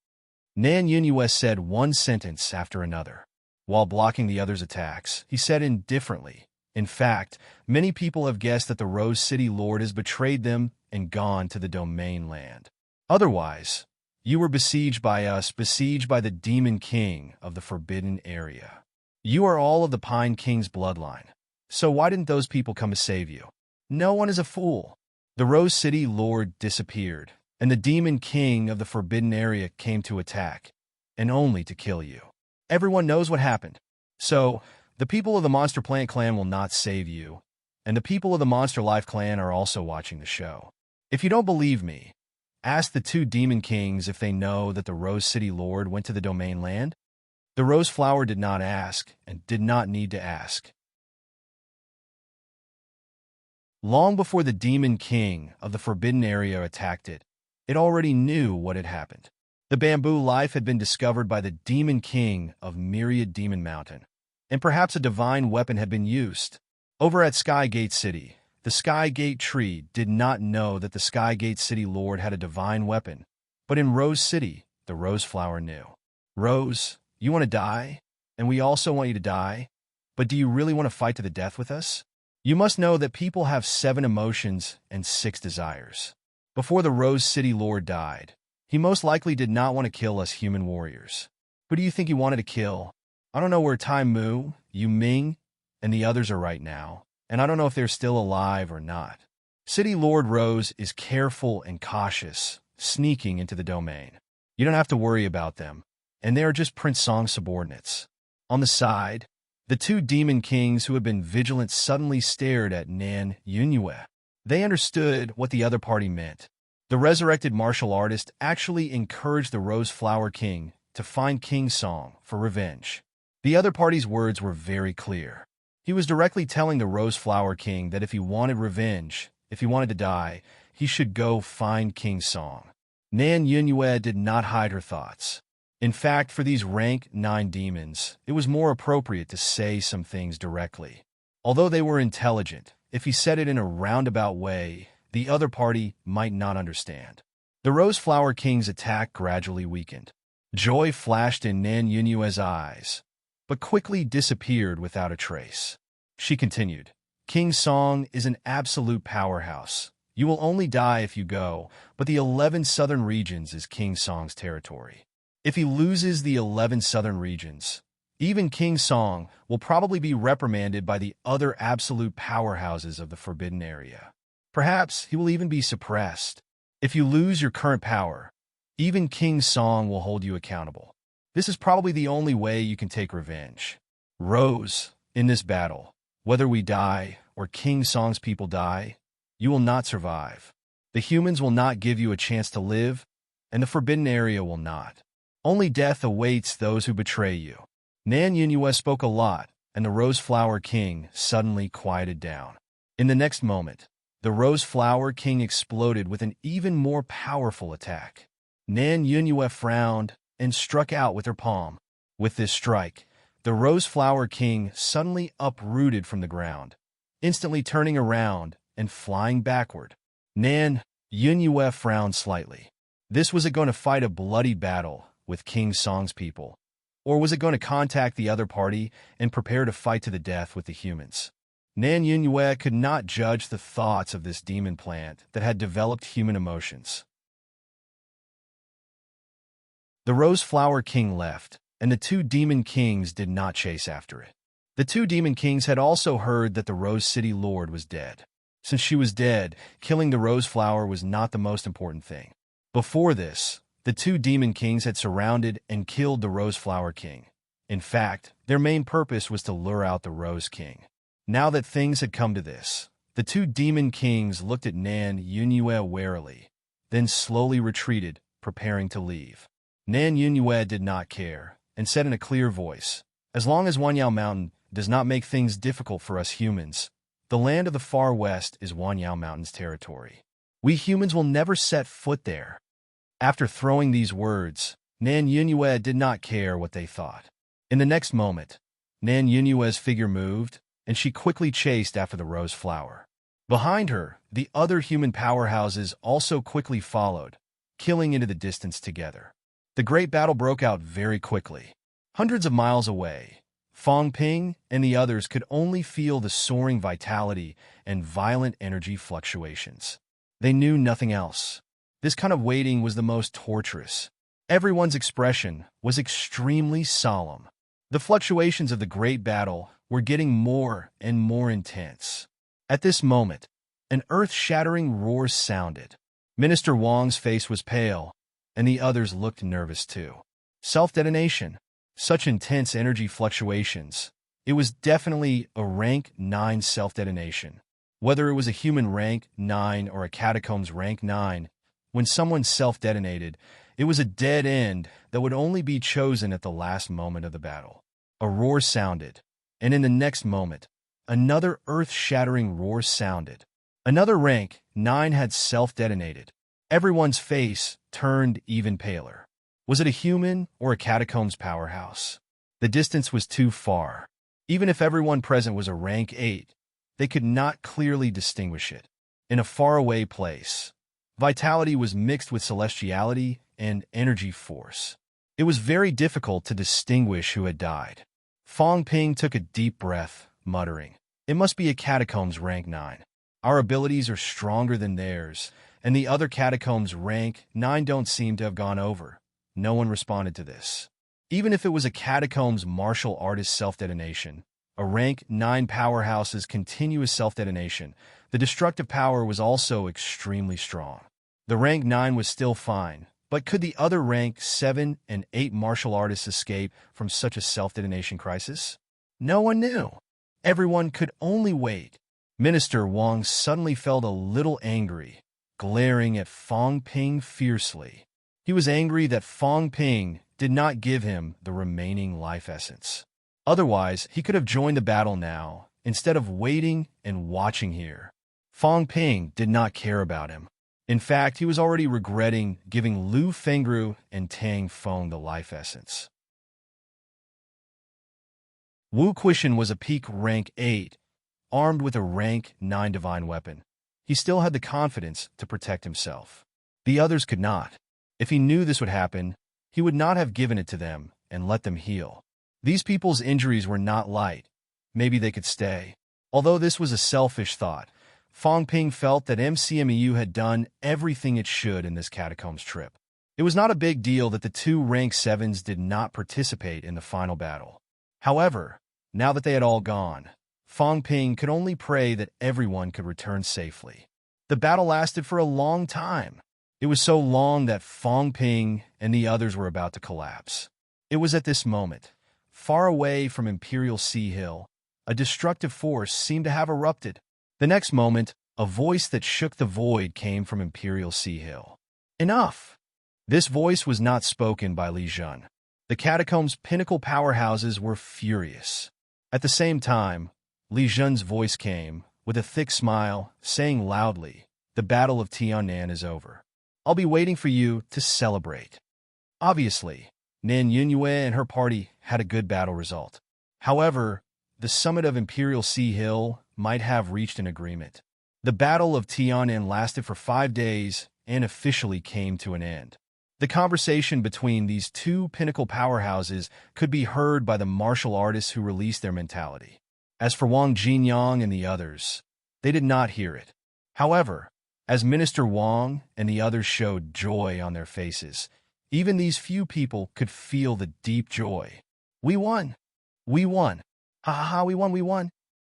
Nan Yunyue said one sentence after another. While blocking the other's attacks, he said indifferently, "In fact, many people have guessed that the Rose City Lord has betrayed them and gone to the domain land. Otherwise, you were besieged by us, besieged by the Demon King of the Forbidden Area. You are all of the Pine King's bloodline. So why didn't those people come to save you? No one is a fool. The Rose City Lord disappeared, and the Demon King of the Forbidden Area came to attack, and only to kill you. Everyone knows what happened. So, the people of the Monster Plant Clan will not save you, and the people of the Monster Life Clan are also watching the show. If you don't believe me, Ask the two demon kings if they know that the Rose City Lord went to the domain land. The Rose Flower did not ask and did not need to ask. Long before the demon king of the forbidden area attacked it, it already knew what had happened. The bamboo life had been discovered by the demon king of Myriad Demon Mountain, and perhaps a divine weapon had been used. Over at Skygate City, the Skygate tree did not know that the Skygate City Lord had a divine weapon, but in Rose City, the Rose Flower knew. Rose, you want to die? And we also want you to die? But do you really want to fight to the death with us? You must know that people have 7 emotions and 6 desires. Before the Rose City Lord died, he most likely did not want to kill us human warriors. Who do you think he wanted to kill? I don't know where Tai Mu, Yu Ming, and the others are right now, and I don't know if they're still alive or not. City Lord Rose is careful and cautious, sneaking into the domain. You don't have to worry about them, and they are just Prince Song's subordinates. On the side, the two demon kings who had been vigilant suddenly stared at Nan Yunyue. They understood what the other party meant. The resurrected martial artist actually encouraged the Rose Flower King to find King Song for revenge. The other party's words were very clear. He was directly telling the Rose Flower King that if he wanted revenge, if he wanted to die, he should go find King Song. Nan Yunyue did not hide her thoughts. In fact, for these rank 9 demons, it was more appropriate to say some things directly. Although they were intelligent, if he said it in a roundabout way, the other party might not understand. The Rose Flower King's attack gradually weakened. Joy flashed in Nan Yunyue's eyes, but quickly disappeared without a trace. She continued, King Song is an absolute powerhouse. You will only die if you go, but the 11 southern regions is King Song's territory. If he loses the 11 southern regions, even King Song will probably be reprimanded by the other absolute powerhouses of the forbidden area. Perhaps he will even be suppressed. If you lose your current power, even King Song will hold you accountable. This is probably the only way you can take revenge. Rose, in this battle, whether we die or King Song's people die, you will not survive. The humans will not give you a chance to live, and the forbidden area will not. Only death awaits those who betray you. Nan Yunyue spoke a lot, and the Rose Flower King suddenly quieted down. In the next moment, the Rose Flower King exploded with an even more powerful attack. Nan Yunyue frowned and struck out with her palm. With this strike, the Rose Flower King suddenly uprooted from the ground, instantly turning around and flying backward. Nan Yunyue frowned slightly. This was it going to fight a bloody battle with King Song's people, or was it going to contact the other party and prepare to fight to the death with the humans? Nan Yunyue could not judge the thoughts of this demon plant that had developed human emotions. The Rose Flower King left, and the two demon kings did not chase after it. The two demon kings had also heard that the Rose City Lord was dead. Since she was dead, killing the Rose Flower was not the most important thing. Before this, the two demon kings had surrounded and killed the Rose Flower King. In fact, their main purpose was to lure out the Rose King. Now that things had come to this, the two demon kings looked at Nan Yunyue warily, then slowly retreated, preparing to leave. Nan Yunyue did not care, and said in a clear voice, as long as Wanyao Mountain does not make things difficult for us humans, the land of the far west is Wanyao Mountain's territory. We humans will never set foot there. After throwing these words, Nan Yunyue did not care what they thought. In the next moment, Nan Yunyue's figure moved, and she quickly chased after the Rose Flower. Behind her, the other human powerhouses also quickly followed, killing into the distance together. The great battle broke out very quickly. Hundreds of miles away, Fong Ping and the others could only feel the soaring vitality and violent energy fluctuations. They knew nothing else. This kind of waiting was the most torturous. Everyone's expression was extremely solemn. The fluctuations of the great battle were getting more and more intense. At this moment, an earth-shattering roar sounded. Minister Wang's face was pale, and the others looked nervous too. Self-detonation. Such intense energy fluctuations. It was definitely a rank 9 self-detonation. Whether it was a human rank 9 or a catacombs rank 9, When someone self-detonated, it was a dead end that would only be chosen at the last moment of the battle. A roar sounded, and in the next moment, another earth-shattering roar sounded. Another rank 9 had self-detonated. Everyone's face turned even paler. Was it a human or a catacombs powerhouse? The distance was too far. Even if everyone present was a rank 8, they could not clearly distinguish it. In a faraway place, vitality was mixed with celestiality and energy force. It was very difficult to distinguish who had died. Fong Ping took a deep breath, muttering, "It must be a catacombs rank 9. Our abilities are stronger than theirs, and the other catacombs rank 9 don't seem to have gone over." No one responded to this. Even if it was a catacombs martial artist self-detonation, a rank 9 powerhouse's continuous self-detonation, the destructive power was also extremely strong. The rank 9 was still fine, but could the other rank 7 and 8 martial artists escape from such a self-detonation crisis? No one knew. Everyone could only wait. Minister Wang suddenly felt a little angry, glaring at Fong Ping fiercely. He was angry that Fong Ping did not give him the remaining life essence. Otherwise, he could have joined the battle now, instead of waiting and watching here. Fong Ping did not care about him. In fact, he was already regretting giving Lu Fengru and Tang Feng the life essence. Wu Quishan was a peak rank 8, armed with a rank 9 divine weapon. He still had the confidence to protect himself. The others could not. If he knew this would happen, he would not have given it to them and let them heal. These people's injuries were not light. Maybe they could stay. Although this was a selfish thought, Fong Ping felt that MCMEU had done everything it should in this catacombs trip. It was not a big deal that the two rank 7s did not participate in the final battle. However, now that they had all gone, Fong Ping could only pray that everyone could return safely. The battle lasted for a long time. It was so long that Fong Ping and the others were about to collapse. It was at this moment, far away from Imperial Sea Hill, a destructive force seemed to have erupted. The next moment, a voice that shook the void came from Imperial Sea Hill. Enough! This voice was not spoken by Li Jun. The catacombs' pinnacle powerhouses were furious. At the same time, Li Jun's voice came, with a thick smile, saying loudly, "The Battle of Tiannan is over. I'll be waiting for you to celebrate." Obviously, Nan Yunyue and her party had a good battle result. However, the summit of Imperial Sea Hill might have reached an agreement. The Battle of Tiannan lasted for 5 days and officially came to an end. The conversation between these two pinnacle powerhouses could be heard by the martial artists who released their mentality. As for Wang Jinyang and the others, they did not hear it. However, as Minister Wang and the others showed joy on their faces, even these few people could feel the deep joy. We won! We won! Ha ha ha, we won, we won!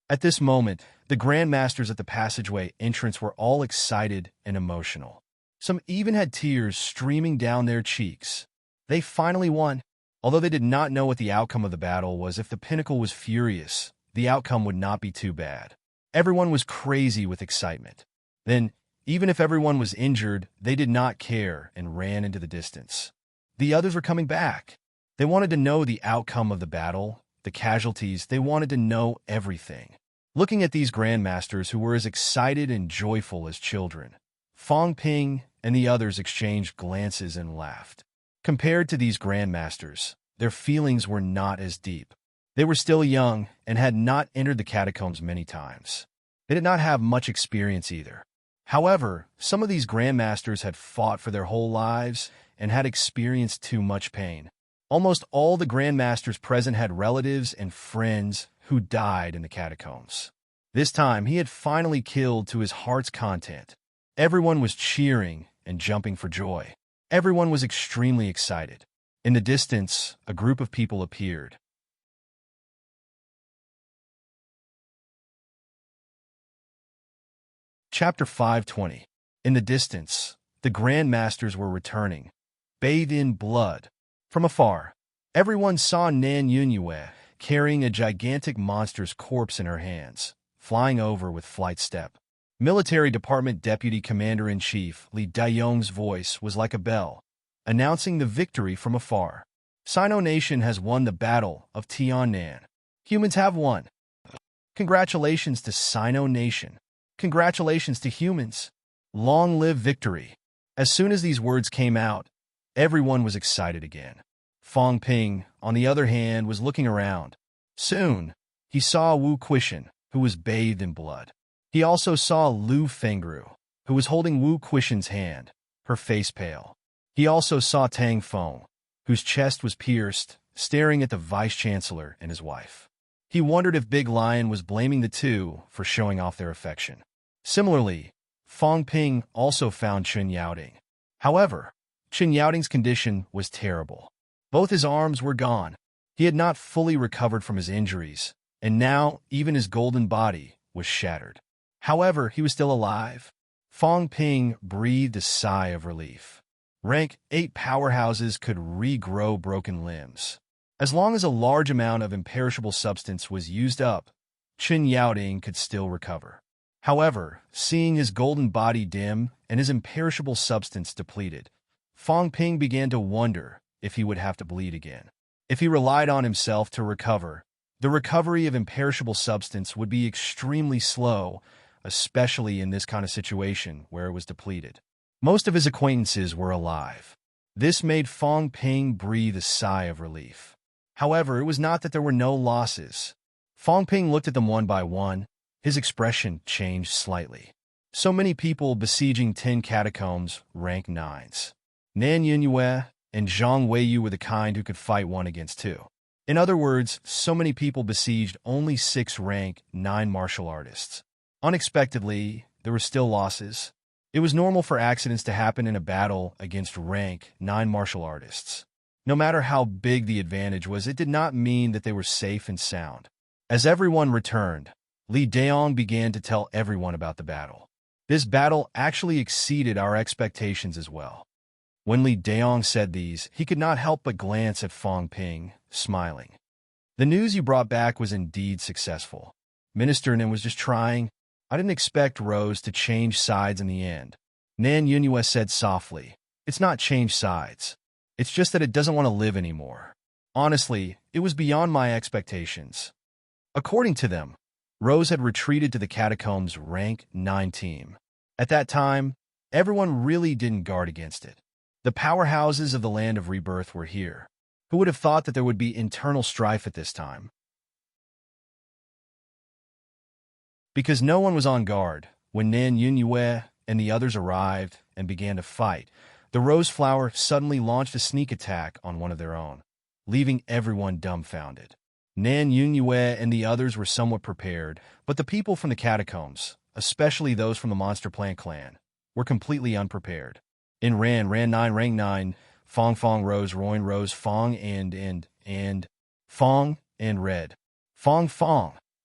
At this moment, the Grandmasters at the passageway entrance were all excited and emotional. Some even had tears streaming down their cheeks. They finally won. Although they did not know what the outcome of the battle was, if the pinnacle was furious, the outcome would not be too bad. Everyone was crazy with excitement. Then, even if everyone was injured, they did not care and ran into the distance. The others were coming back. They wanted to know the outcome of the battle, the casualties. They wanted to know everything. Looking at these Grandmasters who were as excited and joyful as children, Fong Ping and the others exchanged glances and laughed. Compared to these Grandmasters, their feelings were not as deep. They were still young and had not entered the catacombs many times. They did not have much experience either. However, some of these Grandmasters had fought for their whole lives and had experienced too much pain. Almost all the Grandmasters present had relatives and friends who died in the catacombs. This time, he had finally killed to his heart's content. Everyone was cheering and jumping for joy. Everyone was extremely excited. In the distance, a group of people appeared. Chapter 520. In the distance, the Grandmasters were returning, bathed in blood. From afar, everyone saw Nan Yunyue carrying a gigantic monster's corpse in her hands, flying over with flight step. Military Department Deputy Commander-in-Chief Li Daiyong's voice was like a bell, announcing the victory from afar. Sino Nation has won the Battle of Tiannan. Humans have won. Congratulations to Sino Nation. Congratulations to humans. Long live victory. As soon as these words came out, everyone was excited again. Fong Ping, on the other hand, was looking around. Soon, he saw Wu Quishan, who was bathed in blood. He also saw Lu Fengru, who was holding Wu Quishan's hand, her face pale. He also saw Tang Feng, whose chest was pierced, staring at the vice-chancellor and his wife. He wondered if Big Lion was blaming the two for showing off their affection. Similarly, Fong Ping also found Chen Yaoding. However, Chen Yaoding's condition was terrible. Both his arms were gone. He had not fully recovered from his injuries, and now even his golden body was shattered. However, he was still alive. Fong Ping breathed a sigh of relief. Rank 8 powerhouses could regrow broken limbs. As long as a large amount of imperishable substance was used up, Chen Yaoding could still recover. However, seeing his golden body dim and his imperishable substance depleted, Fong Ping began to wonder if he would have to bleed again. If he relied on himself to recover, the recovery of imperishable substance would be extremely slow, especially in this kind of situation where it was depleted. Most of his acquaintances were alive. This made Fong Ping breathe a sigh of relief. However, it was not that there were no losses. Fong Ping looked at them one by one. His expression changed slightly. So many people besieging 10 catacombs, rank 9s. Nan Yunyue and Zhang Weiyu were the kind who could fight 1 against 2. In other words, so many people besieged only 6 rank 9 martial artists. Unexpectedly, there were still losses. It was normal for accidents to happen in a battle against rank 9 martial artists. No matter how big the advantage was, it did not mean that they were safe and sound. As everyone returned, Li Daiyong began to tell everyone about the battle. This battle actually exceeded our expectations as well. When Li Daiyong said these, he could not help but glance at Fong Ping, smiling. The news you brought back was indeed successful. Minister Nin was just trying. I didn't expect Rose to change sides in the end. Nan Yunyue said softly, "It's not change sides. It's just that it doesn't want to live anymore." Honestly, it was beyond my expectations. According to them, Rose had retreated to the catacombs rank 9 team. At that time, everyone really didn't guard against it. The powerhouses of the land of rebirth were here. Who would have thought that there would be internal strife at this time? Because no one was on guard, when Nan Yunyue and the others arrived and began to fight, the Rose Flower suddenly launched a sneak attack on one of their own, leaving everyone dumbfounded. Nan Yunyue and the others were somewhat prepared, but the people from the catacombs, especially those from the Monster Plant clan, were completely unprepared. In Ran 9 rank 9, Fong Rose, Roin Rose, Fong and Fong and Red, Fong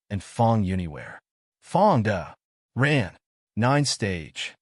and Fong Uniware. Fong Da, Ran 9 stage.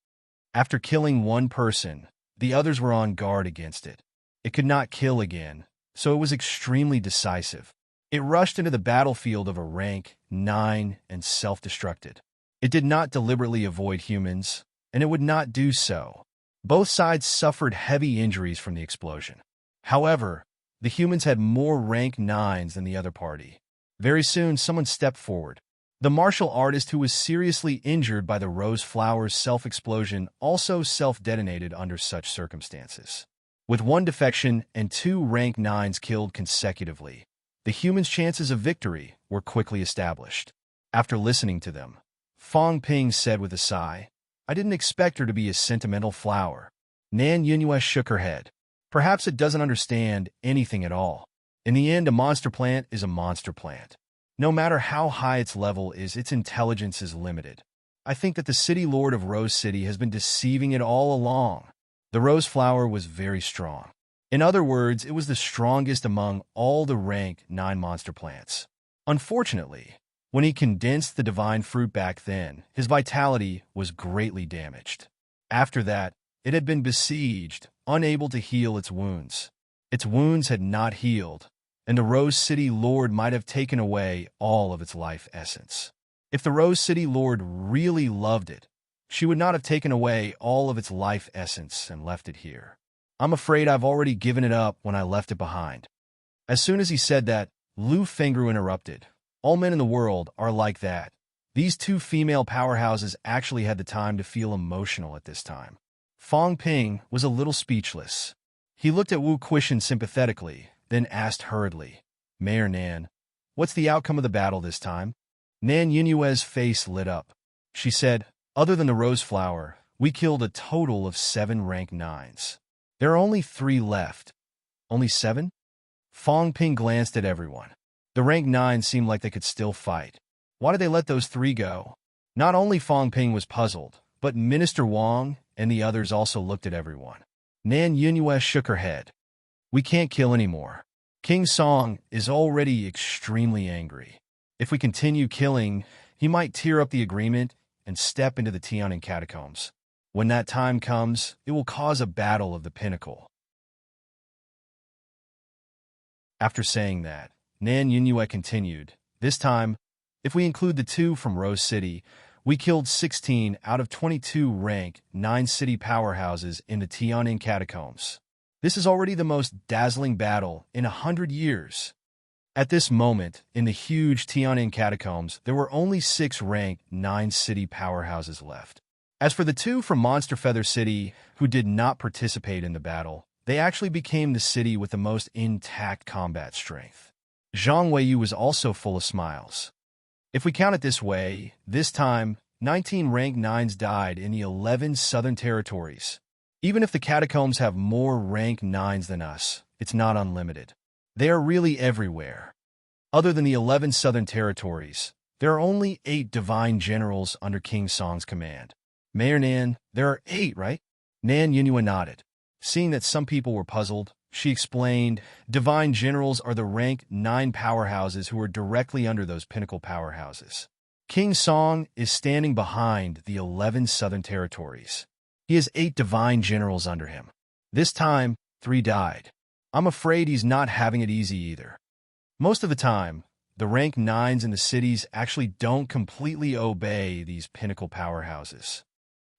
After killing one person, the others were on guard against it. It could not kill again, so it was extremely decisive. It rushed into the battlefield of a rank 9 and self-destructed. It did not deliberately avoid humans, and it would not do so. Both sides suffered heavy injuries from the explosion. However, the humans had more rank 9s than the other party. Very soon, someone stepped forward. The martial artist who was seriously injured by the Rose Flower's self-explosion also self-detonated under such circumstances. With 1 defection and 2 rank 9s killed consecutively, the humans' chances of victory were quickly established. After listening to them, Fong Ping said with a sigh, "I didn't expect her to be a sentimental flower." Nan Yunyue shook her head. Perhaps it doesn't understand anything at all. In the end, a monster plant is a monster plant. No matter how high its level is, its intelligence is limited. I think that the City Lord of Rose City has been deceiving it all along. The Rose Flower was very strong. In other words, it was the strongest among all the rank 9 monster plants. Unfortunately, when he condensed the divine fruit back then, his vitality was greatly damaged. After that, it had been besieged, unable to heal its wounds. Its wounds had not healed, and the Rose City Lord might have taken away all of its life essence. If the Rose City Lord really loved it, she would not have taken away all of its life essence and left it here. I'm afraid I've already given it up when I left it behind. As soon as he said that, Lu Fengru interrupted. All men in the world are like that. These two female powerhouses actually had the time to feel emotional at this time. Fong Ping was a little speechless. He looked at Wu Quishan sympathetically, then asked hurriedly, Mayor Nan, what's the outcome of the battle this time? Nan Yunyue's face lit up. She said, other than the rose flower, we killed a total of 7 rank 9s. There are only 3 left. Only 7? Fong Ping glanced at everyone. The rank 9 seemed like they could still fight. Why did they let those 3 go? Not only Fong Ping was puzzled, but Minister Wang and the others also looked at everyone. Nan Yunyue shook her head. We can't kill anymore. King Song is already extremely angry. If we continue killing, he might tear up the agreement and step into the Tian'an catacombs. When that time comes, it will cause a battle of the pinnacle. After saying that, Nan Yunyue continued, this time, if we include the 2 from Rose City, we killed 16 out of 22 rank 9 city powerhouses in the Tian'an catacombs. This is already the most dazzling battle in 100 years. At this moment, in the huge Tian'an catacombs, there were only 6 rank 9 city powerhouses left. As for the 2 from Monster Feather City who did not participate in the battle, they actually became the city with the most intact combat strength. Zhang Weiyu was also full of smiles. If we count it this way, this time, 19 rank 9s died in the 11 southern territories. Even if the catacombs have more rank 9s than us, it's not unlimited. They are really everywhere. Other than the 11 southern territories, there are only 8 divine generals under King Song's command. Mayor Nan, there are 8, right? Nan Yunyue nodded. Seeing that some people were puzzled, she explained, divine generals are the rank 9 powerhouses who are directly under those pinnacle powerhouses. King Song is standing behind the 11 southern territories. He has 8 divine generals under him. This time, 3 died. I'm afraid he's not having it easy either. Most of the time, the rank 9s in the cities actually don't completely obey these pinnacle powerhouses.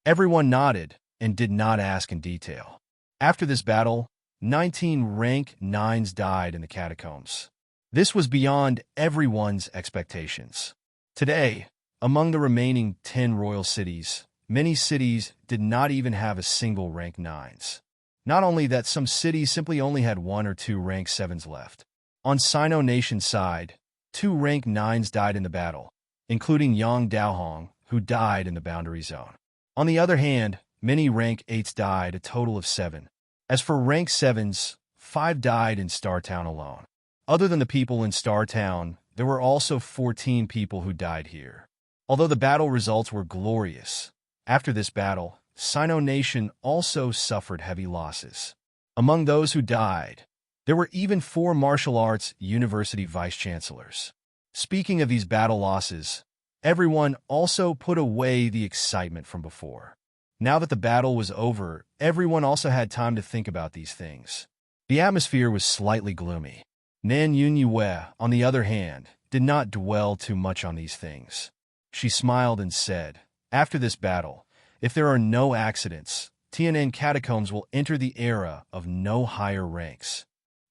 Everyone nodded and did not ask in detail. After this battle, 19 rank 9s died in the catacombs. This was beyond everyone's expectations. Today, among the remaining 10 royal cities, many cities did not even have a single rank 9s. Not only that, some cities simply only had 1 or 2 rank 7s left. On Sino Nation's side, 2 rank 9s died in the battle, including Yang Daohong, who died in the boundary zone. On the other hand, many rank 8s died, a total of 7. As for rank 7s, 5 died in Star Town alone. Other than the people in Star Town, there were also 14 people who died here. Although the battle results were glorious, after this battle, Sino Nation also suffered heavy losses. Among those who died, there were even 4 martial arts university vice-chancellors. Speaking of these battle losses, everyone also put away the excitement from before. Now that the battle was over, everyone also had time to think about these things. The atmosphere was slightly gloomy. Nan Yunyue, on the other hand, did not dwell too much on these things. She smiled and said, after this battle, if there are no accidents, Tian'an catacombs will enter the era of no higher ranks.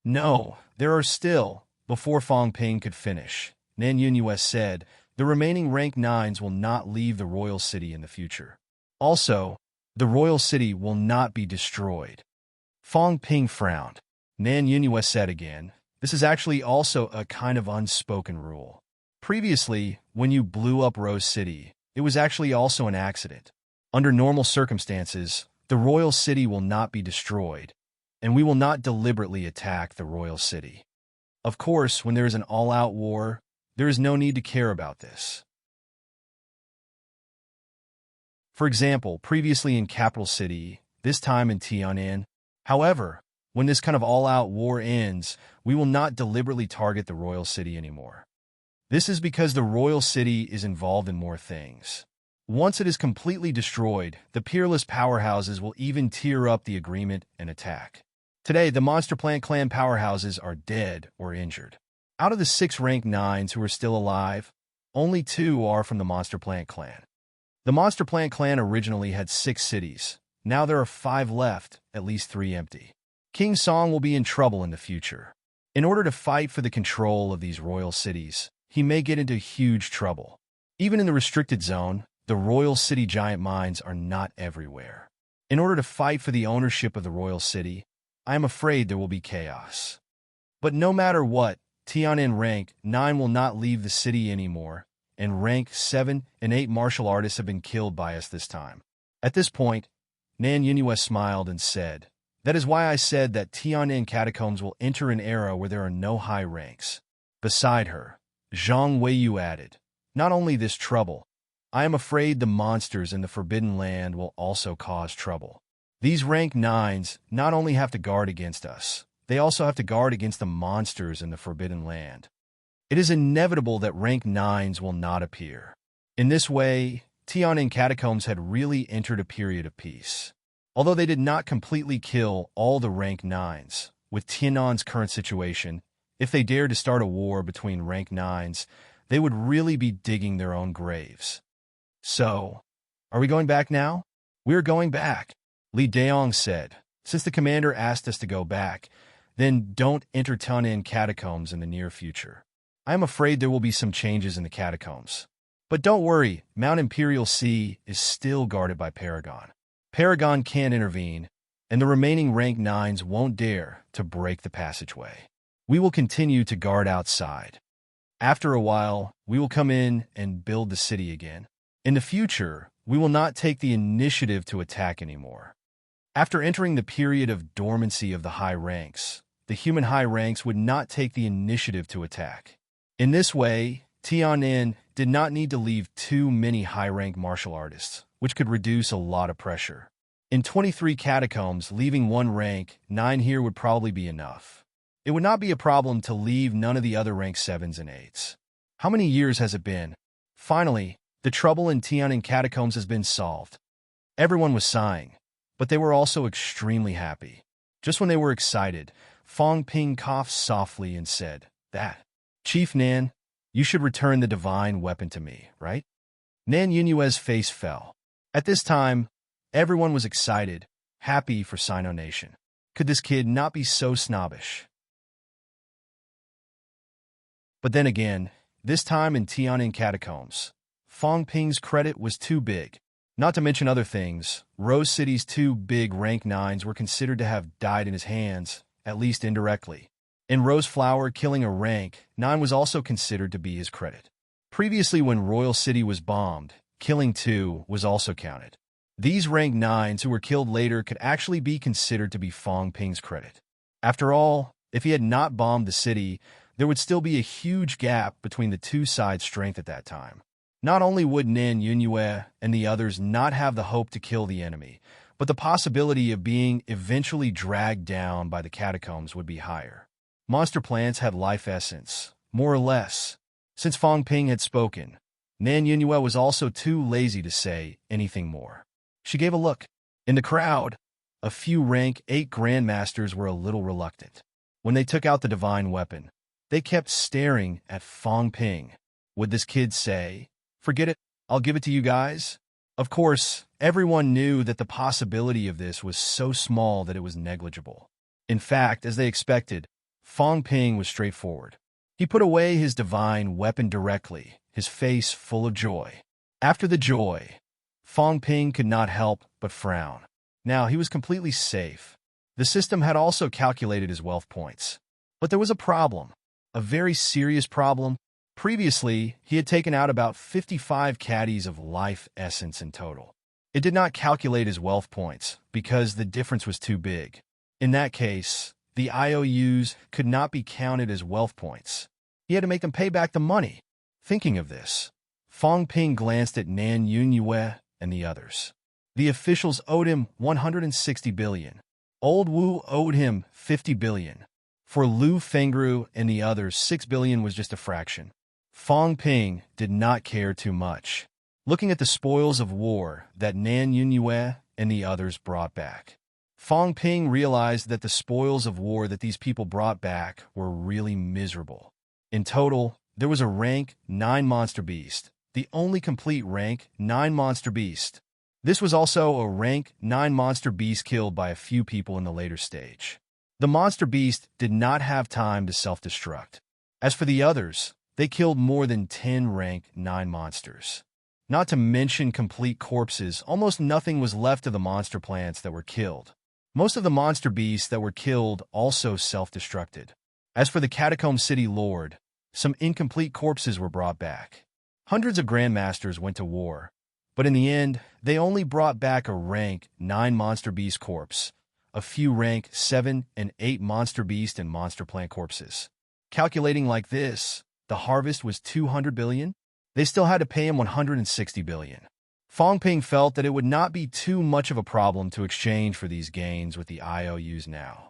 No, there are still. Before Fong Ping could finish, Nan Yunyue said, the remaining rank 9s will not leave the royal city in the future. Also, the royal city will not be destroyed. Fong Ping frowned. Nan Yunyue said again, this is actually also a kind of unspoken rule. Previously, when you blew up Rose City, it was actually also an accident. Under normal circumstances, the royal city will not be destroyed, and we will not deliberately attack the royal city. Of course, when there is an all-out war, there is no need to care about this. For example, previously in Capital City, this time in Tian'an. However, when this kind of all-out war ends, we will not deliberately target the royal city anymore. This is because the royal city is involved in more things. Once it is completely destroyed, the peerless powerhouses will even tear up the agreement and attack. Today, the Monster Plant Clan powerhouses are dead or injured. Out of the 6 rank 9s who are still alive, only 2 are from the Monster Plant Clan. The Monster Plant clan originally had 6 cities. Now there are 5 left, at least 3 empty. King Song will be in trouble in the future. In order to fight for the control of these royal cities, he may get into huge trouble. Even in the restricted zone, the royal city giant mines are not everywhere. In order to fight for the ownership of the royal city, I am afraid there will be chaos. But no matter what, Tianin rank 9 will not leave the city anymore, and rank 7 and 8 martial artists have been killed by us this time. At this point, Nan Yunhua smiled and said, "That is why I said that Tianin catacombs will enter an era where there are no high ranks." Beside her, Zhang Weiyu added, "Not only this trouble, I am afraid the monsters in the Forbidden Land will also cause trouble. These rank 9s not only have to guard against us, they also have to guard against the monsters in the Forbidden Land. It is inevitable that rank 9s will not appear." In this way, Tianin catacombs had really entered a period of peace. Although they did not completely kill all the rank 9s, with Tianan's current situation, if they dared to start a war between rank 9s, they would really be digging their own graves. "So, are we going back now?" "We are going back," Li Daong said. "Since the commander asked us to go back, then don't enter Tianin catacombs in the near future. I am afraid there will be some changes in the catacombs. But don't worry, Mount Imperial Sea is still guarded by Paragon. Paragon can't intervene, and the remaining rank 9s won't dare to break the passageway. We will continue to guard outside. After a while, we will come in and build the city again. In the future, we will not take the initiative to attack anymore." After entering the period of dormancy of the high ranks, the human high ranks would not take the initiative to attack. In this way, Tianin did not need to leave too many high-rank martial artists, which could reduce a lot of pressure. In 23 catacombs, leaving 1 rank 9 here would probably be enough. It would not be a problem to leave none of the other rank 7s and 8s. How many years has it been? Finally, the trouble in Tianin catacombs has been solved. Everyone was sighing, but they were also extremely happy. Just when they were excited, Fong Ping coughed softly and said, "That, Chief Nan, you should return the divine weapon to me, right?" Nan Yunue's face fell. At this time, everyone was excited, happy for Sino Nation. Could this kid not be so snobbish? But then again, this time in Tianin catacombs, Fong Ping's credit was too big. Not to mention other things, Rose City's 2 big rank 9s were considered to have died in his hands, at least indirectly. In Rose Flower, killing a rank 9 was also considered to be his credit. Previously, when Royal City was bombed, killing 2 was also counted. These rank 9s who were killed later could actually be considered to be Fong Ping's credit. After all, if he had not bombed the city, there would still be a huge gap between the 2 sides' strength at that time. Not only would Nan Yunhua and the others not have the hope to kill the enemy, but the possibility of being eventually dragged down by the catacombs would be higher. Monster plants had life essence, more or less. Since Fong Ping had spoken, Nan Yunhua was also too lazy to say anything more. She gave a look. In the crowd, a few rank 8 grandmasters were a little reluctant. When they took out the divine weapon, they kept staring at Fong Ping. Would this kid say, "Forget it, I'll give it to you guys"? Of course, everyone knew that the possibility of this was so small that it was negligible. In fact, as they expected, Fong Ping was straightforward. He put away his divine weapon directly, his face full of joy. After the joy, Fong Ping could not help but frown. Now he was completely safe. The system had also calculated his wealth points. But there was a problem, a very serious problem. Previously, he had taken out about 55 caddies of life essence in total. It did not calculate his wealth points because the difference was too big. In that case, the IOUs could not be counted as wealth points. He had to make them pay back the money. Thinking of this, Fong Ping glanced at Nan Yunhua and the others. The officials owed him 160 billion. Old Wu owed him 50 billion. For Lu Fengru and the others, 6 billion was just a fraction. Fong Ping did not care too much, looking at the spoils of war that Nan Yunhua and the others brought back. Fong Ping realized that the spoils of war that these people brought back were really miserable. In total, there was a rank 9 monster beast, the only complete rank 9 monster beast. This was also a rank 9 monster beast killed by a few people in the later stage. The monster beast did not have time to self-destruct. As for the others, they killed more than 10 rank 9 monsters. Not to mention complete corpses, almost nothing was left of the monster plants that were killed. Most of the monster beasts that were killed also self-destructed. As for the Catacomb City Lord, some incomplete corpses were brought back. Hundreds of Grandmasters went to war, but in the end, they only brought back a rank 9 monster beast corpse, a few rank 7 and 8 monster beast and monster plant corpses. Calculating like this, the harvest was 200 billion. They still had to pay him 160 billion. Fong Ping felt that it would not be too much of a problem to exchange for these gains with the IOUs now.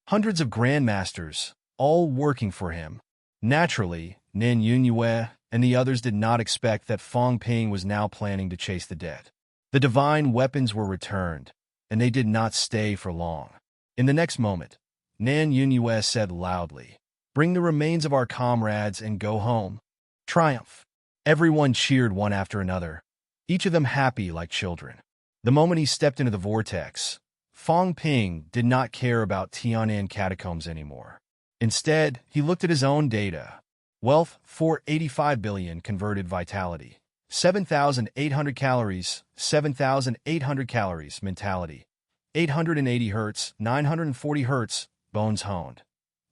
Hundreds of Grandmasters, all working for him. Naturally, Nin Yunyue and the others did not expect that Fong Ping was now planning to chase the dead. The divine weapons were returned, and they did not stay for long. In the next moment, Nan Yunyue said loudly, "Bring the remains of our comrades and go home." Triumph! Everyone cheered one after another, each of them happy like children. The moment he stepped into the vortex, Fong Ping did not care about Tian'an catacombs anymore. Instead, he looked at his own data. Wealth, 485 billion converted vitality. 7,800 calories, 7,800 calories mentality. 880 hertz, 940 hertz, bones honed.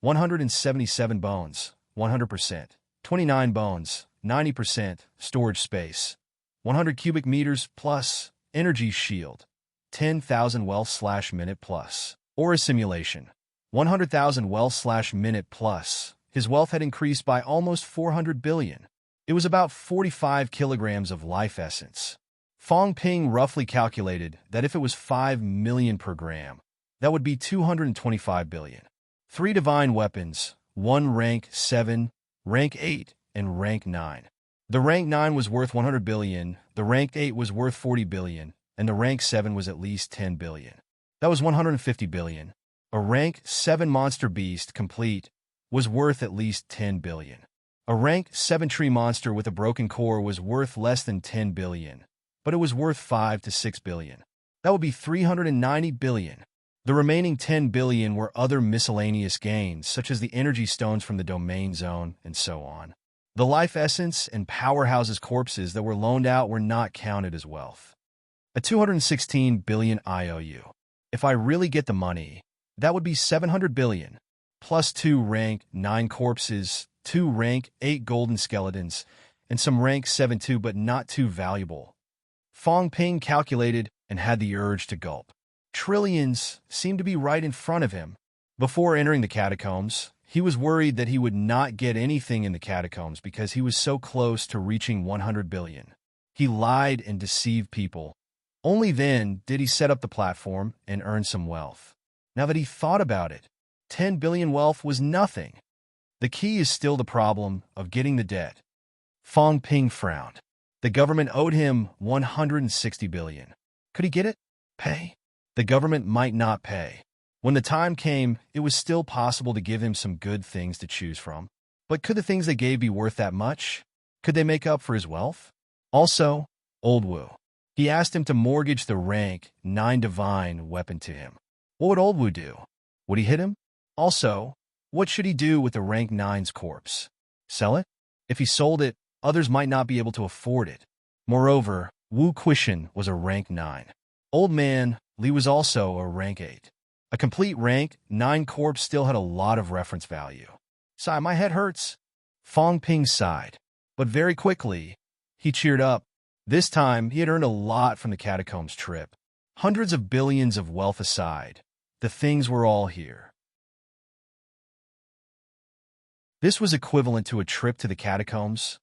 177 bones, 100%. 29 bones, 90% storage space. 100 cubic meters plus energy shield. 10,000 wealth/minute plus. Aura simulation. 100,000 wealth/minute plus. His wealth had increased by almost 400 billion. It was about 45 kilograms of life essence. Fong Ping roughly calculated that if it was 5 million per gram, that would be 225 billion. 3 divine weapons, 1 rank 7, rank 8, and rank 9. The rank 9 was worth 100 billion, the rank 8 was worth 40 billion, and the rank 7 was at least 10 billion. That was 150 billion. A rank 7 monster beast complete was worth at least 10 billion. A rank 7 tree monster with a broken core was worth less than 10 billion, but it was worth 5 to 6 billion. That would be 390 billion. The remaining 10 billion were other miscellaneous gains, such as the energy stones from the domain zone, and so on. The life essence and powerhouses corpses that were loaned out were not counted as wealth. A 216 billion IOU. If I really get the money, that would be 700 billion, plus 2 rank 9 corpses, 2 rank 8 golden skeletons, and some rank 7 too, but not too valuable. Fong Ping calculated and had the urge to gulp. Trillions seemed to be right in front of him. Before entering the catacombs, he was worried that he would not get anything in the catacombs because he was so close to reaching 100 billion. He lied and deceived people. Only then did he set up the platform and earn some wealth. Now that he thought about it, 10 billion wealth was nothing. The key is still the problem of getting the debt. Fong Ping frowned. The government owed him 160 billion. Could he get it? Pay? The government might not pay. When the time came, it was still possible to give him some good things to choose from. But could the things they gave be worth that much? Could they make up for his wealth? Also, Old Wu. He asked him to mortgage the rank 9 divine weapon to him. What would Old Wu do? Would he hit him? Also, what should he do with the rank 9's corpse? Sell it? If he sold it, others might not be able to afford it. Moreover, Wu Quishan was a rank 9. Old man Li was also a rank 8. A complete rank 9 corpse still had a lot of reference value. Sigh, my head hurts. Fong Ping sighed. But very quickly, he cheered up. This time, he had earned a lot from the catacombs trip. Hundreds of billions of wealth aside, the things were all here. This was equivalent to a trip to the catacombs,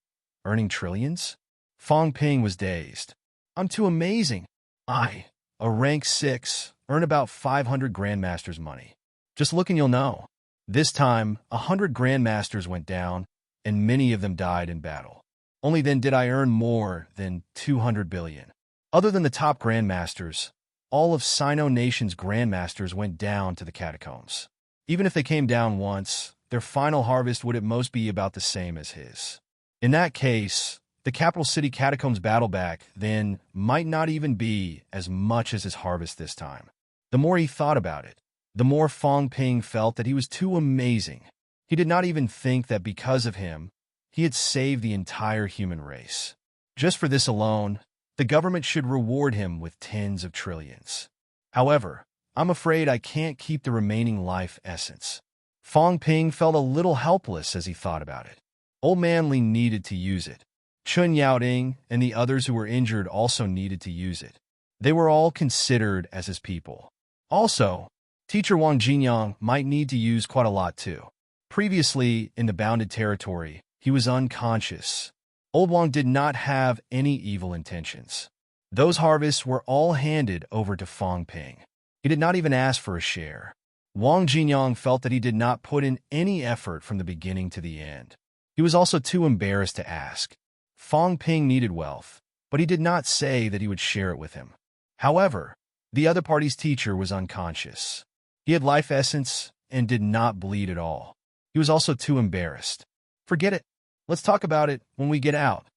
earning trillions? Fong Ping was dazed. I'm too amazing. A rank 6, earn about 500 Grandmasters money. Just look and you'll know. This time, 100 Grandmasters went down, and many of them died in battle. Only then did I earn more than 200 billion. Other than the top Grandmasters, all of Sino Nation's Grandmasters went down to the catacombs. Even if they came down once, their final harvest would at most be about the same as his. In that case, the capital city catacombs battle back then might not even be as much as his harvest this time. The more he thought about it, the more Fong Ping felt that he was too amazing. He did not even think that because of him, he had saved the entire human race. Just for this alone, the government should reward him with tens of trillions. However, I'm afraid I can't keep the remaining life essence. Fong Ping felt a little helpless as he thought about it. Old Man Li needed to use it. Chun Yaoding and the others who were injured also needed to use it. They were all considered as his people. Also, Teacher Wang Jinyang might need to use quite a lot too. Previously, in the bounded territory, he was unconscious. Old Wang did not have any evil intentions. Those harvests were all handed over to Fong Ping. He did not even ask for a share. Wang Jinyang felt that he did not put in any effort from the beginning to the end. He was also too embarrassed to ask. Fong Ping needed wealth, but he did not say that he would share it with him. However, the other party's teacher was unconscious. He had life essence and did not bleed at all. He was also too embarrassed. Forget it. Let's talk about it when we get out.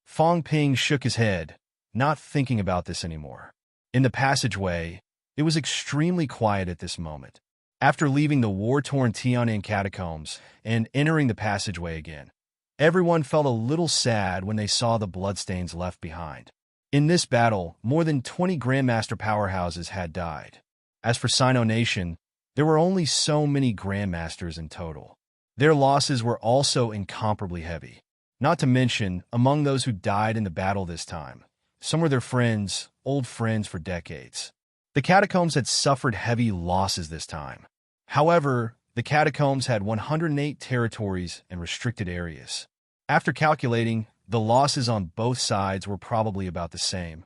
Fong Ping shook his head, not thinking about this anymore. In the passageway, it was extremely quiet at this moment. After leaving the war-torn Tian'an catacombs and entering the passageway again, everyone felt a little sad when they saw the bloodstains left behind. In this battle, more than 20 Grandmaster powerhouses had died. As for Sino Nation, there were only so many Grandmasters in total. Their losses were also incomparably heavy. Not to mention, among those who died in the battle this time, some were their friends, old friends for decades. The catacombs had suffered heavy losses this time. However, the catacombs had 108 territories and restricted areas. After calculating, the losses on both sides were probably about the same.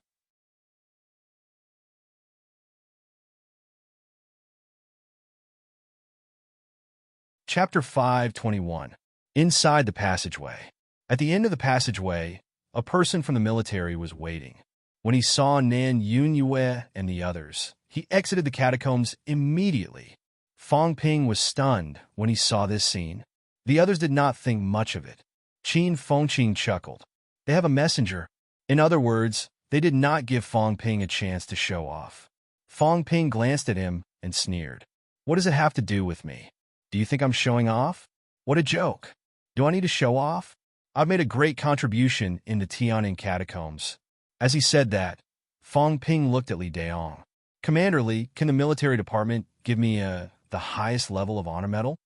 Chapter 521. Inside the passageway. At the end of the passageway, a person from the military was waiting. When he saw Nan Yunyue and the others, he exited the catacombs immediately. Fong Ping was stunned when he saw this scene. The others did not think much of it. Qin Fengqing chuckled. They have a messenger. In other words, they did not give Fong Ping a chance to show off. Fong Ping glanced at him and sneered. What does it have to do with me? Do you think I'm showing off? What a joke. Do I need to show off? I've made a great contribution in the Tian'an catacombs. As he said that, Fong Ping looked at Li Daong. Commander Li, can the military department give me the highest level of honor medal?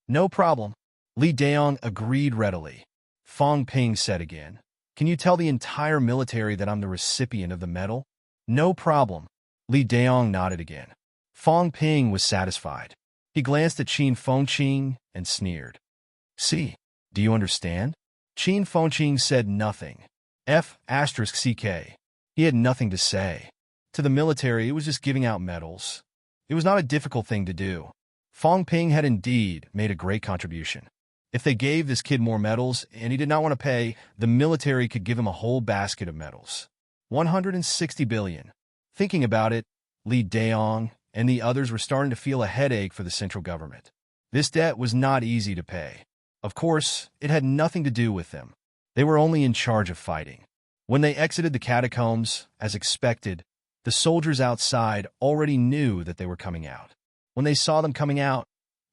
No problem. Li Daong agreed readily. Fong Ping said again, can you tell the entire military that I'm the recipient of the medal? No problem. Li Daong nodded again. Fong Ping was satisfied. He glanced at Qin Fengqing and sneered. See, do you understand? Qin Fengqing said nothing. F***CK. He had nothing to say. To the military, it was just giving out medals. It was not a difficult thing to do. Fong Ping had indeed made a great contribution. If they gave this kid more medals and he did not want to pay, the military could give him a whole basket of medals. 160 billion. Thinking about it, Li Daong and the others were starting to feel a headache for the central government. This debt was not easy to pay. Of course, it had nothing to do with them. They were only in charge of fighting. When they exited the catacombs, as expected, the soldiers outside already knew that they were coming out. When they saw them coming out,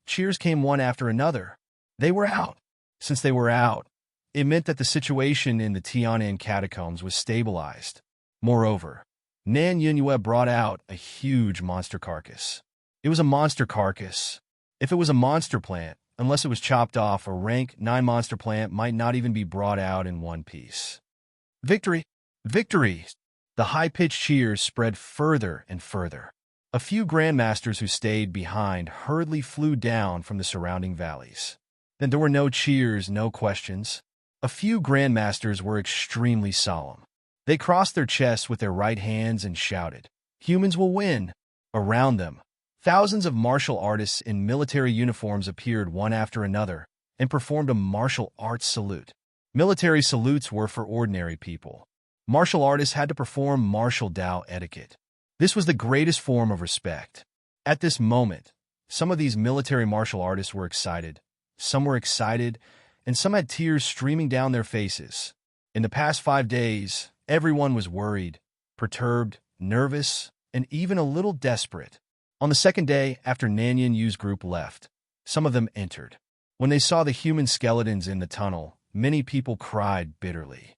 cheers came one after another. They were out. Since they were out, it meant that the situation in the Tian'an catacombs was stabilized. Moreover, Nan Yunyue brought out a huge monster carcass. It was a monster carcass. If it was a monster plant, unless it was chopped off, a rank 9 monster plant might not even be brought out in one piece. Victory! Victory! The high-pitched cheers spread further and further. A few grandmasters who stayed behind hurriedly flew down from the surrounding valleys. Then there were no cheers, no questions. A few grandmasters were extremely solemn. They crossed their chests with their right hands and shouted, "Humans will win!" Around them, thousands of martial artists in military uniforms appeared one after another and performed a martial arts salute. Military salutes were for ordinary people. Martial artists had to perform martial Dao etiquette. This was the greatest form of respect. At this moment, Some of these military martial artists were excited. Some were excited, and some had tears streaming down their faces. In the past 5 days, everyone was worried, perturbed, nervous, and even a little desperate. On the second day after Nanyan Yu's group left, some of them entered. When they saw the human skeletons in the tunnel, many people cried bitterly.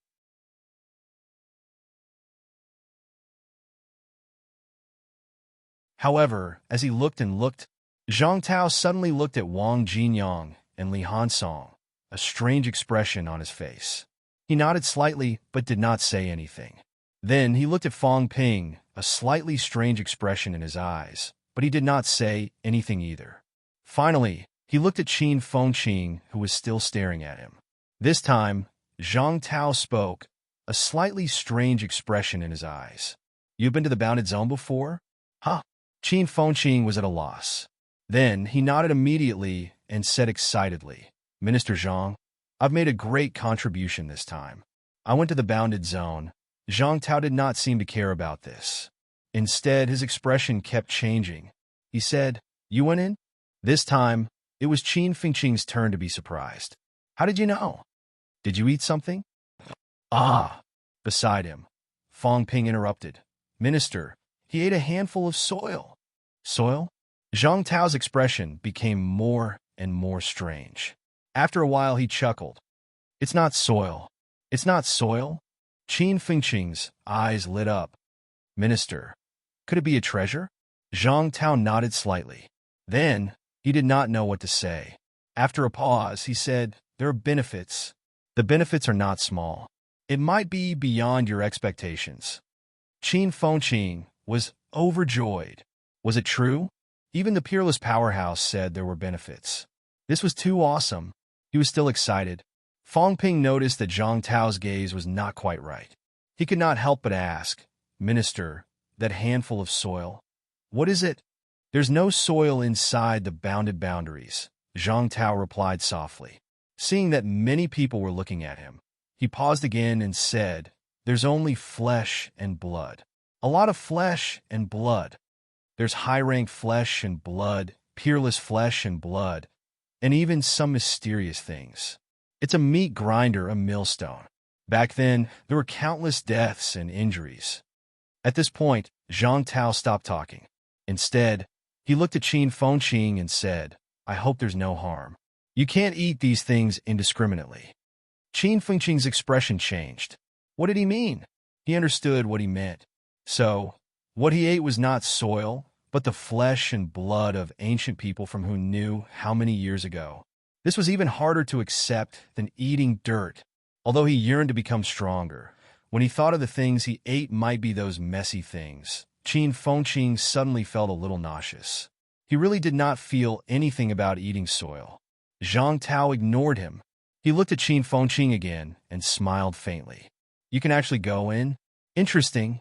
However, as he looked and looked, Zhang Tao suddenly looked at Wang Jinyang and Li Hansong, a strange expression on his face. He nodded slightly but did not say anything. Then he looked at Fang Ping, a slightly strange expression in his eyes, but he did not say anything either. Finally, he looked at Qin Fengqing, who was still staring at him. This time, Zhang Tao spoke, a slightly strange expression in his eyes. "You've been to the bounded zone before?" "Huh?" Qin Fengqing was at a loss. Then he nodded immediately and said excitedly, "Minister Zhang, I've made a great contribution this time. I went to the bounded zone." Zhang Tao did not seem to care about this. Instead, his expression kept changing. He said, "You went in?" This time, it was Qin Fengqing's turn to be surprised. "How did you know? Did you eat something?" "Ah!" Beside him, Fang Ping interrupted. "Minister, he ate a handful of soil." "Soil?" Zhang Tao's expression became more and more strange. After a while, he chuckled. "It's not soil. It's not soil?" Qin Fengqing's eyes lit up. "Minister, could it be a treasure?" Zhang Tao nodded slightly. Then, he did not know what to say. After a pause, he said, "There are benefits. The benefits are not small. It might be beyond your expectations." Qin Fengqing was overjoyed. Was it true? Even the peerless powerhouse said there were benefits. This was too awesome. He was still excited. Fang Ping noticed that Zhang Tao's gaze was not quite right. He could not help but ask, "Minister, that handful of soil, what is it?" "There's no soil inside the bounded boundaries," Zhang Tao replied softly. Seeing that many people were looking at him, he paused again and said, "There's only flesh and blood. A lot of flesh and blood. There's high-rank flesh and blood, peerless flesh and blood, and even some mysterious things. It's a meat grinder, a millstone. Back then, there were countless deaths and injuries." At this point, Zhang Tao stopped talking. Instead, he looked at Qin Fengqing and said, "I hope there's no harm. You can't eat these things indiscriminately." Qin Fengqing's expression changed. What did he mean? He understood what he meant. So, what he ate was not soil, but the flesh and blood of ancient people from who knew how many years ago. This was even harder to accept than eating dirt. Although he yearned to become stronger, when he thought of the things he ate might be those messy things, Qin Fengqing suddenly felt a little nauseous. He really did not feel anything about eating soil. Zhang Tao ignored him. He looked at Qin Fengqing again and smiled faintly. "You can actually go in? Interesting."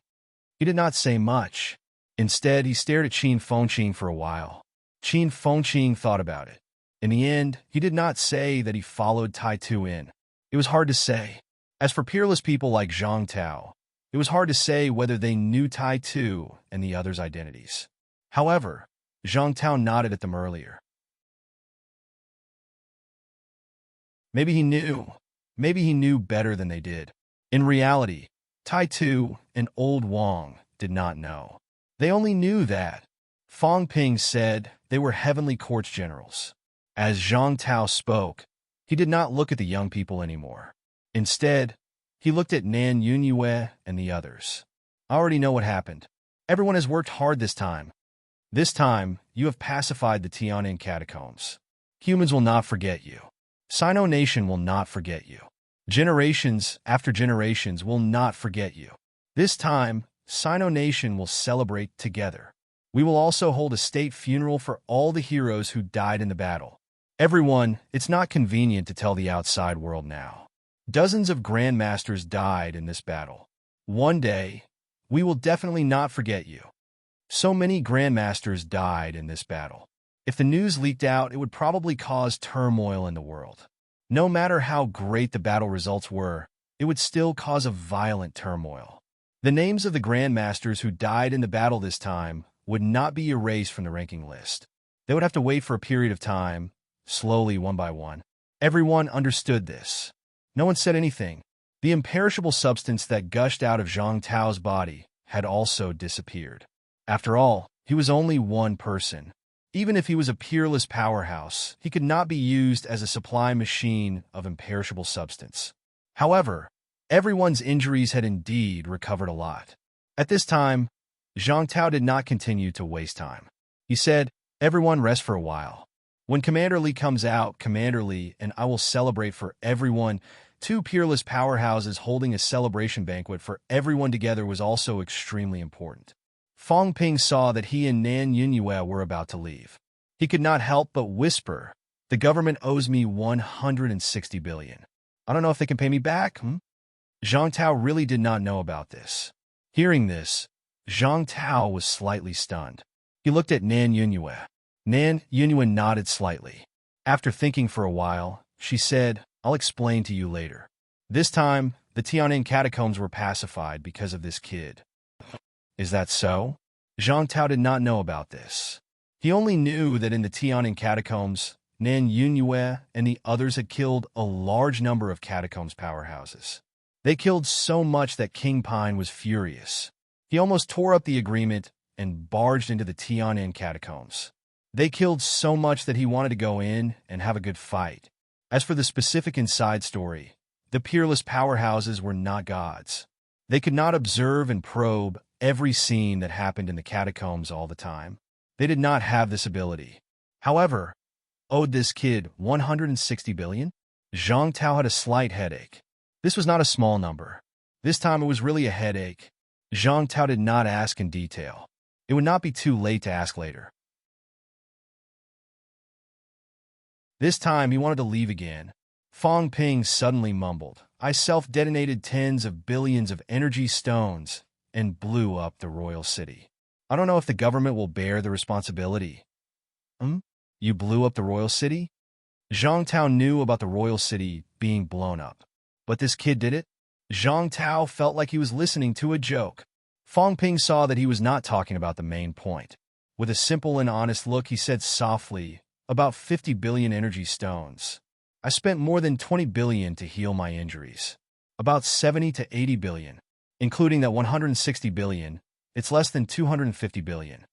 He did not say much. Instead, he stared at Qin Fengqing for a while. Qin Fengqing thought about it. In the end, he did not say that he followed Tai Tu in. It was hard to say. As for peerless people like Zhang Tao, it was hard to say whether they knew Tai Tu and the others' identities. However, Zhang Tao nodded at them earlier. Maybe he knew. Maybe he knew better than they did. In reality, Tai Tu and Old Wang did not know. They only knew that. Fang Ping said they were heavenly courts generals. As Zhang Tao spoke, he did not look at the young people anymore. Instead, he looked at Nan Yunyue and the others. "I already know what happened. Everyone has worked hard this time. This time, you have pacified the Tianan catacombs. Humans will not forget you. Sino Nation will not forget you. Generations after generations will not forget you. This time, Sino Nation will celebrate together. We will also hold a state funeral for all the heroes who died in the battle. Everyone, it's not convenient to tell the outside world now. Dozens of grandmasters died in this battle. One day, we will definitely not forget you. So many grandmasters died in this battle. If the news leaked out, it would probably cause turmoil in the world. No matter how great the battle results were, it would still cause a violent turmoil. The names of the grandmasters who died in the battle this time would not be erased from the ranking list. They would have to wait for a period of time, slowly one by one. Everyone understood this. No one said anything. The imperishable substance that gushed out of Zhang Tao's body had also disappeared. After all, he was only one person. Even if he was a peerless powerhouse, he could not be used as a supply machine of imperishable substance. However, everyone's injuries had indeed recovered a lot. At this time, Zhang Tao did not continue to waste time. He said, "Everyone rest for a while. When Commander Li comes out, Commander Li and I will celebrate for everyone." Two peerless powerhouses holding a celebration banquet for everyone together was also extremely important. Fang Ping saw that he and Nan Yunyue were about to leave. He could not help but whisper, "The government owes me 160 billion. I don't know if they can pay me back." Zhang Tao really did not know about this. Hearing this, Zhang Tao was slightly stunned. He looked at Nan Yunyue. Nan Yunyue nodded slightly. After thinking for a while, she said, "I'll explain to you later." This time, the Tian'an catacombs were pacified because of this kid. Is that so? Zhang Tao did not know about this. He only knew that in the Tian'an catacombs, Nan Yunyue and the others had killed a large number of catacombs powerhouses. They killed so much that King Pine was furious. He almost tore up the agreement and barged into the Tian'an catacombs. They killed so much that he wanted to go in and have a good fight. As for the specific inside story, the peerless powerhouses were not gods. They could not observe and probe every scene that happened in the catacombs all the time. They did not have this ability. However, owed this kid 160 billion? Zhang Tao had a slight headache. This was not a small number. This time it was really a headache. Zhang Tao did not ask in detail. It would not be too late to ask later. This time he wanted to leave again. Fang Ping suddenly mumbled, "I self-detonated tens of billions of energy stones and blew up the royal city. I don't know if the government will bear the responsibility." You blew up the royal city? Zhang Tao knew about the royal city being blown up. But this kid did it? Zhang Tao felt like he was listening to a joke. Fang Ping saw that he was not talking about the main point. With a simple and honest look, he said softly, "About 50 billion energy stones. I spent more than 20 billion to heal my injuries. About 70 to 80 billion. Including that 160 billion, it's less than 250 billion.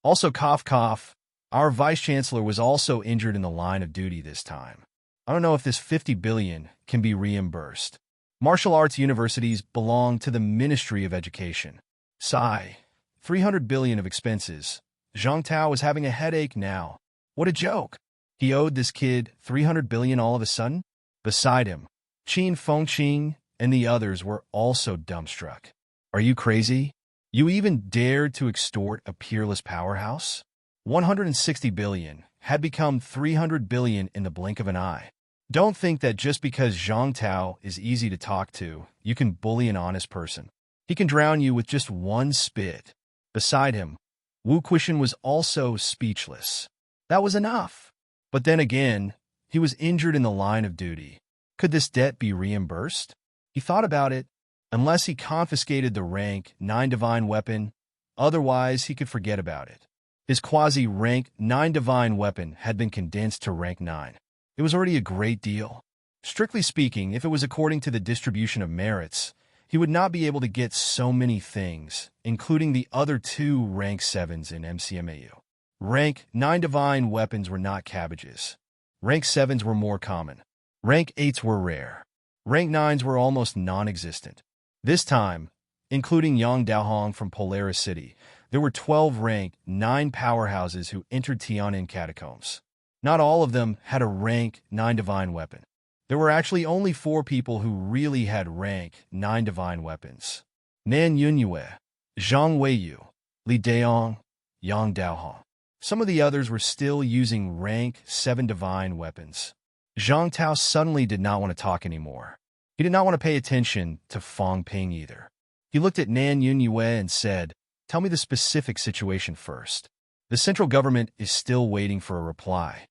Also, cough cough, our vice-chancellor was also injured in the line of duty this time. I don't know if this 50 billion can be reimbursed. Martial arts universities belong to the Ministry of Education. Sigh. 300 billion of expenses. Zhang Tao was having a headache now. What a joke. He owed this kid 300 billion all of a sudden? Beside him, Qin Fengqing and the others were also dumbstruck. Are you crazy? You even dared to extort a peerless powerhouse? 160 billion had become 300 billion in the blink of an eye. Don't think that just because Zhang Tao is easy to talk to, you can bully an honest person. He can drown you with just one spit. Beside him, Wu Quishan was also speechless. That was enough. But then again, he was injured in the line of duty. Could this debt be reimbursed? He thought about it. Unless he confiscated the rank 9 divine weapon, otherwise he could forget about it. His quasi-rank 9 divine weapon had been condensed to rank 9. It was already a great deal. Strictly speaking, if it was according to the distribution of merits, he would not be able to get so many things, including the other 2 rank 7s in MCMAU. Rank 9 divine weapons were not cabbages. Rank 7s were more common. Rank 8s were rare. Rank 9s were almost non-existent. This time, including Yang Daohong from Polaris City, there were 12 rank 9 powerhouses who entered Tian'an catacombs. Not all of them had a rank 9 divine weapon. There were actually only 4 people who really had rank 9 divine weapons. Nan Yunyue, Zhang Weiyu, Li Daong, Yang Daohong. Some of the others were still using rank 7 divine weapons. Zhang Tao suddenly did not want to talk anymore. He did not want to pay attention to Fang Ping either. He looked at Nan Yunyue and said, "Tell me the specific situation first. The central government is still waiting for a reply."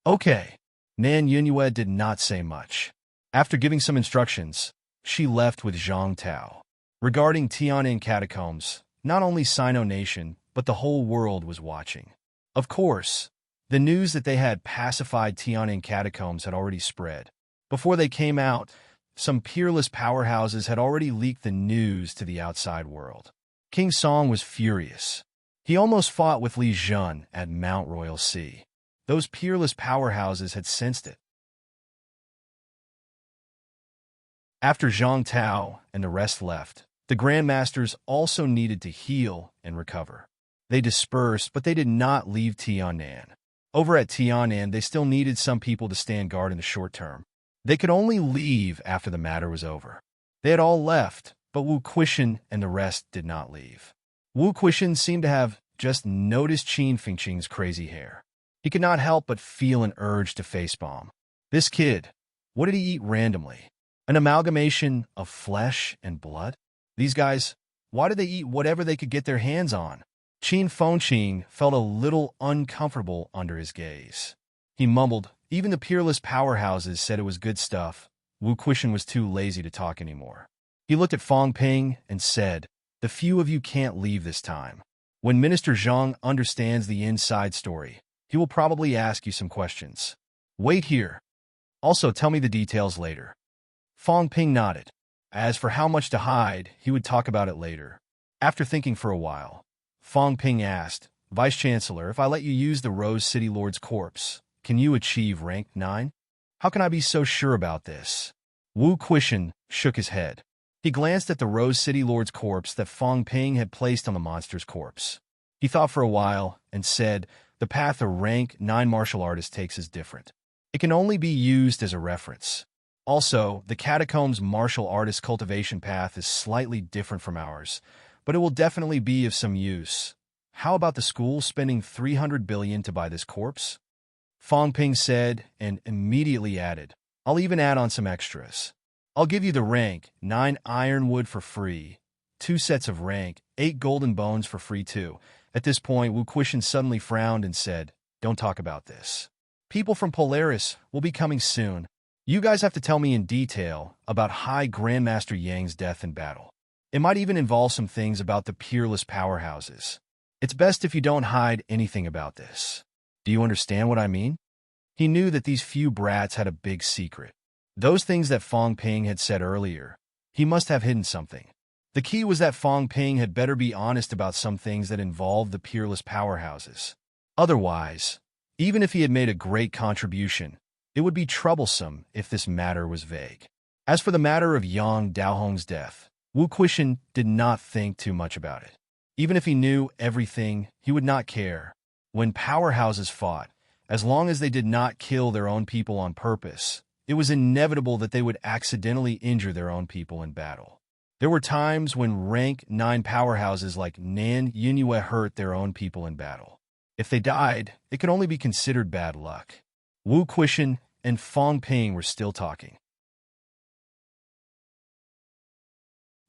Okay. Nan Yunyue did not say much. After giving some instructions, she left with Zhang Tao. Regarding Tian'an catacombs, not only Sino Nation, but the whole world was watching. Of course, the news that they had pacified Tian'an catacombs had already spread. Before they came out, some peerless powerhouses had already leaked the news to the outside world. King Song was furious. He almost fought with Li Jun at Mount Royal Sea. Those peerless powerhouses had sensed it. After Zhang Tao and the rest left, the Grandmasters also needed to heal and recover. They dispersed, but they did not leave Tian'an. Over at Tian'an, they still needed some people to stand guard in the short term. They could only leave after the matter was over. They had all left, but Wu Quishan and the rest did not leave. Wu Quishan seemed to have just noticed Qin Fengqing's crazy hair. He could not help but feel an urge to facepalm. This kid, what did he eat randomly? An amalgamation of flesh and blood? These guys, why did they eat whatever they could get their hands on? Qin Fengqing felt a little uncomfortable under his gaze. He mumbled, even the peerless powerhouses said it was good stuff. Wu Quishan was too lazy to talk anymore. He looked at Fang Ping and said, the few of you can't leave this time. When Minister Zhang understands the inside story, he will probably ask you some questions. Wait here. Also, tell me the details later. Fang Ping nodded. As for how much to hide, he would talk about it later. After thinking for a while, Fang Ping asked, Vice-Chancellor, if I let you use the Rose City Lord's corpse, can you achieve rank 9? How can I be so sure about this? Wu Quishan shook his head. He glanced at the Rose City Lord's corpse that Fang Ping had placed on the monster's corpse. He thought for a while and said, the path a rank 9 martial artist takes is different. It can only be used as a reference. Also, the Catacombs martial artist cultivation path is slightly different from ours, but it will definitely be of some use. How about the school spending 300 billion to buy this corpse? Fang Ping said and immediately added, I'll even add on some extras. I'll give you the rank 9 ironwood for free, 2 sets of rank 8 golden bones for free too. At this point, Wu Quishan suddenly frowned and said, don't talk about this. People from Polaris will be coming soon. You guys have to tell me in detail about High Grandmaster Yang's death in battle. It might even involve some things about the peerless powerhouses. It's best if you don't hide anything about this. Do you understand what I mean? He knew that these few brats had a big secret. Those things that Fang Ping had said earlier, he must have hidden something. The key was that Fang Ping had better be honest about some things that involved the peerless powerhouses. Otherwise, even if he had made a great contribution, it would be troublesome if this matter was vague. As for the matter of Yang Daohong's death, Wu Quishan did not think too much about it. Even if he knew everything, he would not care. When powerhouses fought, as long as they did not kill their own people on purpose, it was inevitable that they would accidentally injure their own people in battle. There were times when rank 9 powerhouses like Nan Yunue hurt their own people in battle. If they died, it could only be considered bad luck. Wu Quishan and Fang Ping were still talking.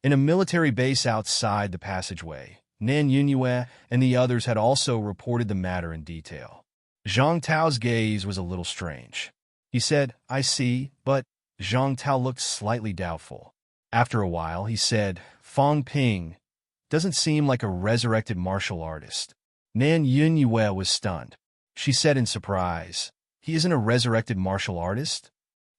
In a military base outside the passageway, Nan Yunue and the others had also reported the matter in detail. Zhang Tao's gaze was a little strange. He said, I see, but Zhang Tao looked slightly doubtful. After a while, he said, Fang Ping doesn't seem like a resurrected martial artist. Nan Yunue was stunned. She said in surprise, he isn't a resurrected martial artist?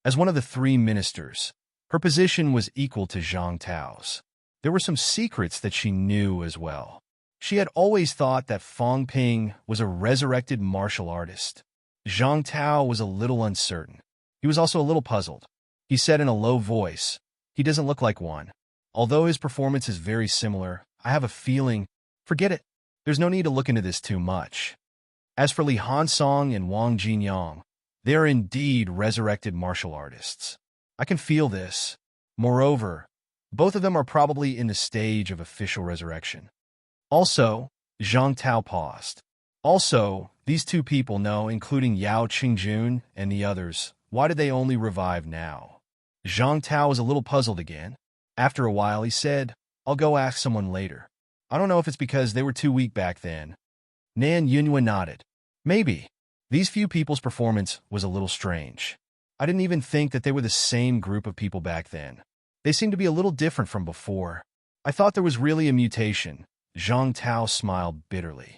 As one of the 3 ministers, her position was equal to Zhang Tao's. There were some secrets that she knew as well. She had always thought that Fang Ping was a resurrected martial artist. Zhang Tao was a little uncertain. He was also a little puzzled. He said in a low voice, he doesn't look like one. Although his performance is very similar, I have a feeling, forget it. There's no need to look into this too much. As for Li Hansong and Wang Jinyang, they are indeed resurrected martial artists. I can feel this. Moreover, both of them are probably in the stage of official resurrection. Also, Zhang Tao paused. Also, these 2 people know, including Yao Qingjun and the others, why did they only revive now? Zhang Tao was a little puzzled again. After a while, he said, I'll go ask someone later. I don't know if it's because they were too weak back then. Nan Yunue nodded. Maybe. These few people's performance was a little strange. I didn't even think that they were the same group of people back then. They seemed to be a little different from before. I thought there was really a mutation. Zhang Tao smiled bitterly.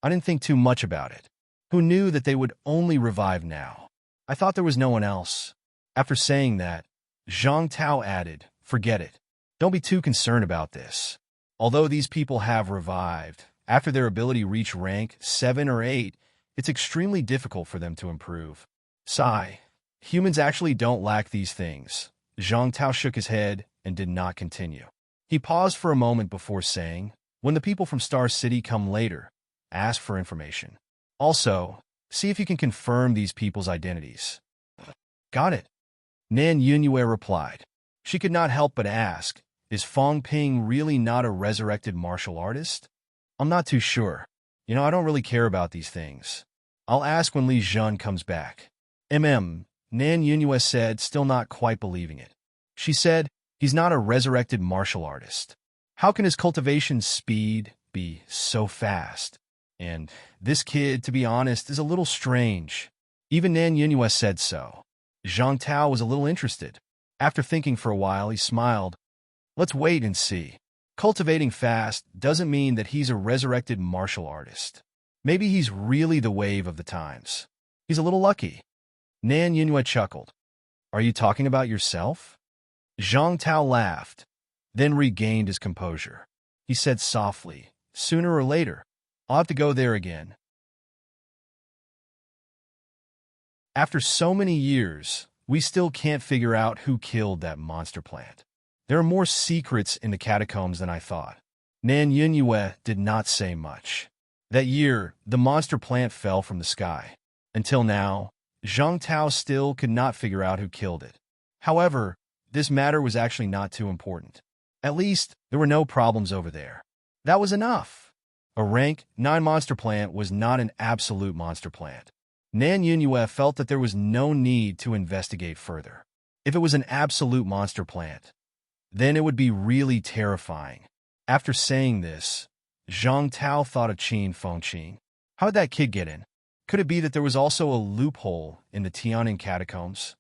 I didn't think too much about it. Who knew that they would only revive now? I thought there was no one else. After saying that, Zhang Tao added, forget it. Don't be too concerned about this. Although these people have revived, after their ability reach rank 7 or 8, it's extremely difficult for them to improve. Sigh. Humans actually don't lack these things. Zhang Tao shook his head and did not continue. He paused for a moment before saying, when the people from Star City come later, ask for information. Also, see if you can confirm these people's identities. Got it. Nan Yunyue replied. She could not help but ask, is Fong Ping really not a resurrected martial artist? I'm not too sure. I don't really care about these things. I'll ask when Li Zhen comes back. Nan Yunyue said, still not quite believing it. She said, he's not a resurrected martial artist. How can his cultivation speed be so fast? And this kid, to be honest, is a little strange. Even Nan Yunyue said so. Zhang Tao was a little interested. After thinking for a while, he smiled. Let's wait and see. Cultivating fast doesn't mean that he's a resurrected martial artist. Maybe he's really the wave of the times. He's a little lucky. Nan Yunyue chuckled. Are you talking about yourself? Zhang Tao laughed, then regained his composure. He said softly, sooner or later, I'll have to go there again. After so many years, we still can't figure out who killed that monster plant. There are more secrets in the catacombs than I thought. Nan Yunyue did not say much. That year, the monster plant fell from the sky. Until now, Zhang Tao still could not figure out who killed it. However, this matter was actually not too important. At least, there were no problems over there. That was enough. A rank 9 monster plant was not an absolute monster plant. Nan Yunyue felt that there was no need to investigate further. If it was an absolute monster plant, then it would be really terrifying. After saying this, Zhang Tao thought of Qin Fengqin. How did that kid get in? Could it be that there was also a loophole in the Tian'an catacombs?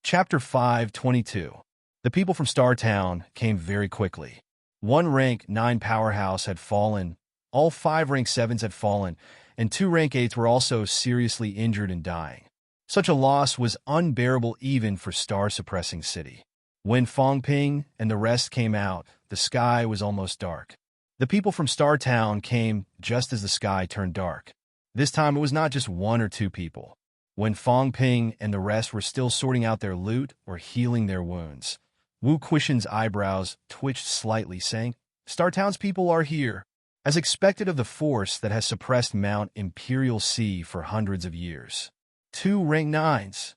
Chapter 5:22. The people from Star Town came very quickly. One rank 9 powerhouse had fallen, all 5 rank 7s had fallen, and 2 rank 8s were also seriously injured and dying. Such a loss was unbearable even for star-suppressing city. When Fong Ping and the rest came out, the sky was almost dark. The people from Star Town came just as the sky turned dark. This time it was not just 1 or 2 people. When Fong Ping and the rest were still sorting out their loot or healing their wounds, Wu Quishan's eyebrows twitched slightly, saying, Star Town's people are here. As expected of the force that has suppressed Mount Imperial Sea for hundreds of years. 2 rank 9s.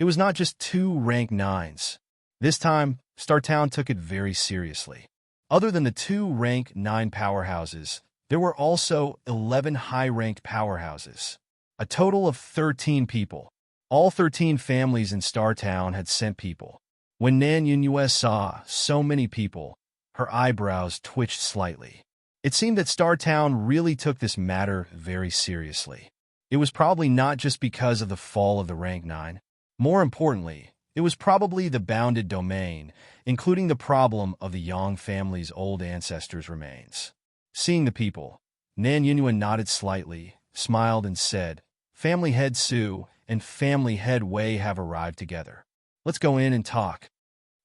It was not just 2 rank 9s. This time, Star Town took it very seriously. Other than the 2 rank 9 powerhouses, there were also 11 high-ranked powerhouses. A total of 13 people. All 13 families in Star Town had sent people. When Nan Yunyue saw so many people, her eyebrows twitched slightly. It seemed that Star Town really took this matter very seriously. It was probably not just because of the fall of the rank 9. More importantly, it was probably the bounded domain, including the problem of the Yang family's old ancestors' remains. Seeing the people, Nan Yunyue nodded slightly, smiled and said, Family Head Su and Family Head Wei have arrived together. Let's go in and talk.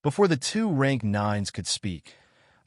Before the 2 rank 9s could speak,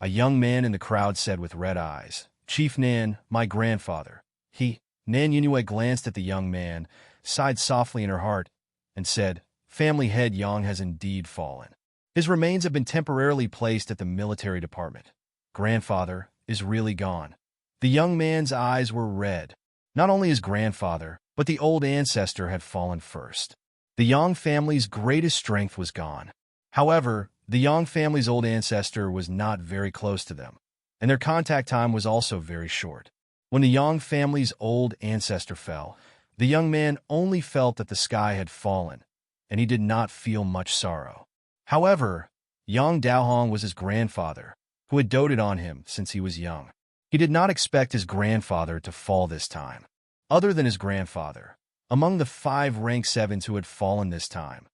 a young man in the crowd said with red eyes, Chief Nan, my grandfather. Nan Yunyue glanced at the young man, sighed softly in her heart, and said, Family Head Yang has indeed fallen. His remains have been temporarily placed at the military department. Grandfather is really gone. The young man's eyes were red. Not only his grandfather, but the old ancestor had fallen first. The Yang family's greatest strength was gone. However, the Yang family's old ancestor was not very close to them, and their contact time was also very short. When the Yang family's old ancestor fell, the young man only felt that the sky had fallen, and he did not feel much sorrow. However, Yang Daohong was his grandfather, who had doted on him since he was young. He did not expect his grandfather to fall this time. Other than his grandfather, among the 5 rank 7s who had fallen this time,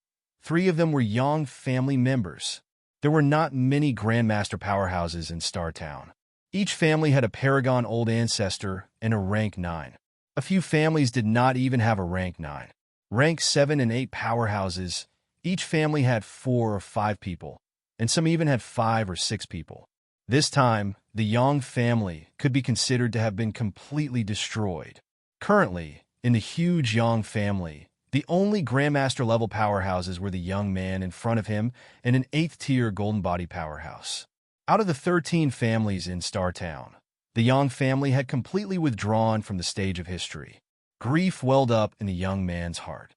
3 of them were Yang family members. There were not many Grandmaster powerhouses in Star Town. Each family had a paragon old ancestor and a rank 9. A few families did not even have a rank 9. Rank 7 and 8 powerhouses, each family had 4 or 5 people, and some even had 5 or 6 people. This time, the Yang family could be considered to have been completely destroyed. Currently, in the huge Yang family, the only Grandmaster-level powerhouses were the young man in front of him and an 8th-tier Golden Body powerhouse. Out of the 13 families in Star Town, the Yang family had completely withdrawn from the stage of history. Grief welled up in the young man's heart.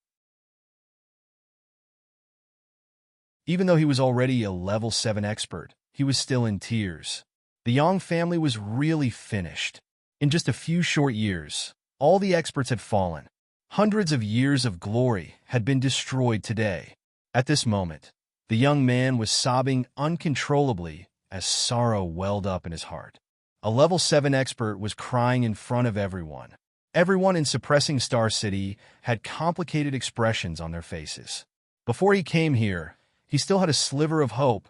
Even though he was already a level 7 expert, he was still in tears. The Yang family was really finished. In just a few short years, all the experts had fallen. Hundreds of years of glory had been destroyed today. At this moment, the young man was sobbing uncontrollably as sorrow welled up in his heart. A level 7 expert was crying in front of everyone. Everyone in Suppressing Star City had complicated expressions on their faces. Before he came here, he still had a sliver of hope,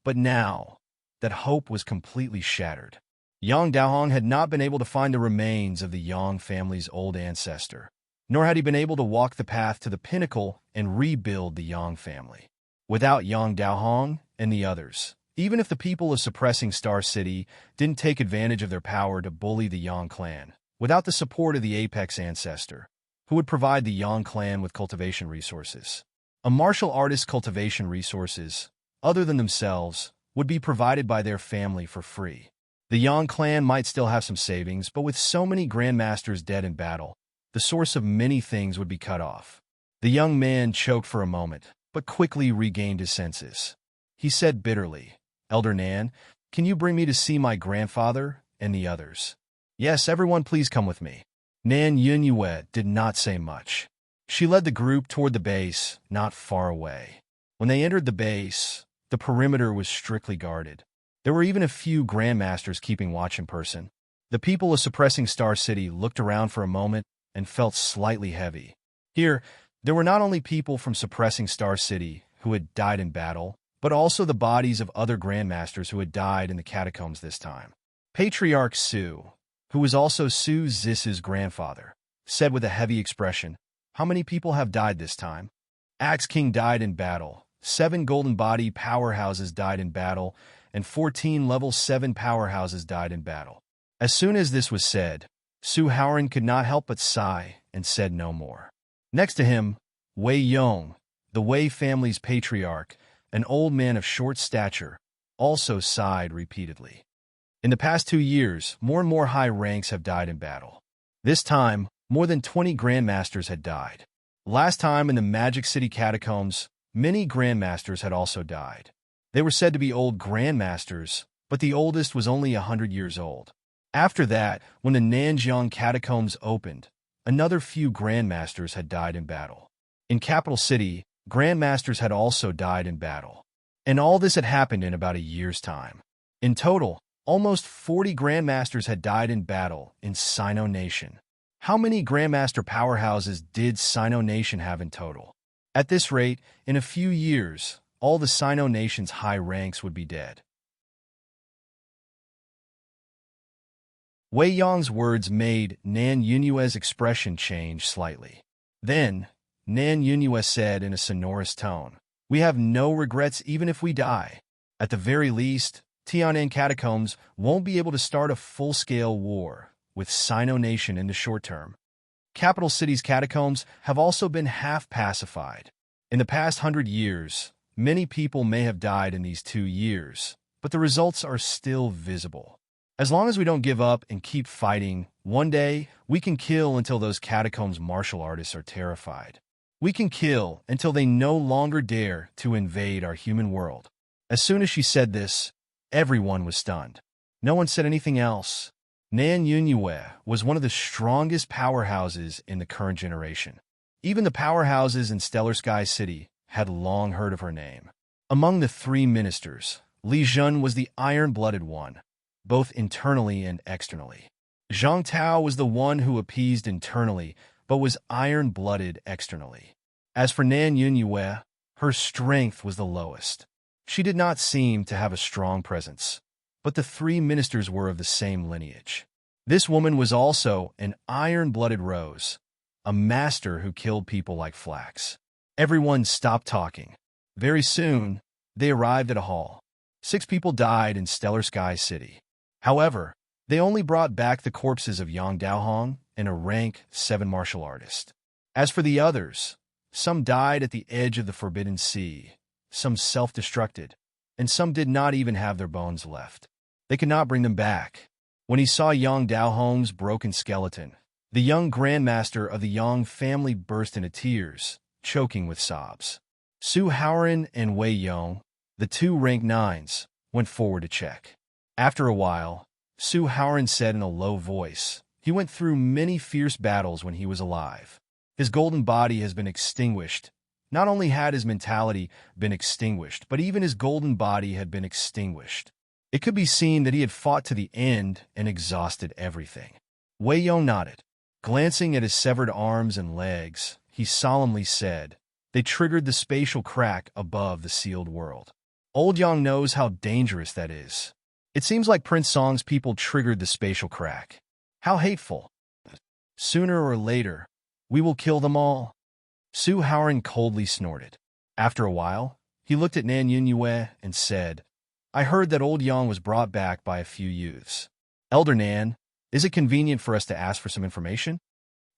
but now, that hope was completely shattered. Yang Daohong had not been able to find the remains of the Yang family's old ancestor, nor had he been able to walk the path to the pinnacle and rebuild the Yang family. Without Yang Daohong and the others, even if the people of Suppressing Star City didn't take advantage of their power to bully the Yang clan, without the support of the Apex ancestor, who would provide the Yang clan with cultivation resources, a martial artist's cultivation resources, other than themselves, would be provided by their family for free. The Yang clan might still have some savings, but with so many Grandmasters dead in battle, the source of many things would be cut off. The young man choked for a moment, but quickly regained his senses. He said bitterly, "Elder Nan, can you bring me to see my grandfather and the others?" "Yes, everyone please come with me." Nan Yunyue did not say much. She led the group toward the base, not far away. When they entered the base, the perimeter was strictly guarded. There were even a few Grandmasters keeping watch in person. The people of Suppressing Star City looked around for a moment and felt slightly heavy. Here, there were not only people from Suppressing Star City who had died in battle, but also the bodies of other Grandmasters who had died in the catacombs this time. Patriarch Su, who was also Su Zis's grandfather, said with a heavy expression, "How many people have died this time?" Axe King died in battle, 7 Golden Body powerhouses died in battle, and 14 level 7 powerhouses died in battle. As soon as this was said, Su Haoran could not help but sigh and said no more. Next to him, Wei Yong, the Wei family's patriarch, an old man of short stature, also sighed repeatedly. In the past 2 years, more and more high ranks have died in battle. This time, more than 20 Grandmasters had died. Last time in the Magic City catacombs, many Grandmasters had also died. They were said to be old Grandmasters, but the oldest was only 100 years old. After that, when the Nanjiang catacombs opened, another few Grandmasters had died in battle. In Capital City, Grandmasters had also died in battle. And all this had happened in about a year's time. In total, almost 40 Grandmasters had died in battle in Sino Nation. How many Grandmaster powerhouses did Sino Nation have in total? At this rate, in a few years, all the Sino Nation's high ranks would be dead. Wei Yong's words made Nan Yunyue's expression change slightly. Then, Nan Yunyue said in a sonorous tone, "We have no regrets even if we die. At the very least, Tianan Catacombs won't be able to start a full-scale war with Sino Nation in the short term. Capital City's catacombs have also been half pacified. In the past 100 years, many people may have died in these 2 years, but the results are still visible. As long as we don't give up and keep fighting, one day we can kill until those catacombs martial artists are terrified. We can kill until they no longer dare to invade our human world." As soon as she said this, everyone was stunned. No one said anything else. Nan Yunyue was one of the strongest powerhouses in the current generation. Even the powerhouses in Stellar Sky City had long heard of her name. Among the 3 ministers, Li Jun was the iron-blooded one, both internally and externally. Zhang Tao was the one who appeased internally, but was iron-blooded externally. As for Nan Yunyue, her strength was the lowest. She did not seem to have a strong presence, but the three ministers were of the same lineage. This woman was also an iron-blooded rose, a master who killed people like flax. Everyone stopped talking. Very soon, they arrived at a hall. 6 people died in Stellar Sky City. However, they only brought back the corpses of Yang Daohong and a rank 7 martial artist. As for the others, some died at the edge of the Forbidden Sea, some self-destructed, and some did not even have their bones left. They could not bring them back. When he saw Yang Daohong's broken skeleton, the young grandmaster of the Yang family burst into tears, choking with sobs. Su Haoran and Wei Yong, the 2 rank 9s, went forward to check. After a while, Su Haoran said in a low voice, "He went through many fierce battles when he was alive. His golden body has been extinguished. Not only had his mentality been extinguished, but even his golden body had been extinguished. It could be seen that he had fought to the end and exhausted everything." Wei Yong nodded. Glancing at his severed arms and legs, he solemnly said, "They triggered the spatial crack above the sealed world. Old Yang knows how dangerous that is. It seems like Prince Song's people triggered the spatial crack. How hateful. Sooner or later, we will kill them all." Su Haoran coldly snorted. After a while, he looked at Nan Yunyue and said, "I heard that old Yang was brought back by a few youths. Elder Nan, is it convenient for us to ask for some information?"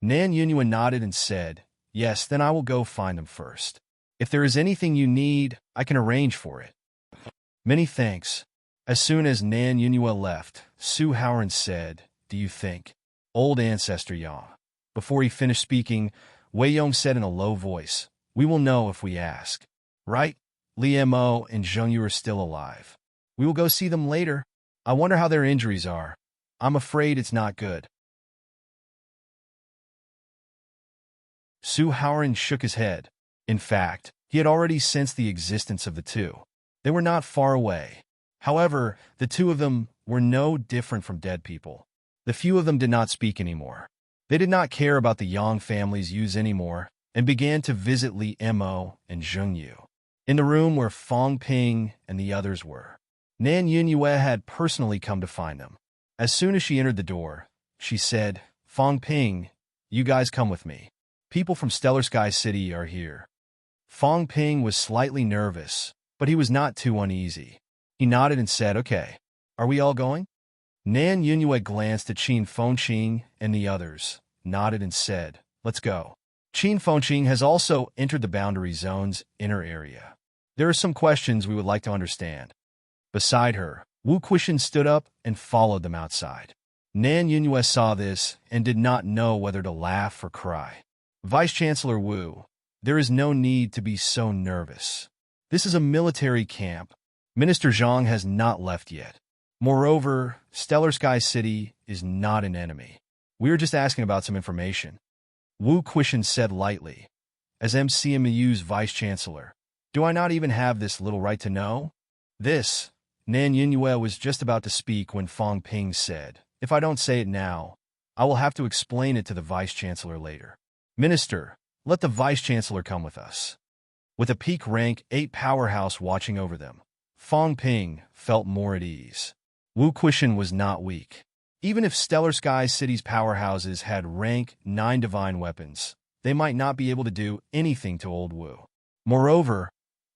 Nan Yunyue nodded and said, "Yes, then I will go find them first. If there is anything you need, I can arrange for it." "Many thanks." As soon as Nan Yunyue left, Su Haoran said, "Do you think, old ancestor Yang?" Before he finished speaking, Wei Yong said in a low voice, "We will know if we ask. Right? Li Mo and Zheng Yu are still alive. We will go see them later. I wonder how their injuries are. I'm afraid it's not good." Su Haoran shook his head. In fact, he had already sensed the existence of the 2. They were not far away. However, the 2 of them were no different from dead people. The few of them did not speak anymore. They did not care about the Yang family's use anymore and began to visit Li Mo and Zheng Yu. In the room where Fong Ping and the others were, Nan Yunyue had personally come to find them. As soon as she entered the door, she said, "Fong Ping, you guys come with me. People from Stellar Sky City are here." Fong Ping was slightly nervous, but he was not too uneasy. He nodded and said, "Okay, are we all going?" Nan Yunyue glanced at Qin Fengqing and the others, nodded and said, "Let's go." Qin Fengqing has also entered the boundary zone's inner area. There are some questions we would like to understand. Beside her, Wu Quishan stood up and followed them outside. Nan Yunyue saw this and did not know whether to laugh or cry. "Vice-Chancellor Wu, there is no need to be so nervous. This is a military camp. Minister Zhang has not left yet. Moreover, Stellar Sky City is not an enemy. We are just asking about some information." Wu Quishan said lightly, "As MCMU's vice-chancellor, do I not even have this little right to know?" This, Nan Yunyue was just about to speak when Fong Ping said, "If I don't say it now, I will have to explain it to the vice-chancellor later. Minister, let the vice-chancellor come with us." With a peak rank 8 powerhouse watching over them, Fong Ping felt more at ease. Wu Quishan was not weak. Even if Stellar Sky City's powerhouses had rank 9 divine weapons, they might not be able to do anything to Old Wu. Moreover,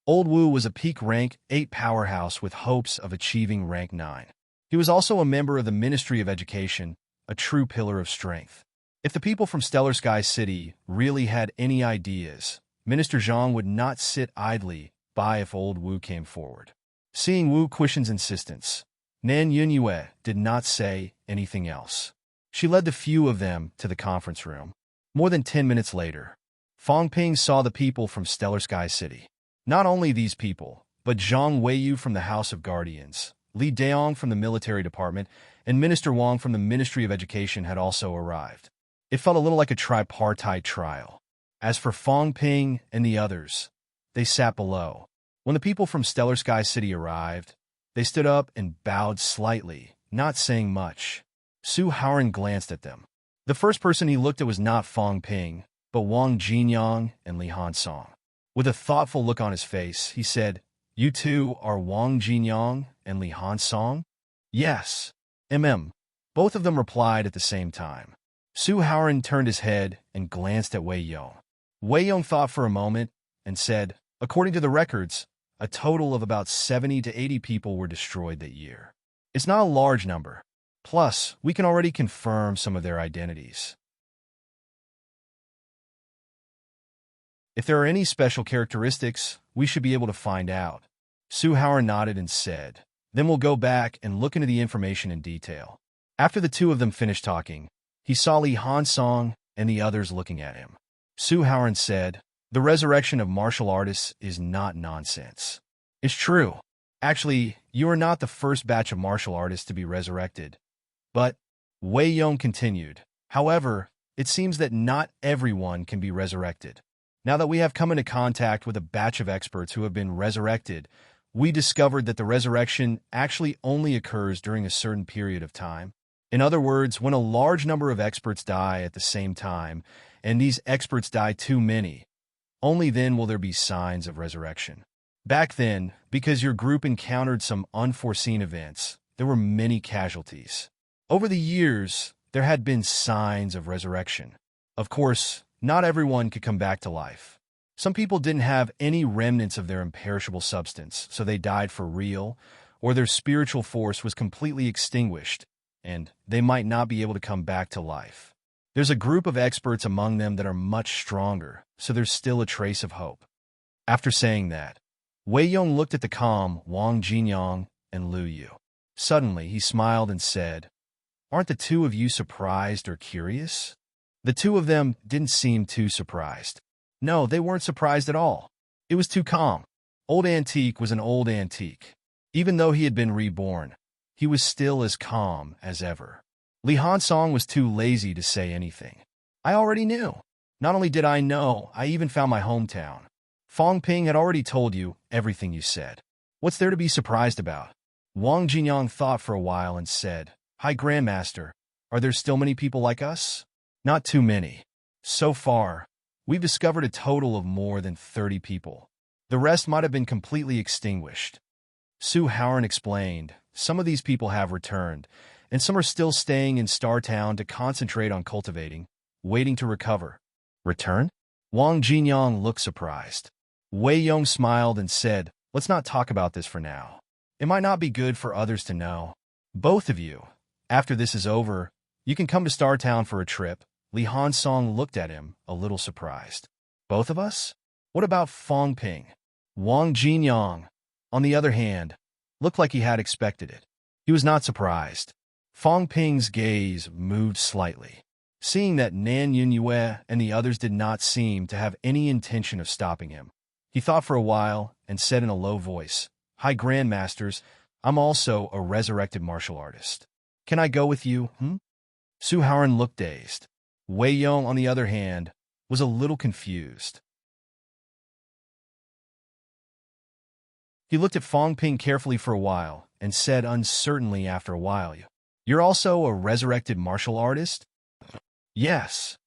Old Wu was a peak rank 8 powerhouse with hopes of achieving rank 9. He was also a member of the Ministry of Education, a true pillar of strength. If the people from Stellar Sky City really had any ideas, Minister Zhang would not sit idly by if Old Wu came forward. Seeing Wu Quishan's insistence, Nan Yunyue did not say anything else. She led the few of them to the conference room. More than 10 minutes later, Fong Ping saw the people from Stellar Sky City. Not only these people, but Zhang Weiyu from the House of Guardians, Li Daong from the Military Department, and Minister Wang from the Ministry of Education had also arrived. It felt a little like a tripartite trial. As for Fong Ping and the others, they sat below. When the people from Stellar Sky City arrived, they stood up and bowed slightly, not saying much. Su Haoran glanced at them. The first person he looked at was not Fong Ping, but Wang Jinyang and Li Hansong. With a thoughtful look on his face, he said, You two are Wang Jinyang and Li Hansong? Yes. Both of them replied at the same time. Su Haoran turned his head and glanced at Wei Yong. Wei Yong thought for a moment and said, according to the records, a total of about 70 to 80 people were destroyed that year. It's not a large number. Plus, we can already confirm some of their identities. If there are any special characteristics, we should be able to find out. Su Haoran nodded and said, then we'll go back and look into the information in detail. After the two of them finished talking, he saw Li Hansong and the others looking at him. Su Haoran said, the resurrection of martial artists is not nonsense. It's true. Actually, you are not the first batch of martial artists to be resurrected. But, Wei Yong continued, however, it seems that not everyone can be resurrected. Now that we have come into contact with a batch of experts who have been resurrected, we discovered that the resurrection actually only occurs during a certain period of time. In other words, when a large number of experts die at the same time, and these experts die too many, only then will there be signs of resurrection. Back then, because your group encountered some unforeseen events, there were many casualties. Over the years, there had been signs of resurrection. Of course, not everyone could come back to life. Some people didn't have any remnants of their imperishable substance, so they died for real, or their spiritual force was completely extinguished, and they might not be able to come back to life. There's a group of experts among them that are much stronger, so there's still a trace of hope. After saying that, Wei Yong looked at the calm Wang Jinyang and Lu Yu. Suddenly, he smiled and said, aren't the two of you surprised or curious? The two of them didn't seem too surprised. No, they weren't surprised at all. It was too calm. Old Antique was an old antique. Even though he had been reborn, he was still as calm as ever. Li Hansong was too lazy to say anything. I already knew. Not only did I know, I even found my hometown. Fong Ping had already told you everything you said. What's there to be surprised about? Wang Jinyang thought for a while and said, Hi, Grandmaster. Are there still many people like us? Not too many. So far, we've discovered a total of more than 30 people. The rest might have been completely extinguished. Su Haoran explained, some of these people have returned, and some are still staying in Star Town to concentrate on cultivating, waiting to recover. Return? Wang Jinyang looked surprised. Wei Yong smiled and said, let's not talk about this for now. It might not be good for others to know. Both of you, after this is over, you can come to Star Town for a trip. Li Hansong looked at him, a little surprised. Both of us? What about Fong Ping? Wang Jinyang, on the other hand, looked like he had expected it. He was not surprised. Fong Ping's gaze moved slightly. Seeing that Nan Yunyue and the others did not seem to have any intention of stopping him, he thought for a while and said in a low voice, Hi, Grandmasters, I'm also a resurrected martial artist. Can I go with you, Su Haoran looked dazed. Wei Yong, on the other hand, was a little confused. He looked at Fong Ping carefully for a while and said uncertainly after a while, You're also a resurrected martial artist? Yes.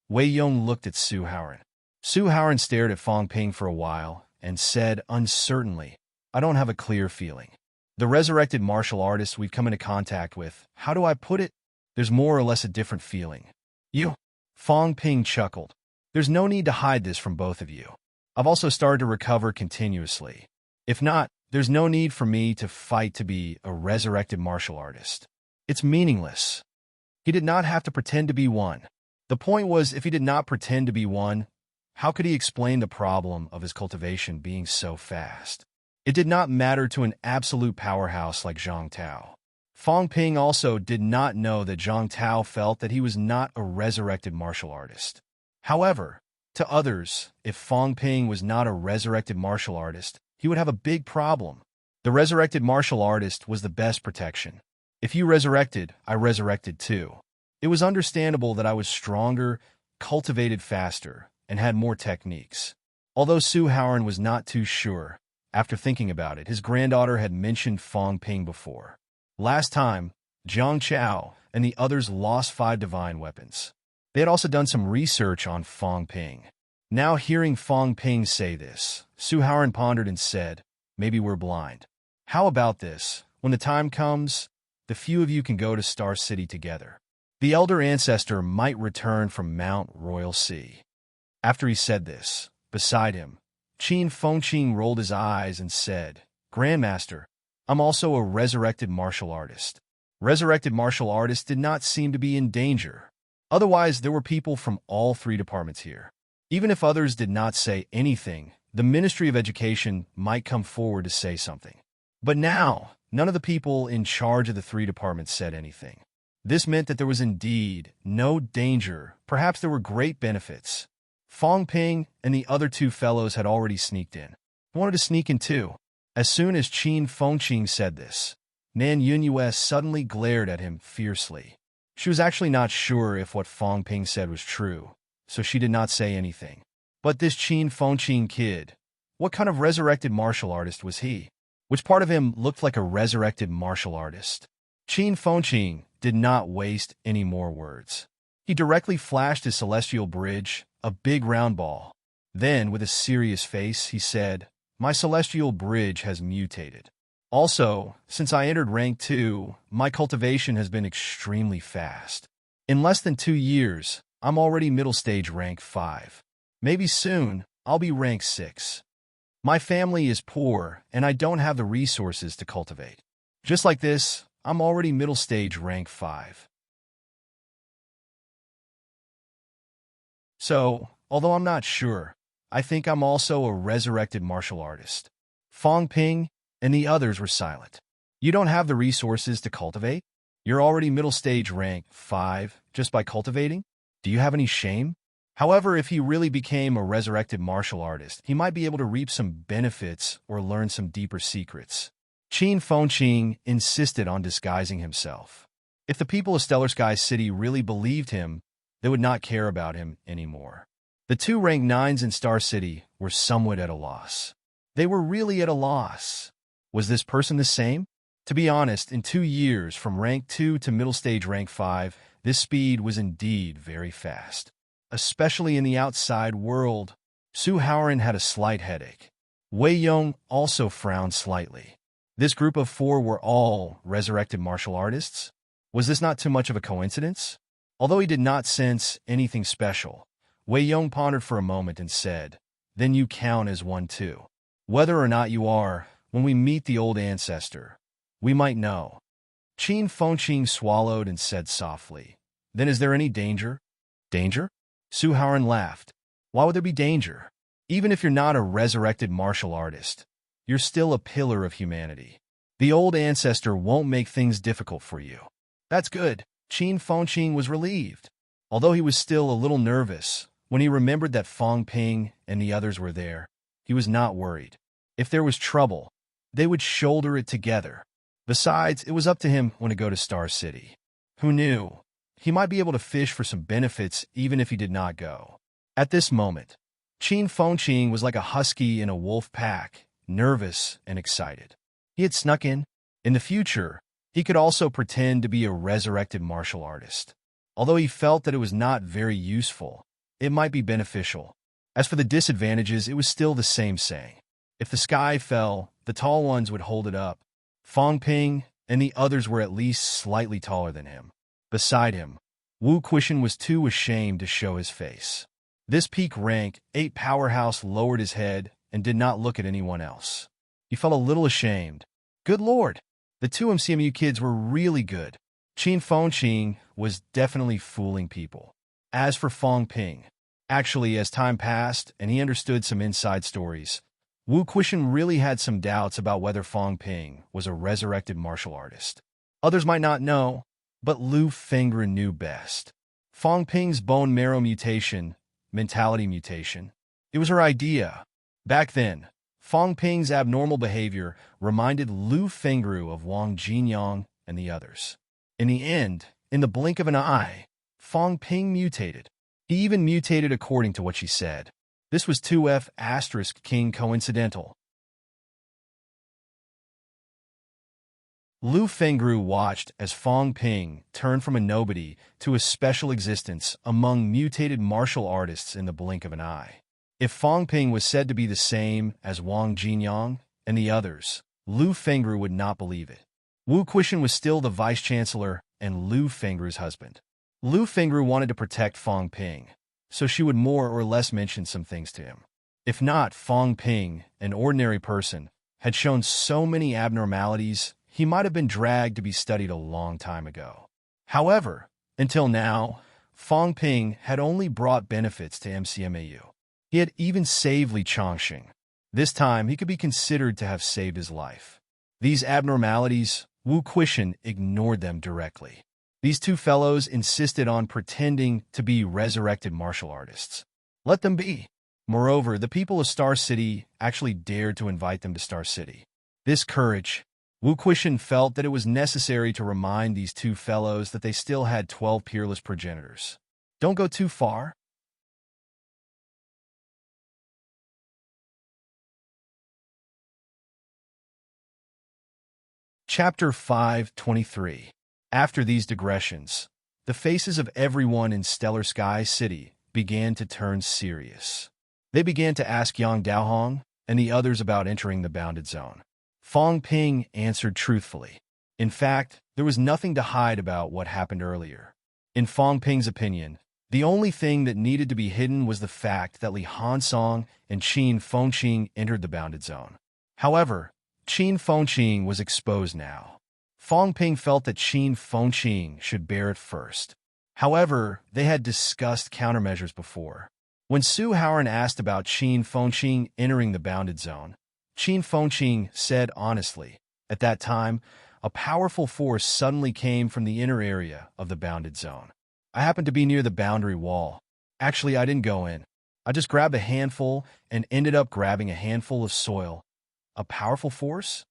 Wei Yong looked at Su Haoran. Su Haoran stared at Fong Ping for a while and said uncertainly, I don't have a clear feeling. The resurrected martial artists we've come into contact with, how do I put it? There's more or less a different feeling. Fong Ping chuckled. There's no need to hide this from both of you. I've also started to recover continuously. If not, there's no need for me to fight to be a resurrected martial artist. It's meaningless. He did not have to pretend to be one. The point was, if he did not pretend to be one, how could he explain the problem of his cultivation being so fast? It did not matter to an absolute powerhouse like Zhang Tao. Fong Ping also did not know that Zhang Tao felt that he was not a resurrected martial artist. However, to others, if Fong Ping was not a resurrected martial artist, he would have a big problem. The resurrected martial artist was the best protection. If you resurrected, I resurrected too. It was understandable that I was stronger, cultivated faster, and had more techniques. Although Su Haoran was not too sure, after thinking about it, his granddaughter had mentioned Fong Ping before. Last time, Zhang Chao and the others lost 5 divine weapons. They had also done some research on Fong Ping. Now hearing Fong Ping say this, Su Haoran pondered and said, maybe we're blind. How about this? When the time comes, the few of you can go to Star City together. The elder ancestor might return from Mount Royal Sea. After he said this, beside him, Qin Fengqing rolled his eyes and said, Grandmaster, I'm also a resurrected martial artist. Resurrected martial artists did not seem to be in danger. Otherwise, there were people from all three departments here. Even if others did not say anything, the Ministry of Education might come forward to say something. But now, none of the people in charge of the three departments said anything. This meant that there was indeed no danger. Perhaps there were great benefits. Fong Ping and the other two fellows had already sneaked in. He wanted to sneak in too. As soon as Qin Fengqing said this, Nan Yunyue suddenly glared at him fiercely. She was actually not sure if what Fong Ping said was true, so she did not say anything. But this Qin Fengqing kid, what kind of resurrected martial artist was he? Which part of him looked like a resurrected martial artist? Qin Fengqing did not waste any more words. He directly flashed his celestial bridge, a big round ball. Then, with a serious face, he said, My celestial bridge has mutated. Also, since I entered rank 2, my cultivation has been extremely fast. In less than 2 years, I'm already middle stage rank 5. Maybe soon, I'll be rank 6. My family is poor, and I don't have the resources to cultivate. Just like this, I'm already middle stage rank 5. So, although I'm not sure, I think I'm also a resurrected martial artist. Fong Ping and the others were silent. You don't have the resources to cultivate? You're already middle stage rank 5 just by cultivating? Do you have any shame? However, if he really became a resurrected martial artist, he might be able to reap some benefits or learn some deeper secrets. Qin Fengqing insisted on disguising himself. If the people of Stellar Sky City really believed him, they would not care about him anymore. The two rank 9s in Star City were somewhat at a loss. They were really at a loss. Was this person the same? To be honest, in 2 years, from rank 2 to middle stage rank 5, this speed was indeed very fast. Especially in the outside world. Su Haoran had a slight headache. Wei Yong also frowned slightly. This group of 4 were all resurrected martial artists? Was this not too much of a coincidence? Although he did not sense anything special, Wei Yong pondered for a moment and said, Then you count as one too. Whether or not you are, when we meet the old ancestor, we might know. Qin Fengqing swallowed and said softly, Then is there any danger? Danger? Su Haoran laughed. Why would there be danger? Even if you're not a resurrected martial artist, you're still a pillar of humanity. The old ancestor won't make things difficult for you. That's good. Qin Fengqing was relieved. Although he was still a little nervous, when he remembered that Fong Ping and the others were there, he was not worried. If there was trouble, they would shoulder it together. Besides, it was up to him when to go to Star City. Who knew? He might be able to fish for some benefits even if he did not go. At this moment, Qin Fengqing was like a husky in a wolf pack, nervous and excited. He had snuck in. In the future, he could also pretend to be a resurrected martial artist. Although he felt that it was not very useful, it might be beneficial. As for the disadvantages, it was still the same saying. If the sky fell, the tall ones would hold it up. Fong Ping and the others were at least slightly taller than him. Beside him, Wu Quishan was too ashamed to show his face. This peak rank 8 powerhouse lowered his head and did not look at anyone else. He felt a little ashamed. Good lord, the two MCMU kids were really good. Qin Fengqing was definitely fooling people. As for Fong Ping, actually, as time passed and he understood some inside stories, Wu Quishan really had some doubts about whether Fong Ping was a resurrected martial artist. Others might not know, but Lu Fengru knew best. Fong Ping's bone marrow mutation, mentality mutation, it was her idea. Back then, Fong Ping's abnormal behavior reminded Lu Fengru of Wang Jinyang and the others. In the end, in the blink of an eye, Fong Ping mutated. He even mutated according to what she said. This was 2F asterisk king coincidental. Lu Fengru watched as Fong Ping turned from a nobody to a special existence among mutated martial artists in the blink of an eye. If Fong Ping was said to be the same as Wang Jinyang and the others, Lu Fengru would not believe it. Wu Quishan was still the vice-chancellor and Lu Fengru's husband. Lu Fengru wanted to protect Fong Ping, so she would more or less mention some things to him. If not, Fong Ping, an ordinary person, had shown so many abnormalities, he might have been dragged to be studied a long time ago. However, until now, Fong Ping had only brought benefits to MCMAU. He had even saved Li Chongqing. This time, he could be considered to have saved his life. These abnormalities, Wu Quishan ignored them directly. These two fellows insisted on pretending to be resurrected martial artists. Let them be. Moreover, the people of Star City actually dared to invite them to Star City. This courage, Wu Quishan felt that it was necessary to remind these two fellows that they still had 12 peerless progenitors. Don't go too far. Chapter 523. After these digressions, the faces of everyone in Stellar Sky City began to turn serious. They began to ask Yang Daohong and the others about entering the bounded zone. Fong Ping answered truthfully. In fact, there was nothing to hide about what happened earlier. In Fong Ping's opinion, the only thing that needed to be hidden was the fact that Li Hansong and Qin Fengqing entered the bounded zone. However, Qin Fengqing was exposed now. Fong Ping felt that Qin Fengqing should bear it first. However, they had discussed countermeasures before. When Su Haoran asked about Qin Fengqing entering the bounded zone, Qin Fengqing said honestly, at that time, a powerful force suddenly came from the inner area of the bounded zone. I happened to be near the boundary wall. Actually, I didn't go in. I just grabbed a handful and ended up grabbing a handful of soil. A powerful force?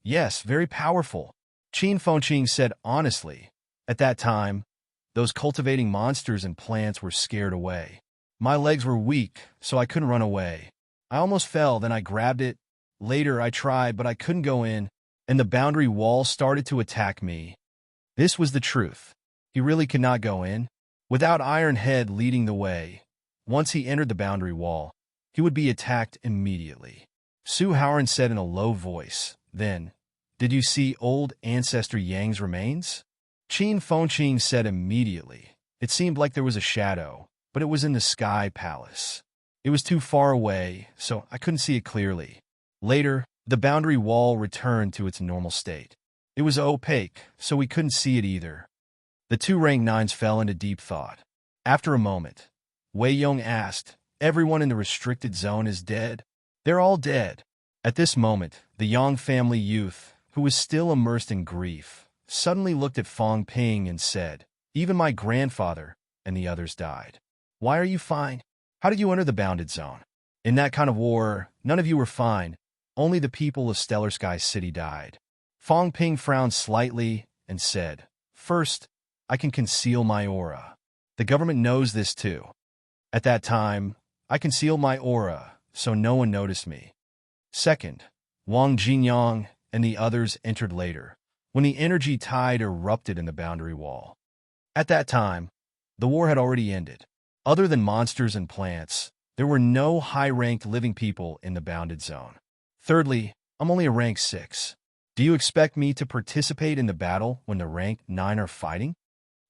Yes, very powerful. Qin Fengqing said honestly. At that time, those cultivating monsters and plants were scared away. My legs were weak, so I couldn't run away. I almost fell, then I grabbed it. Later, I tried, but I couldn't go in, and the boundary wall started to attack me. This was the truth. He really could not go in. Without Iron Head leading the way, once he entered the boundary wall, he would be attacked immediately. Su Haoran said in a low voice, then, "Did you see old ancestor Yang's remains?" Qin Fengqing said immediately. It seemed like there was a shadow, but it was in the Sky Palace. It was too far away, so I couldn't see it clearly. Later, the boundary wall returned to its normal state. It was opaque, so we couldn't see it either. The two rank 9s fell into deep thought. After a moment, Wei Yong asked, "Everyone in the restricted zone is dead?" "They're all dead." At this moment, the Yang family youth, who was still immersed in grief, suddenly looked at Fong Ping and said, "Even my grandfather and the others died. Why are you fine? How did you enter the bounded zone? In that kind of war, none of you were fine. Only the people of Stellar Sky City died." Fong Ping frowned slightly and said, "First, I can conceal my aura. The government knows this too. At that time, I concealed my aura, so no one noticed me. Second, Wang Jinyang and the others entered later, when the energy tide erupted in the boundary wall. At that time, the war had already ended. Other than monsters and plants, there were no high-ranked living people in the bounded zone. Thirdly, I'm only a rank 6. Do you expect me to participate in the battle when the rank 9 are fighting?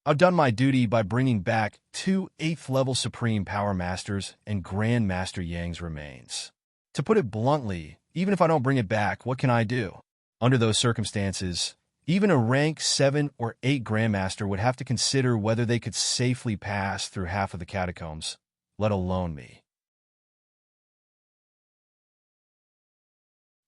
I've done my duty by bringing back 2 8th-level Supreme Power Masters and Grand Master Yang's remains. To put it bluntly, even if I don't bring it back, what can I do? Under those circumstances, even a rank 7 or 8 Grandmaster would have to consider whether they could safely pass through half of the catacombs, let alone me.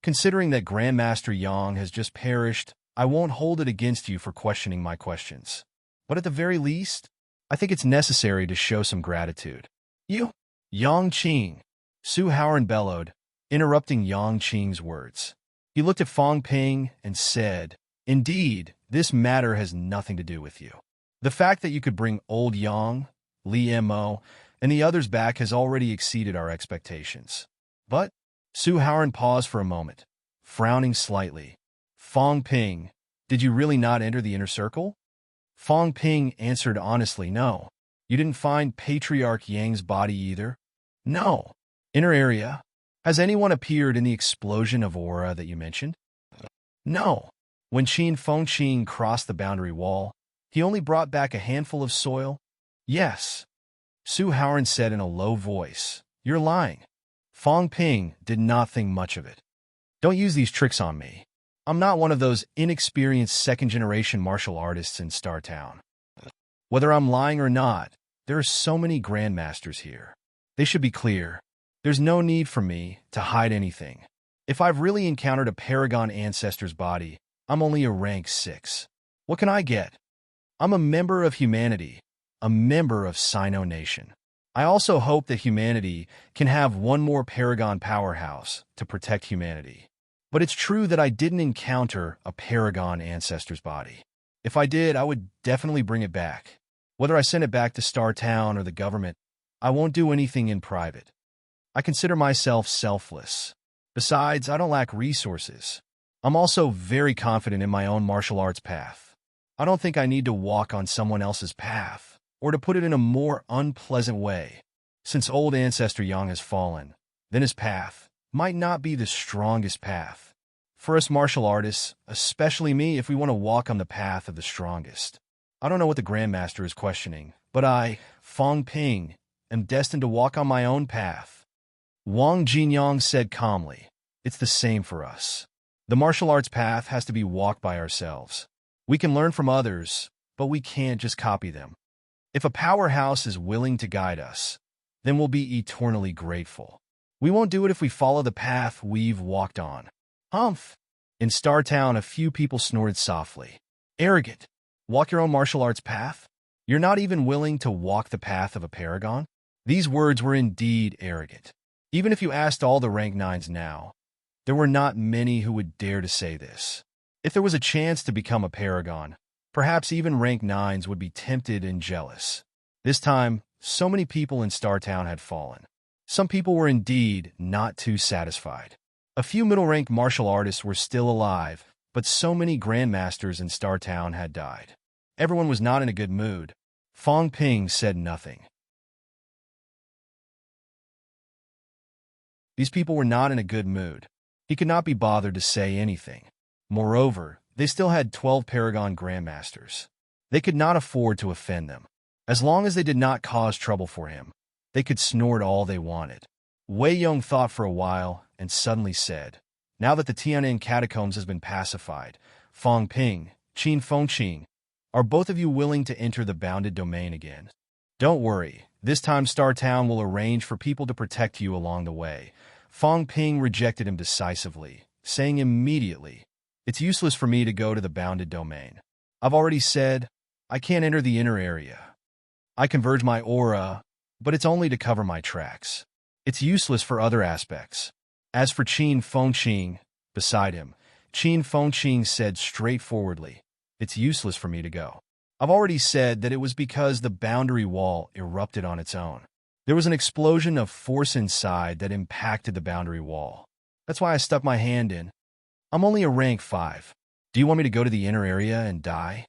Considering that Grandmaster Yang has just perished, I won't hold it against you for questioning my questions. But at the very least, I think it's necessary to show some gratitude. You, Yang Qing, Su Haoran bellowed, interrupting Yang Qing's words. He looked at Fong Ping and said, "Indeed, this matter has nothing to do with you. The fact that you could bring old Yang, Li Mo, and the others back has already exceeded our expectations." But Su Haoran paused for a moment, frowning slightly. "Fong Ping, did you really not enter the inner circle?" Fong Ping answered honestly, "No. You didn't find Patriarch Yang's body either?" "No. Inner area? Has anyone appeared in the explosion of aura that you mentioned? No. When Qin Fengqin crossed the boundary wall, he only brought back a handful of soil? Yes. Su Haoran said in a low voice. You're lying. Fong Ping did not think much of it. Don't use these tricks on me. I'm not one of those inexperienced second-generation martial artists in Star Town. Whether I'm lying or not, there are so many grandmasters here. They should be clear. There's no need for me to hide anything. If I've really encountered a Paragon ancestor's body, I'm only a rank 6. What can I get? I'm a member of humanity, a member of Sino Nation. I also hope that humanity can have one more Paragon powerhouse to protect humanity. But it's true that I didn't encounter a Paragon ancestor's body. If I did, I would definitely bring it back. Whether I send it back to Star Town or the government, I won't do anything in private. I consider myself selfless. Besides, I don't lack resources. I'm also very confident in my own martial arts path. I don't think I need to walk on someone else's path, or to put it in a more unpleasant way. Since old Ancestor Yang has fallen, then his path might not be the strongest path. For us martial artists, especially me, if we want to walk on the path of the strongest. I don't know what the Grandmaster is questioning, but I, Fong Ping, am destined to walk on my own path. Wang Jinyang said calmly, it's the same for us. The martial arts path has to be walked by ourselves. We can learn from others, but we can't just copy them. If a powerhouse is willing to guide us, then we'll be eternally grateful. We won't do it if we follow the path we've walked on. Humph! In Star Town, a few people snorted softly. Arrogant. Walk your own martial arts path? You're not even willing to walk the path of a paragon? These words were indeed arrogant. Even if you asked all the rank 9s now, there were not many who would dare to say this. If there was a chance to become a paragon, perhaps even rank 9s would be tempted and jealous. This time, so many people in Star Town had fallen. Some people were indeed not too satisfied. A few middle-ranked martial artists were still alive, but so many grandmasters in Star Town had died. Everyone was not in a good mood. Fong Ping said nothing. These people were not in a good mood. He could not be bothered to say anything. Moreover, they still had 12 Paragon Grandmasters. They could not afford to offend them. As long as they did not cause trouble for him, they could snort all they wanted. Wei Yong thought for a while and suddenly said, now that the Tian'an catacombs has been pacified, Fong Ping, Qin Fengqin, are both of you willing to enter the bounded domain again? Don't worry, this time Star Town will arrange for people to protect you along the way. Fong Ping rejected him decisively, saying immediately, it's useless for me to go to the bounded domain. I've already said, I can't enter the inner area. I converge my aura, but it's only to cover my tracks. It's useless for other aspects. As for Qin Fengqin, beside him, Qin Fengqin said straightforwardly, it's useless for me to go. I've already said that it was because the boundary wall erupted on its own. There was an explosion of force inside that impacted the boundary wall. That's why I stuck my hand in. I'm only a rank 5. Do you want me to go to the inner area and die?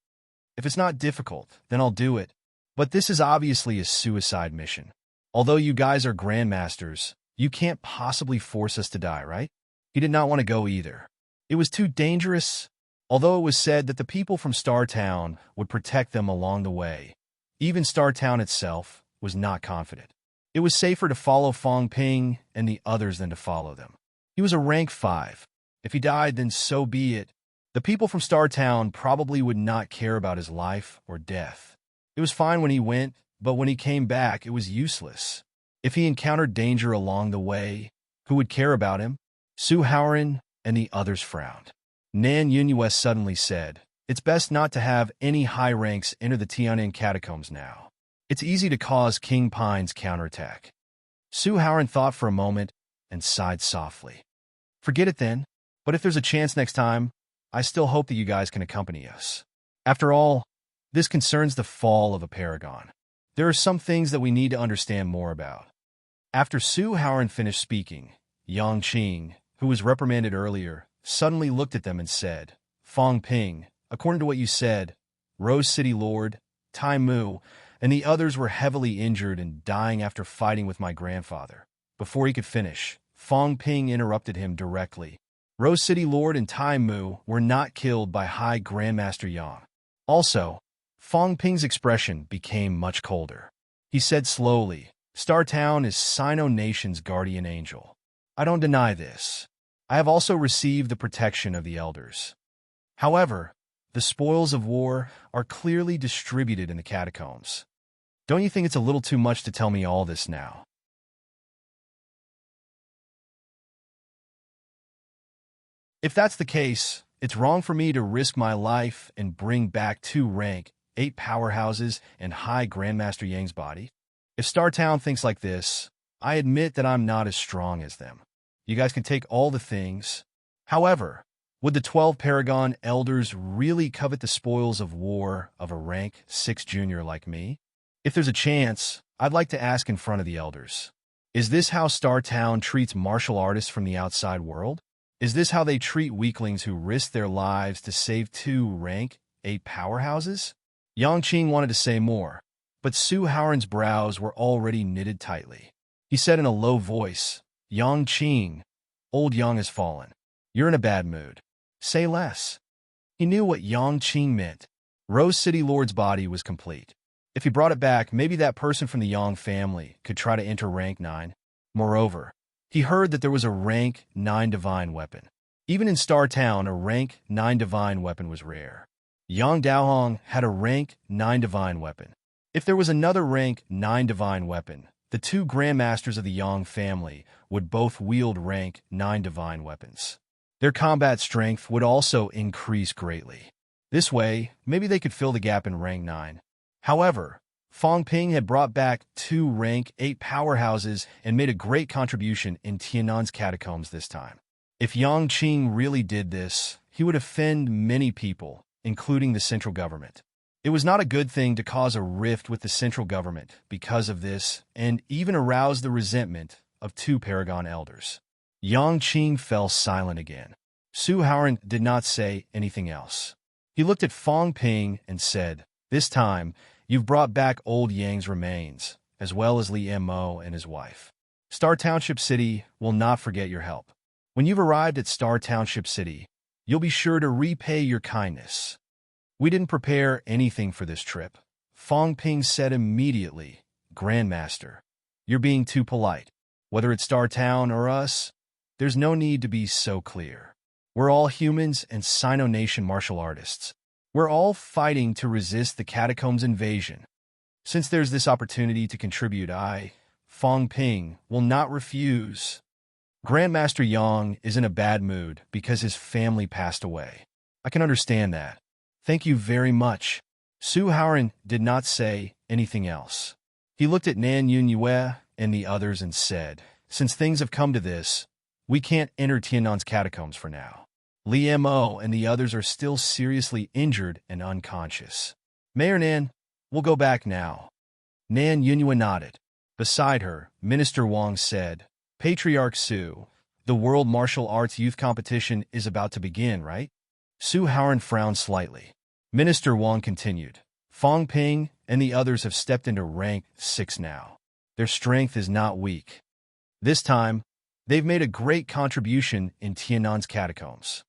If it's not difficult, then I'll do it. But this is obviously a suicide mission. Although you guys are grandmasters, you can't possibly force us to die, right? He did not want to go either. It was too dangerous. Although it was said that the people from Star Town would protect them along the way, even Star Town itself was not confident. It was safer to follow Fong Ping and the others than to follow them. He was a rank 5. If he died, then so be it. The people from Star Town probably would not care about his life or death. It was fine when he went, but when he came back, it was useless. If he encountered danger along the way, who would care about him? Su Haoran and the others frowned. Nan Yunyue suddenly said, it's best not to have any high ranks enter the Tian'an catacombs now. It's easy to cause King Pine's counterattack. Su Haoran thought for a moment and sighed softly. Forget it then, but if there's a chance next time, I still hope that you guys can accompany us. After all, this concerns the fall of a paragon. There are some things that we need to understand more about. After Su Haoran finished speaking, Yang Qing, who was reprimanded earlier, suddenly looked at them and said, Fong Ping, according to what you said, Rose City Lord, Tai Mu, and the others were heavily injured and dying after fighting with my grandfather. Before he could finish, Fong Ping interrupted him directly. Rose City Lord and Tai Mu were not killed by High Grandmaster Yang. Also, Fong Ping's expression became much colder. He said slowly, Star Town is Sino Nation's guardian angel. I don't deny this. I have also received the protection of the elders. However, the spoils of war are clearly distributed in the catacombs. Don't you think it's a little too much to tell me all this now? If that's the case, it's wrong for me to risk my life and bring back 2 rank, 8 powerhouses and High Grandmaster Yang's body. If Star Town thinks like this, I admit that I'm not as strong as them. You guys can take all the things. However, would the 12 Paragon Elders really covet the spoils of war of a rank 6 junior like me? If there's a chance, I'd like to ask in front of the Elders. Is this how Star Town treats martial artists from the outside world? Is this how they treat weaklings who risk their lives to save 2 rank 8 powerhouses? Yang Qing wanted to say more, but Su Haoran's brows were already knitted tightly. He said in a low voice, Yang Qing, old Yang has fallen. You're in a bad mood. Say less. He knew what Yang Qing meant. Rose City Lord's body was complete. If he brought it back, maybe that person from the Yang family could try to enter rank 9. Moreover, he heard that there was a rank 9 divine weapon. Even in Star Town, a rank 9 divine weapon was rare. Yang Daohong had a rank 9 divine weapon. If there was another rank 9 divine weapon, the 2 grandmasters of the Yang family would both wield rank 9 divine weapons. Their combat strength would also increase greatly. This way, maybe they could fill the gap in rank 9. However, Fong Ping had brought back 2 rank 8 powerhouses and made a great contribution in Tiannan's catacombs this time. If Yang Qing really did this, he would offend many people, including the central government. It was not a good thing to cause a rift with the central government because of this, and even arouse the resentment of 2 Paragon Elders. Yang Qing fell silent again. Su Haoran did not say anything else. He looked at Fong Ping and said, This time, you've brought back old Yang's remains, as well as Li Mo and his wife. Star Township City will not forget your help. When you've arrived at Star Township City, you'll be sure to repay your kindness. We didn't prepare anything for this trip. Fong Ping said immediately, Grandmaster, you're being too polite. Whether it's Star Town or us, there's no need to be so clear. We're all humans and Sino Nation martial artists. We're all fighting to resist the catacombs invasion. Since there's this opportunity to contribute, I, Fong Ping, will not refuse. Grandmaster Yang is in a bad mood because his family passed away. I can understand that. Thank you very much. Su Haoran did not say anything else. He looked at Nan Yunyue and the others and said, Since things have come to this, we can't enter Tiannan's catacombs for now. Li Mo and the others are still seriously injured and unconscious. Mayor Nan, we'll go back now. Nan Yunyue nodded. Beside her, Minister Wang said, Patriarch Su, the World Martial Arts Youth Competition is about to begin, right? Su Haoran frowned slightly. Minister Wang continued, Fong Ping and the others have stepped into rank 6 now. Their strength is not weak. This time, they've made a great contribution in Tiannan's catacombs.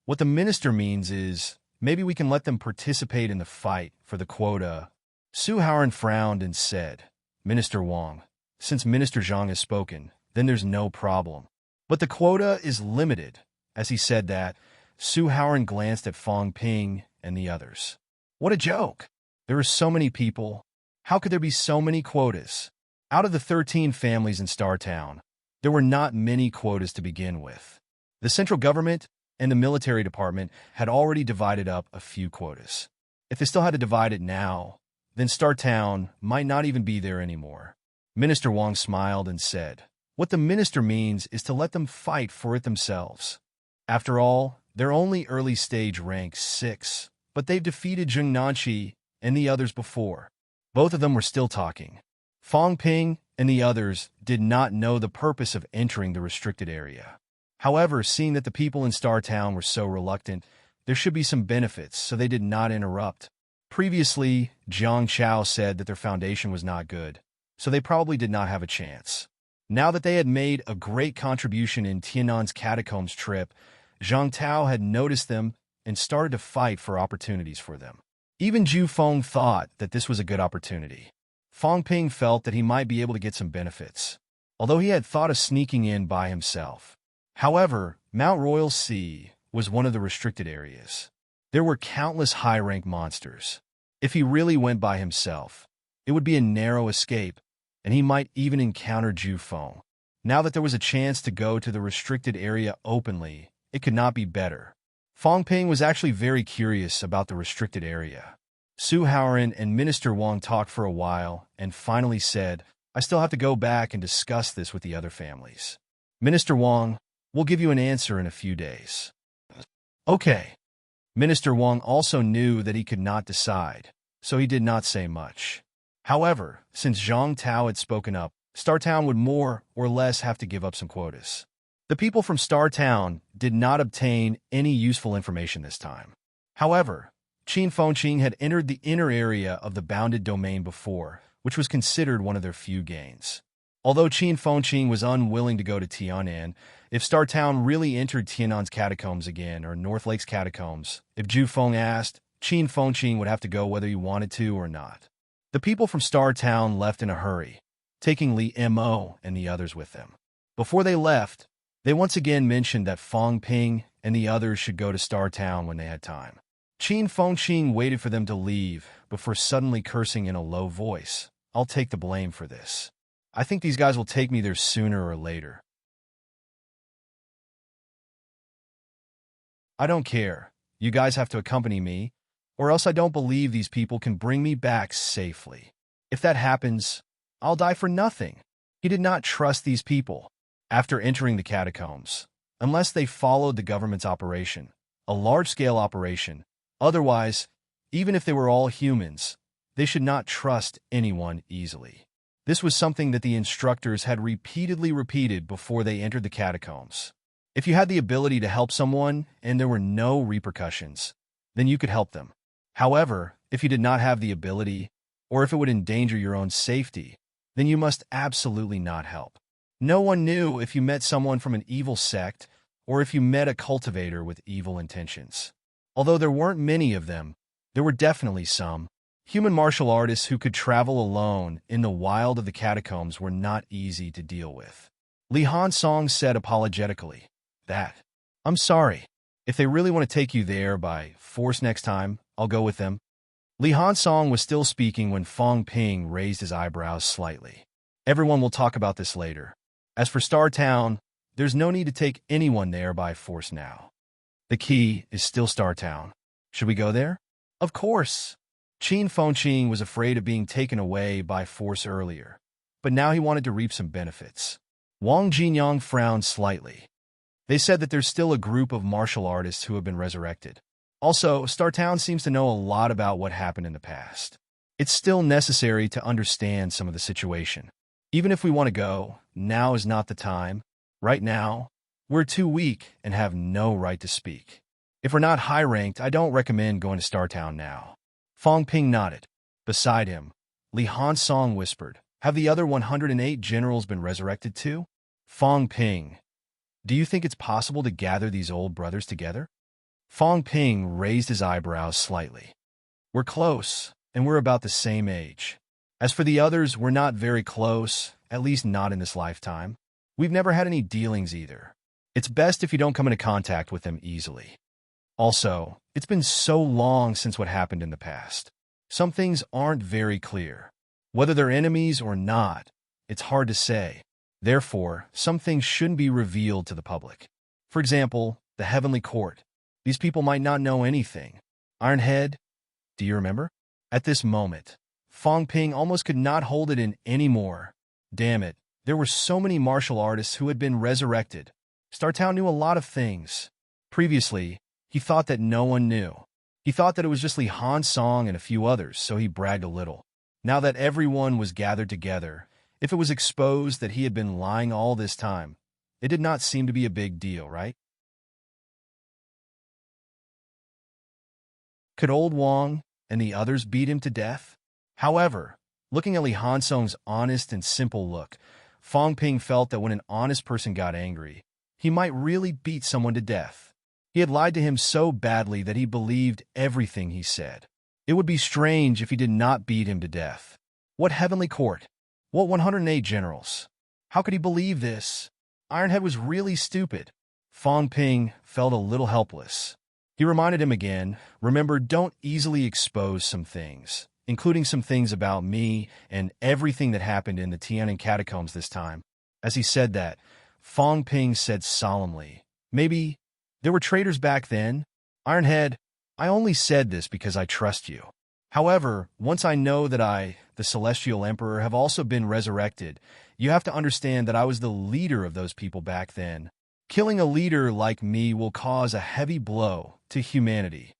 What the minister means is, maybe we can let them participate in the fight for the quota. Su Haoran frowned and said, Minister Wang, since Minister Zhang has spoken, then there's no problem. But the quota is limited. As he said that, Su Haoran glanced at Fong Ping and the others. What a joke! There are so many people. How could there be so many quotas? Out of the 13 families in Star Town, there were not many quotas to begin with. The central government and the military department had already divided up a few quotas. If they still had to divide it now, then Star Town might not even be there anymore. Minister Wang smiled and said, What the minister means is to let them fight for it themselves. After all, they're only early stage rank 6, but they've defeated Zheng Nanqi and the others before. Both of them were still talking. Fong Ping and the others did not know the purpose of entering the restricted area. However, seeing that the people in Star Town were so reluctant, there should be some benefits, so they did not interrupt. Previously, Jiang Chao said that their foundation was not good, so they probably did not have a chance. Now that they had made a great contribution in Tianan's catacombs trip, Zhang Tao had noticed them and started to fight for opportunities for them. Even Zhu Feng thought that this was a good opportunity. Fang Ping felt that he might be able to get some benefits, although he had thought of sneaking in by himself. However, Mount Royal Sea was one of the restricted areas. There were countless high-rank monsters. If he really went by himself, it would be a narrow escape, and he might even encounter Zhu Feng. Now that there was a chance to go to the restricted area openly, it could not be better. Fang Ping was actually very curious about the restricted area. Su Haoran and Minister Wang talked for a while and finally said, "I still have to go back and discuss this with the other families. Minister Wang, we'll give you an answer in a few days." Okay. Minister Wang also knew that he could not decide, so he did not say much. However, since Zhang Tao had spoken up, Star Town would more or less have to give up some quotas. The people from Star Town did not obtain any useful information this time. However, Qin Fengqing had entered the inner area of the bounded domain before, which was considered one of their few gains. Although Qin Fengqing was unwilling to go to Tianan, if Star Town really entered Tianan's catacombs again, or North Lake's catacombs, if Zhu Feng asked, Qin Fengqing would have to go whether he wanted to or not. The people from Star Town left in a hurry, taking Li Mo and the others with them. Before they left, they once again mentioned that Fang Ping and the others should go to Star Town when they had time. Qin Fengqing waited for them to leave before suddenly cursing in a low voice, "I'll take the blame for this. I think these guys will take me there sooner or later. I don't care. You guys have to accompany me, or else I don't believe these people can bring me back safely. If that happens, I'll die for nothing." He did not trust these people. After entering the catacombs, unless they followed the government's operation, a large-scale operation, otherwise, even if they were all humans, they should not trust anyone easily. This was something that the instructors had repeatedly repeated before they entered the catacombs. If you had the ability to help someone and there were no repercussions, then you could help them. However, if you did not have the ability, or if it would endanger your own safety, then you must absolutely not help. No one knew if you met someone from an evil sect or if you met a cultivator with evil intentions. Although there weren't many of them, there were definitely some. Human martial artists who could travel alone in the wild of the catacombs were not easy to deal with. Li Hansong said apologetically that, "I'm sorry. If they really want to take you there by force next time, I'll go with them." Li Hansong was still speaking when Fang Ping raised his eyebrows slightly. "Everyone will talk about this later. As for Star Town, there's no need to take anyone there by force now. The key is still Star Town. Should we go there?" "Of course." Qin Fengqing was afraid of being taken away by force earlier, but now he wanted to reap some benefits. Wang Jinyang frowned slightly. They said that there's still a group of martial artists who have been resurrected. Also, Star Town seems to know a lot about what happened in the past. It's still necessary to understand some of the situation. Even if we want to go, now is not the time. Right now, we're too weak and have no right to speak. If we're not high-ranked, I don't recommend going to Star Town now." Fang Ping nodded. Beside him, Li Hansong whispered, "Have the other 108 generals been resurrected too?" Fang Ping, "Do you think it's possible to gather these old brothers together?" Fang Ping raised his eyebrows slightly. "We're close, and we're about the same age. As for the others, we're not very close, at least not in this lifetime. We've never had any dealings either. It's best if you don't come into contact with them easily. Also, it's been so long since what happened in the past. Some things aren't very clear. Whether they're enemies or not, it's hard to say. Therefore, some things shouldn't be revealed to the public. For example, the Heavenly Court. These people might not know anything. Ironhead, do you remember?" At this moment, Fang Ping almost could not hold it in anymore. Damn it, there were so many martial artists who had been resurrected. Star Town knew a lot of things. Previously, he thought that no one knew. He thought that it was just Li Hansong and a few others, so he bragged a little. Now that everyone was gathered together, if it was exposed that he had been lying all this time, it did not seem to be a big deal, right? Could old Wang and the others beat him to death? However, looking at Li Hansong's honest and simple look, Fong Ping felt that when an honest person got angry, he might really beat someone to death. He had lied to him so badly that he believed everything he said. It would be strange if he did not beat him to death. What heavenly court? What 108 generals? How could he believe this? Ironhead was really stupid. Fong Ping felt a little helpless. He reminded him again, remember, don't easily expose some things, including some things about me and everything that happened in the Tiananmen catacombs this time. As he said that, Fong Ping said solemnly, maybe there were traitors back then? Ironhead, I only said this because I trust you. However, once I know that I, the Celestial Emperor, have also been resurrected, you have to understand that I was the leader of those people back then. Killing a leader like me will cause a heavy blow to humanity.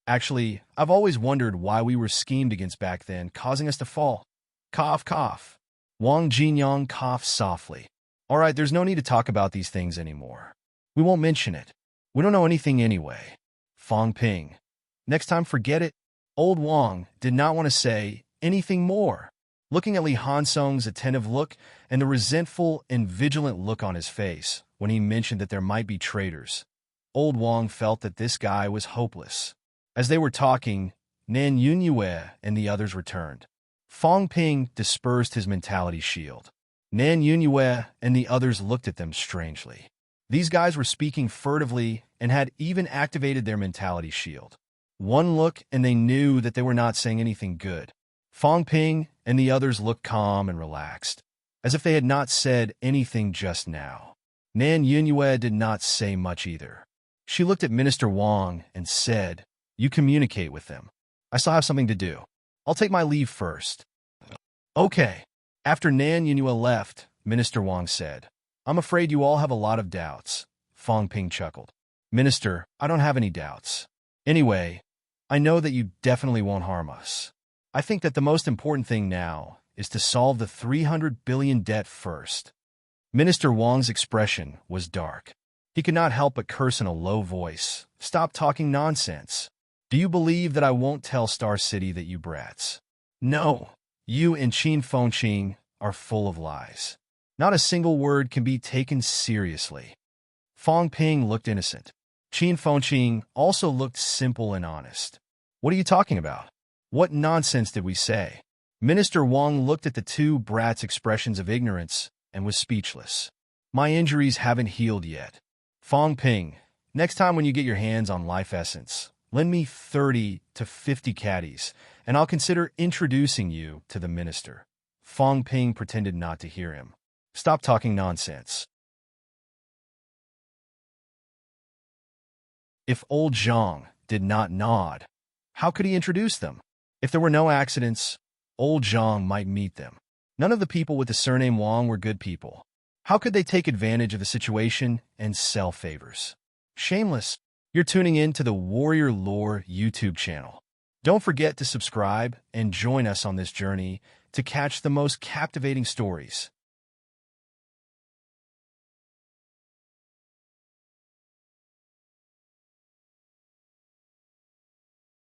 Actually, I've always wondered why we were schemed against back then, causing us to fall. Cough, cough. Wang Jinyang coughed softly. All right, there's no need to talk about these things anymore. We won't mention it. We don't know anything anyway. Fong Ping. Next time, forget it. Old Wang did not want to say anything more. Looking at Li Hansong's attentive look and the resentful and vigilant look on his face when he mentioned that there might be traitors, Old Wang felt that this guy was hopeless. As they were talking, Nan Yunyue and the others returned. Fong Ping dispersed his mentality shield. Nan Yunyue and the others looked at them strangely. These guys were speaking furtively and had even activated their mentality shield. One look and they knew that they were not saying anything good. Fong Ping and the others looked calm and relaxed, as if they had not said anything just now. Nan Yunyue did not say much either. She looked at Minister Wang and said, you communicate with them. I still have something to do. I'll take my leave first. Okay. After Nan Yunyue left, Minister Wang said, I'm afraid you all have a lot of doubts. Fong Ping chuckled. Minister, I don't have any doubts. Anyway, I know that you definitely won't harm us. I think that the most important thing now is to solve the 300 billion debt first. Minister Wang's expression was dark. He could not help but curse in a low voice. Stop talking nonsense. Do you believe that I won't tell Star City that you brats? No. You and Qin Fengqing are full of lies. Not a single word can be taken seriously. Fong Ping looked innocent. Qin Fengqing also looked simple and honest. What are you talking about? What nonsense did we say? Minister Wang looked at the two brats' expressions of ignorance and was speechless. My injuries haven't healed yet. Fong Ping, next time when you get your hands on life essence, lend me 30 to 50 caddies, and I'll consider introducing you to the minister. Fong Ping pretended not to hear him. Stop talking nonsense. If old Zhang did not nod, how could he introduce them? If there were no accidents, old Zhang might meet them. None of the people with the surname Wang were good people. How could they take advantage of the situation and sell favors? Shameless. You're tuning in to the Warrior Lore YouTube channel. Don't forget to subscribe and join us on this journey to catch the most captivating stories.